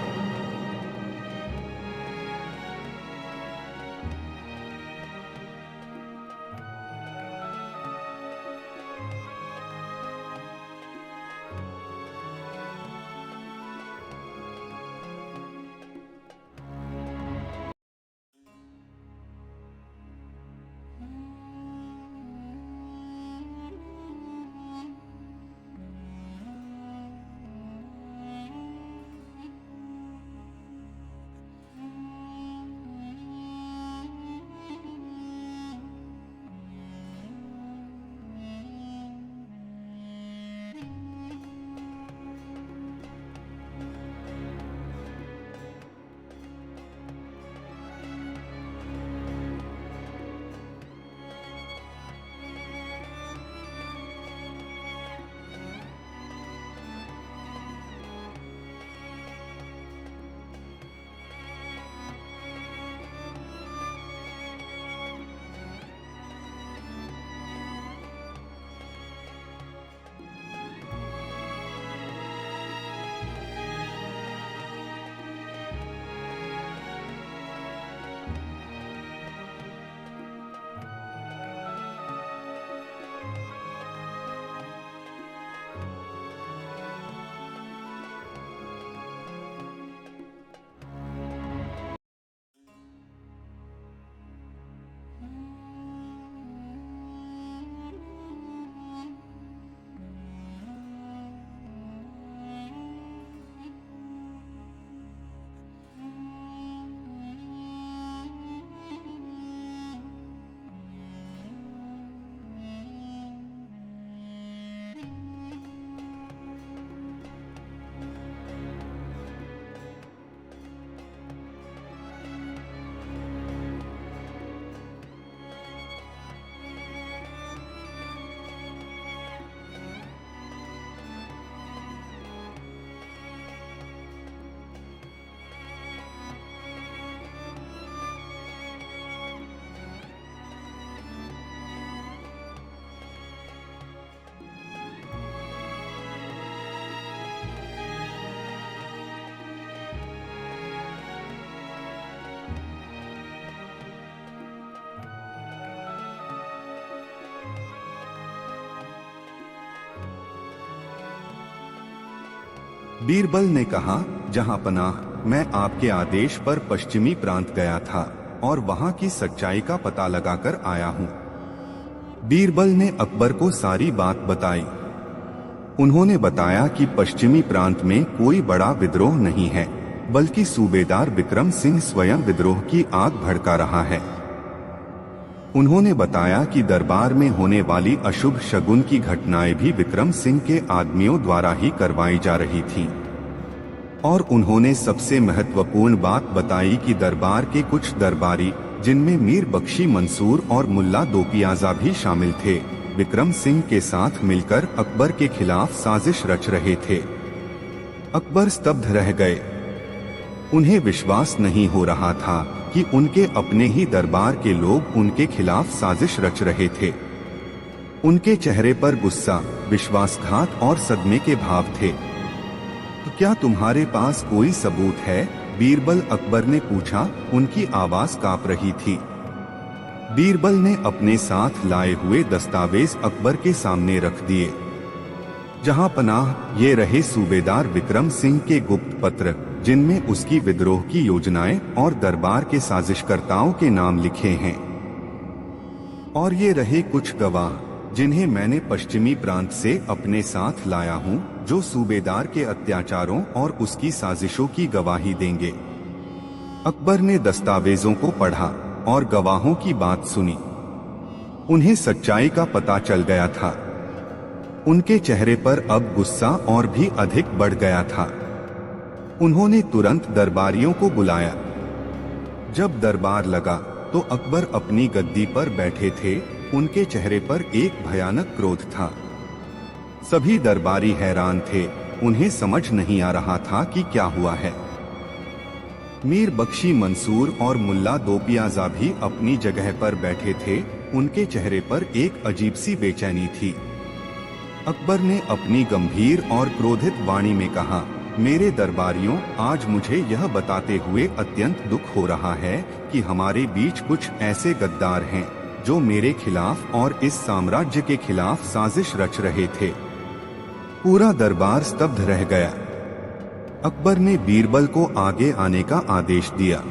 बीरबल ने कहा, जहां पनाह, मैं आपके आदेश पर पश्चिमी प्रांत गया था और वहां की सच्चाई का पता लगाकर आया हूं। बीरबल ने अकबर को सारी बात बताई। उन्होंने बताया कि पश्चिमी प्रांत में कोई बड़ा विद्रोह नहीं है, बल्कि सूबेदार विक्रम सिंह स्वयं विद्रोह की आग भड़का रहा है। उन्होंने बताया कि दरबार में होने वाली अशुभ शगुन की घटनाएं भी विक्रम सिंह के आदमियों द्वारा ही करवाई जा रही थीं। और उन्होंने सबसे महत्वपूर्ण बात बताई कि दरबार के कुछ दरबारी, जिनमें मीर बख्शी मंसूर और मुल्ला दोपियाजा भी शामिल थे, विक्रम सिंह के साथ मिलकर अकबर के खिलाफ साजिश रच रहे थे। अकबर स्तब्ध रह गए। उन्हें विश्वास नहीं हो रहा था कि उनके अपने ही दरबार के लोग उनके खिलाफ साजिश रच रहे थे। उनके चेहरे पर गुस्सा, विश्वासघात और सदमे के भाव थे। तो क्या तुम्हारे पास कोई सबूत है? बीरबल अकबर ने पूछा। उनकी आवाज कांप रही थी। बीरबल ने अपने साथ लाए हुए दस्तावेज अकबर के सामने रख दिए। जहां पनाह, ये रहे सूबेदार विक्रम सिंह के गुप्त पत्र, जिनमें उसकी विद्रोह की योजनाएं और दरबार के साजिशकर्ताओं के नाम लिखे हैं। और ये रहे कुछ गवाह, जिन्हें मैंने पश्चिमी प्रांत से अपने साथ लाया हूं, जो सूबेदार के अत्याचारों और उसकी साजिशों की गवाही देंगे। अकबर ने दस्तावेजों को पढ़ा और गवाहों की बात सुनी। उन्हें सच्चाई का पता चल गया था। उनके चेहरे पर अब गुस्सा और भी अधिक बढ़ गया था। उन्होंने तुरंत दरबारियों को बुलाया। जब दरबार लगा तो अकबर अपनी गद्दी पर बैठे थे। उनके चेहरे पर एक भयानक क्रोध था। सभी दरबारी हैरान थे। उन्हें समझ नहीं आ रहा था कि क्या हुआ है। मीर बख्शी मंसूर और मुल्ला दोपियाजा भी अपनी जगह पर बैठे थे। उनके चेहरे पर एक अजीब सी बेचैनी थी। अकबर ने अपनी गंभीर और क्रोधित वाणी में कहा, मेरे दरबारियों, आज मुझे यह बताते हुए अत्यंत दुख हो रहा है कि हमारे बीच कुछ ऐसे गद्दार हैं जो मेरे खिलाफ और इस साम्राज्य के खिलाफ साजिश रच रहे थे। पूरा दरबार स्तब्ध रह गया। अकबर ने बीरबल को आगे आने का आदेश दिया।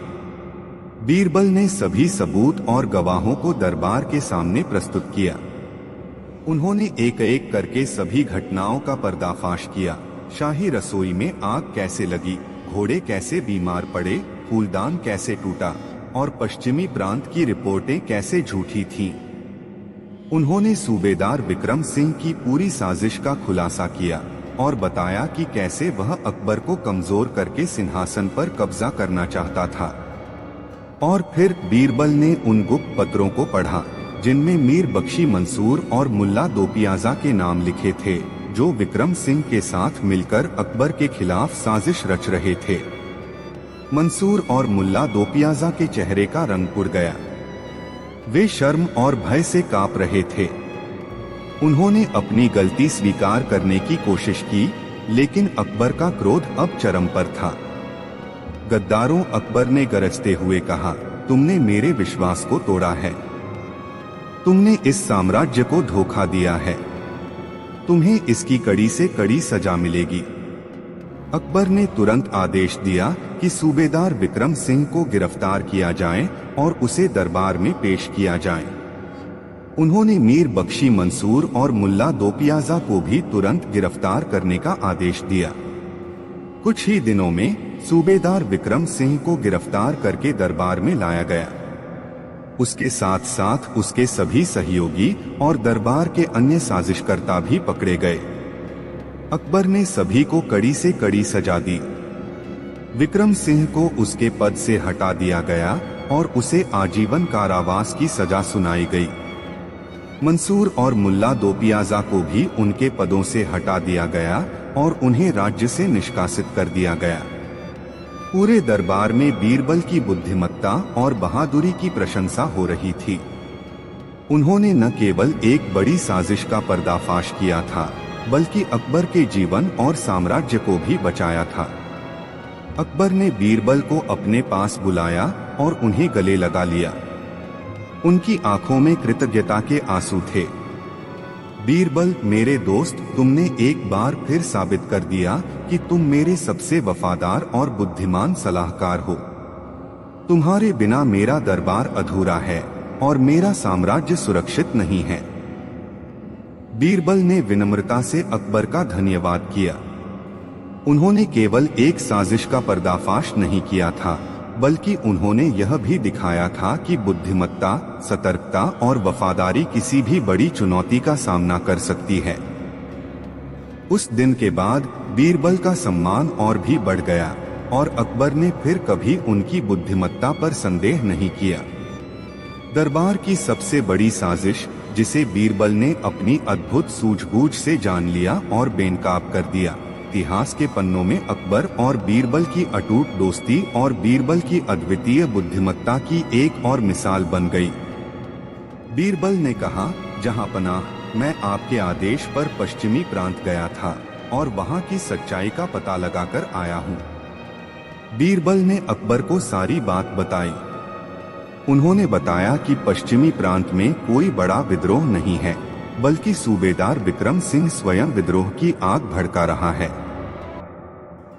बीरबल ने सभी सबूत और गवाहों को दरबार के सामने प्रस्तुत किया। उन्होंने एक एक करके सभी घटनाओं का पर्दाफाश किया। शाही रसोई में आग कैसे लगी, घोड़े कैसे बीमार पड़े, फूलदान कैसे टूटा और पश्चिमी प्रांत की रिपोर्टें कैसे झूठी थीं। उन्होंने सूबेदार विक्रम सिंह की पूरी साजिश का खुलासा किया और बताया कि कैसे वह अकबर को कमजोर करके सिंहासन पर कब्जा करना चाहता था। और फिर बीरबल ने उन गुप्त पत्रों को पढ़ा, जिनमें मीर बख्शी मंसूर और मुल्ला दोपियाजा के नाम लिखे थे, जो विक्रम सिंह के साथ मिलकर अकबर के खिलाफ साजिश रच रहे थे। मंसूर और मुल्ला दोपियाजा के चेहरे का रंग उड़ गया। वे शर्म और भय से कांप रहे थे। उन्होंने अपनी गलती स्वीकार करने की कोशिश की, लेकिन अकबर का क्रोध अब चरम पर था। गद्दारों, अकबर ने गरजते हुए कहा, तुमने मेरे विश्वास को तोड़ा है। तुमने इस साम्राज्य को धोखा दिया है। तुम्हें इसकी कड़ी से कड़ी सजा मिलेगी। अकबर ने तुरंत आदेश दिया कि सूबेदार विक्रम सिंह को गिरफ्तार किया जाए और उसे दरबार में पेश किया जाए। उन्होंने मीर बख्शी मंसूर और मुल्ला दोपियाजा को भी तुरंत गिरफ्तार करने का आदेश दिया। कुछ ही दिनों में सूबेदार विक्रम सिंह को गिरफ्तार करके दरबार में लाया गया। उसके साथ साथ उसके सभी सहयोगी और दरबार के अन्य साजिशकर्ता भी पकड़े गए। अकबर ने सभी को कड़ी से कड़ी सजा दी। विक्रम सिंह को उसके पद से हटा दिया गया और उसे आजीवन कारावास की सजा सुनाई गई। मंसूर और मुल्ला दोपियाजा को भी उनके पदों से हटा दिया गया और उन्हें राज्य से निष्कासित कर दिया गया। पूरे दरबार में बीरबल की बुद्धिमत्ता और बहादुरी की प्रशंसा हो रही थी। उन्होंने न केवल एक बड़ी साजिश का पर्दाफाश किया था, बल्कि अकबर के जीवन और साम्राज्य को भी बचाया था। अकबर ने बीरबल को अपने पास बुलाया और उन्हें गले लगा लिया। उनकी आंखों में कृतज्ञता के आंसू थे। बीरबल, मेरे दोस्त, तुमने एक बार फिर साबित कर दिया कि तुम मेरे सबसे वफादार और बुद्धिमान सलाहकार हो। तुम्हारे बिना मेरा दरबार अधूरा है और मेरा साम्राज्य सुरक्षित नहीं है। बीरबल ने विनम्रता से अकबर का धन्यवाद किया। उन्होंने केवल एक साजिश का पर्दाफाश नहीं किया था, बल्कि उन्होंने यह भी दिखाया था कि बुद्धिमत्ता, सतर्कता और वफादारी किसी भी बड़ी चुनौती का सामना कर सकती है। उस दिन के बाद बीरबल का सम्मान और भी बढ़ गया और अकबर ने फिर कभी उनकी बुद्धिमत्ता पर संदेह नहीं किया। दरबार की सबसे बड़ी साजिश, जिसे बीरबल ने अपनी अद्भुत सूझबूझ से जान लिया और बेनकाब कर दिया, इतिहास के पन्नों में अकबर और बीरबल की अटूट दोस्ती और बीरबल की अद्वितीय बुद्धिमत्ता की एक और मिसाल बन गई। बीरबल ने कहा, जहांपनाह, मैं आपके आदेश पर पश्चिमी प्रांत गया था और वहां की सच्चाई का पता लगाकर आया हूं। बीरबल ने अकबर को सारी बात बताई। उन्होंने बताया कि पश्चिमी प्रांत में कोई बड़ा विद्रोह नहीं है, बल्कि सूबेदार विक्रम सिंह स्वयं विद्रोह की आग भड़का रहा है।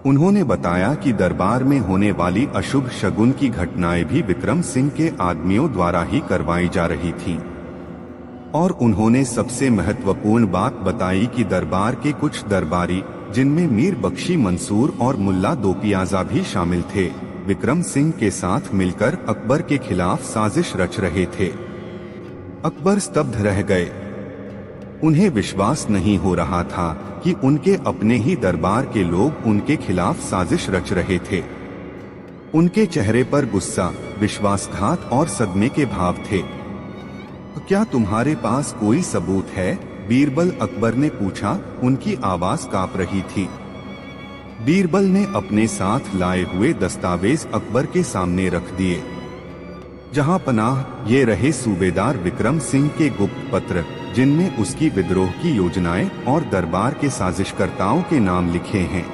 उन्होंने बताया कि दरबार में होने वाली अशुभ शगुन की घटनाएं भी विक्रम सिंह के आदमियों द्वारा ही करवाई जा रही थीं। और उन्होंने सबसे महत्वपूर्ण बात बताई कि दरबार के कुछ दरबारी, जिनमें मीर बख्शी मंसूर और मुल्ला दोपियाजा भी शामिल थे, विक्रम सिंह के साथ मिलकर अकबर के खिलाफ साजिश रच रहे थे। अकबर स्तब्ध रह गए। उन्हें विश्वास नहीं हो रहा था कि उनके अपने ही दरबार के लोग उनके खिलाफ साजिश रच रहे थे। उनके चेहरे पर गुस्सा, विश्वासघात और सदमे के भाव थे। क्या तुम्हारे पास कोई सबूत है? बीरबल अकबर ने पूछा। उनकी आवाज कांप रही थी। बीरबल ने अपने साथ लाए हुए दस्तावेज अकबर के सामने रख दिए। जहांपनाह, ये रहे सूबेदार विक्रम सिंह के गुप्त पत्र, जिनमें उसकी विद्रोह की योजनाएं और दरबार के साजिशकर्ताओं के नाम लिखे हैं।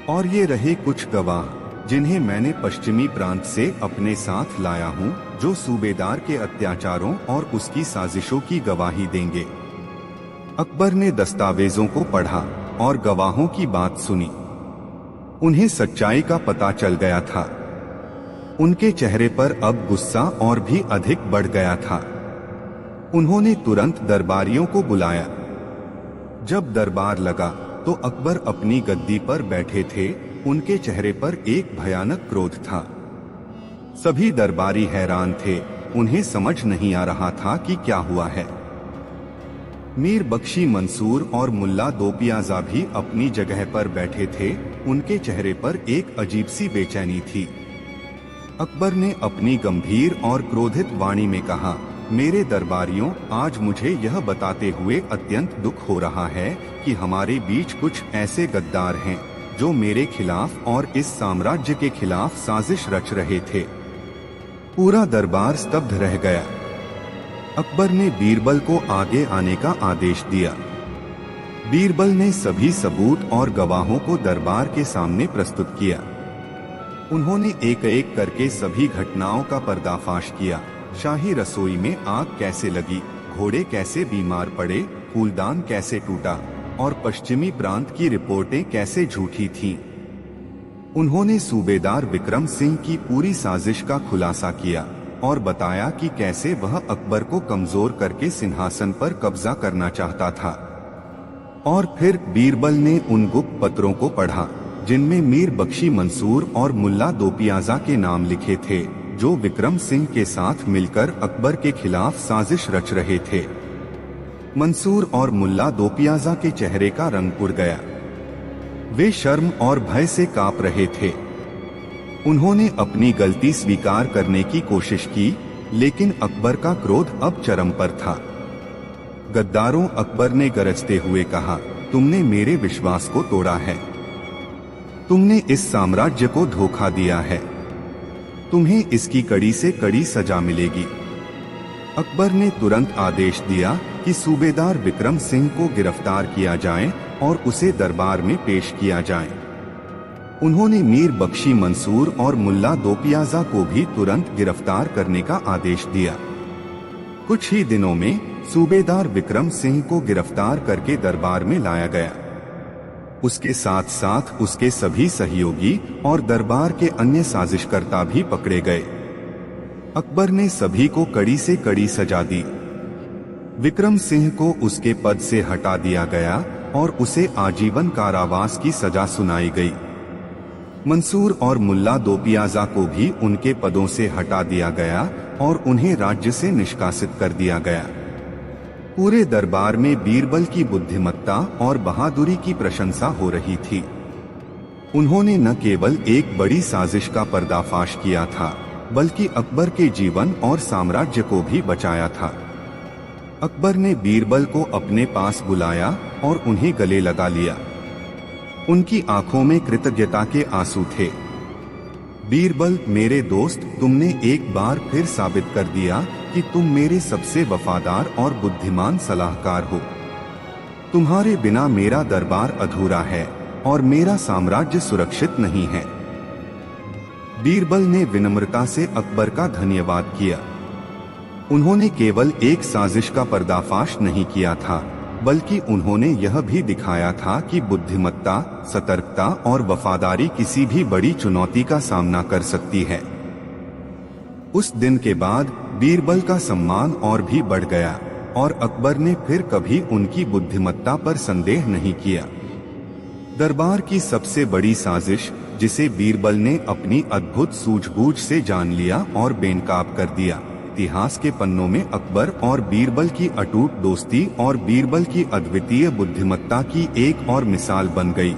और ये रहे कुछ गवाह, जिन्हें मैंने पश्चिमी प्रांत से अपने साथ लाया हूं, जो सूबेदार के अत्याचारों और उसकी साजिशों की गवाही देंगे। अकबर ने दस्तावेजों को पढ़ा और गवाहों की बात सुनी। उन्हें सच्चाई का पता चल गया था। उनके चेहरे पर अब गुस्सा और भी अधिक बढ़ गया था। उन्होंने तुरंत दरबारियों को बुलाया। जब दरबार लगा तो अकबर अपनी गद्दी पर बैठे थे। उनके चेहरे पर एक भयानक क्रोध था। सभी दरबारी हैरान थे। उन्हें समझ नहीं आ रहा था कि क्या हुआ है। मीर बख्शी मंसूर और मुल्ला दोपियाजा भी अपनी जगह पर बैठे थे। उनके चेहरे पर एक अजीब सी बेचैनी थी। अकबर ने अपनी गंभीर और क्रोधित वाणी में कहा, मेरे दरबारियों, आज मुझे यह बताते हुए अत्यंत दुख हो रहा है कि हमारे बीच कुछ ऐसे गद्दार हैं जो मेरे खिलाफ और इस साम्राज्य के खिलाफ साजिश रच रहे थे। पूरा दरबार स्तब्ध रह गया। अकबर ने बीरबल को आगे आने का आदेश दिया। बीरबल ने सभी सबूत और गवाहों को दरबार के सामने प्रस्तुत किया। उन्होंने एक एक करके सभी घटनाओं का पर्दाफाश किया। शाही रसोई में आग कैसे लगी, घोड़े कैसे बीमार पड़े, फूलदान कैसे टूटा और पश्चिमी प्रांत की रिपोर्टें कैसे झूठी थीं। उन्होंने सूबेदार विक्रम सिंह की पूरी साजिश का खुलासा किया और बताया कि कैसे वह अकबर को कमजोर करके सिंहासन पर कब्जा करना चाहता था। और फिर बीरबल ने उन गुप्त पत्रों को पढ़ा, जिनमें मीर बख्शी मंसूर और मुल्ला दोपियाजा के नाम लिखे थे, जो विक्रम सिंह के साथ मिलकर अकबर के खिलाफ साजिश रच रहे थे। मंसूर और मुल्ला दोपियाजा के चेहरे का रंग उड़ गया। वे शर्म और भय से कांप रहे थे। उन्होंने अपनी गलती स्वीकार करने की कोशिश की, लेकिन अकबर का क्रोध अब चरम पर था। गद्दारों, अकबर ने गरजते हुए कहा, तुमने मेरे विश्वास को तोड़ा है। तुमने इस साम्राज्य को धोखा दिया है। तुम्हें इसकी कड़ी से कड़ी सजा मिलेगी। अकबर ने तुरंत आदेश दिया कि सूबेदार विक्रम सिंह को गिरफ्तार किया जाए और उसे दरबार में पेश किया जाए। उन्होंने मीर बख्शी मंसूर और मुल्ला दोपियाजा को भी तुरंत गिरफ्तार करने का आदेश दिया। कुछ ही दिनों में सूबेदार विक्रम सिंह को गिरफ्तार करके दरबार में लाया गया। उसके साथ साथ उसके सभी सहयोगी और दरबार के अन्य साजिशकर्ता भी पकड़े गए। अकबर ने सभी को कड़ी से कड़ी सजा दी। विक्रम सिंह को उसके पद से हटा दिया गया और उसे आजीवन कारावास की सजा सुनाई गई। मंसूर और मुल्ला दो पियाजा को भी उनके पदों से हटा दिया गया और उन्हें राज्य से निष्कासित कर दिया गया। पूरे दरबार में बीरबल की बुद्धिमत्ता और बहादुरी की प्रशंसा हो रही थी। उन्होंने न केवल एक बड़ी साजिश का पर्दाफाश किया था, बल्कि अकबर के जीवन और साम्राज्य को भी बचाया था। अकबर ने बीरबल को अपने पास बुलाया और उन्हें गले लगा लिया। उनकी आंखों में कृतज्ञता के आंसू थे। बीरबल, मेरे दोस्त, तुमने एक बार फिर साबित कर दिया कि तुम मेरे सबसे वफादार और बुद्धिमान सलाहकार हो। तुम्हारे बिना मेरा दरबार अधूरा है और मेरा साम्राज्य सुरक्षित नहीं है। बीरबल ने विनम्रता से अकबर का धन्यवाद किया। उन्होंने केवल एक साजिश का पर्दाफाश नहीं किया था, बल्कि उन्होंने यह भी दिखाया था कि बुद्धिमत्ता, सतर्कता और वफादारी किसी भी बड़ी चुनौती का सामना कर सकती है। उस दिन के बाद बीरबल का सम्मान और भी बढ़ गया और अकबर ने फिर कभी उनकी बुद्धिमत्ता पर संदेह नहीं किया। दरबार की सबसे बड़ी साजिश, जिसे बीरबल ने अपनी अद्भुत सूझबूझ से जान लिया और बेनकाब कर दिया, इतिहास के पन्नों में अकबर और बीरबल की अटूट दोस्ती और बीरबल की अद्वितीय बुद्धिमत्ता की एक और मिसाल बन गई।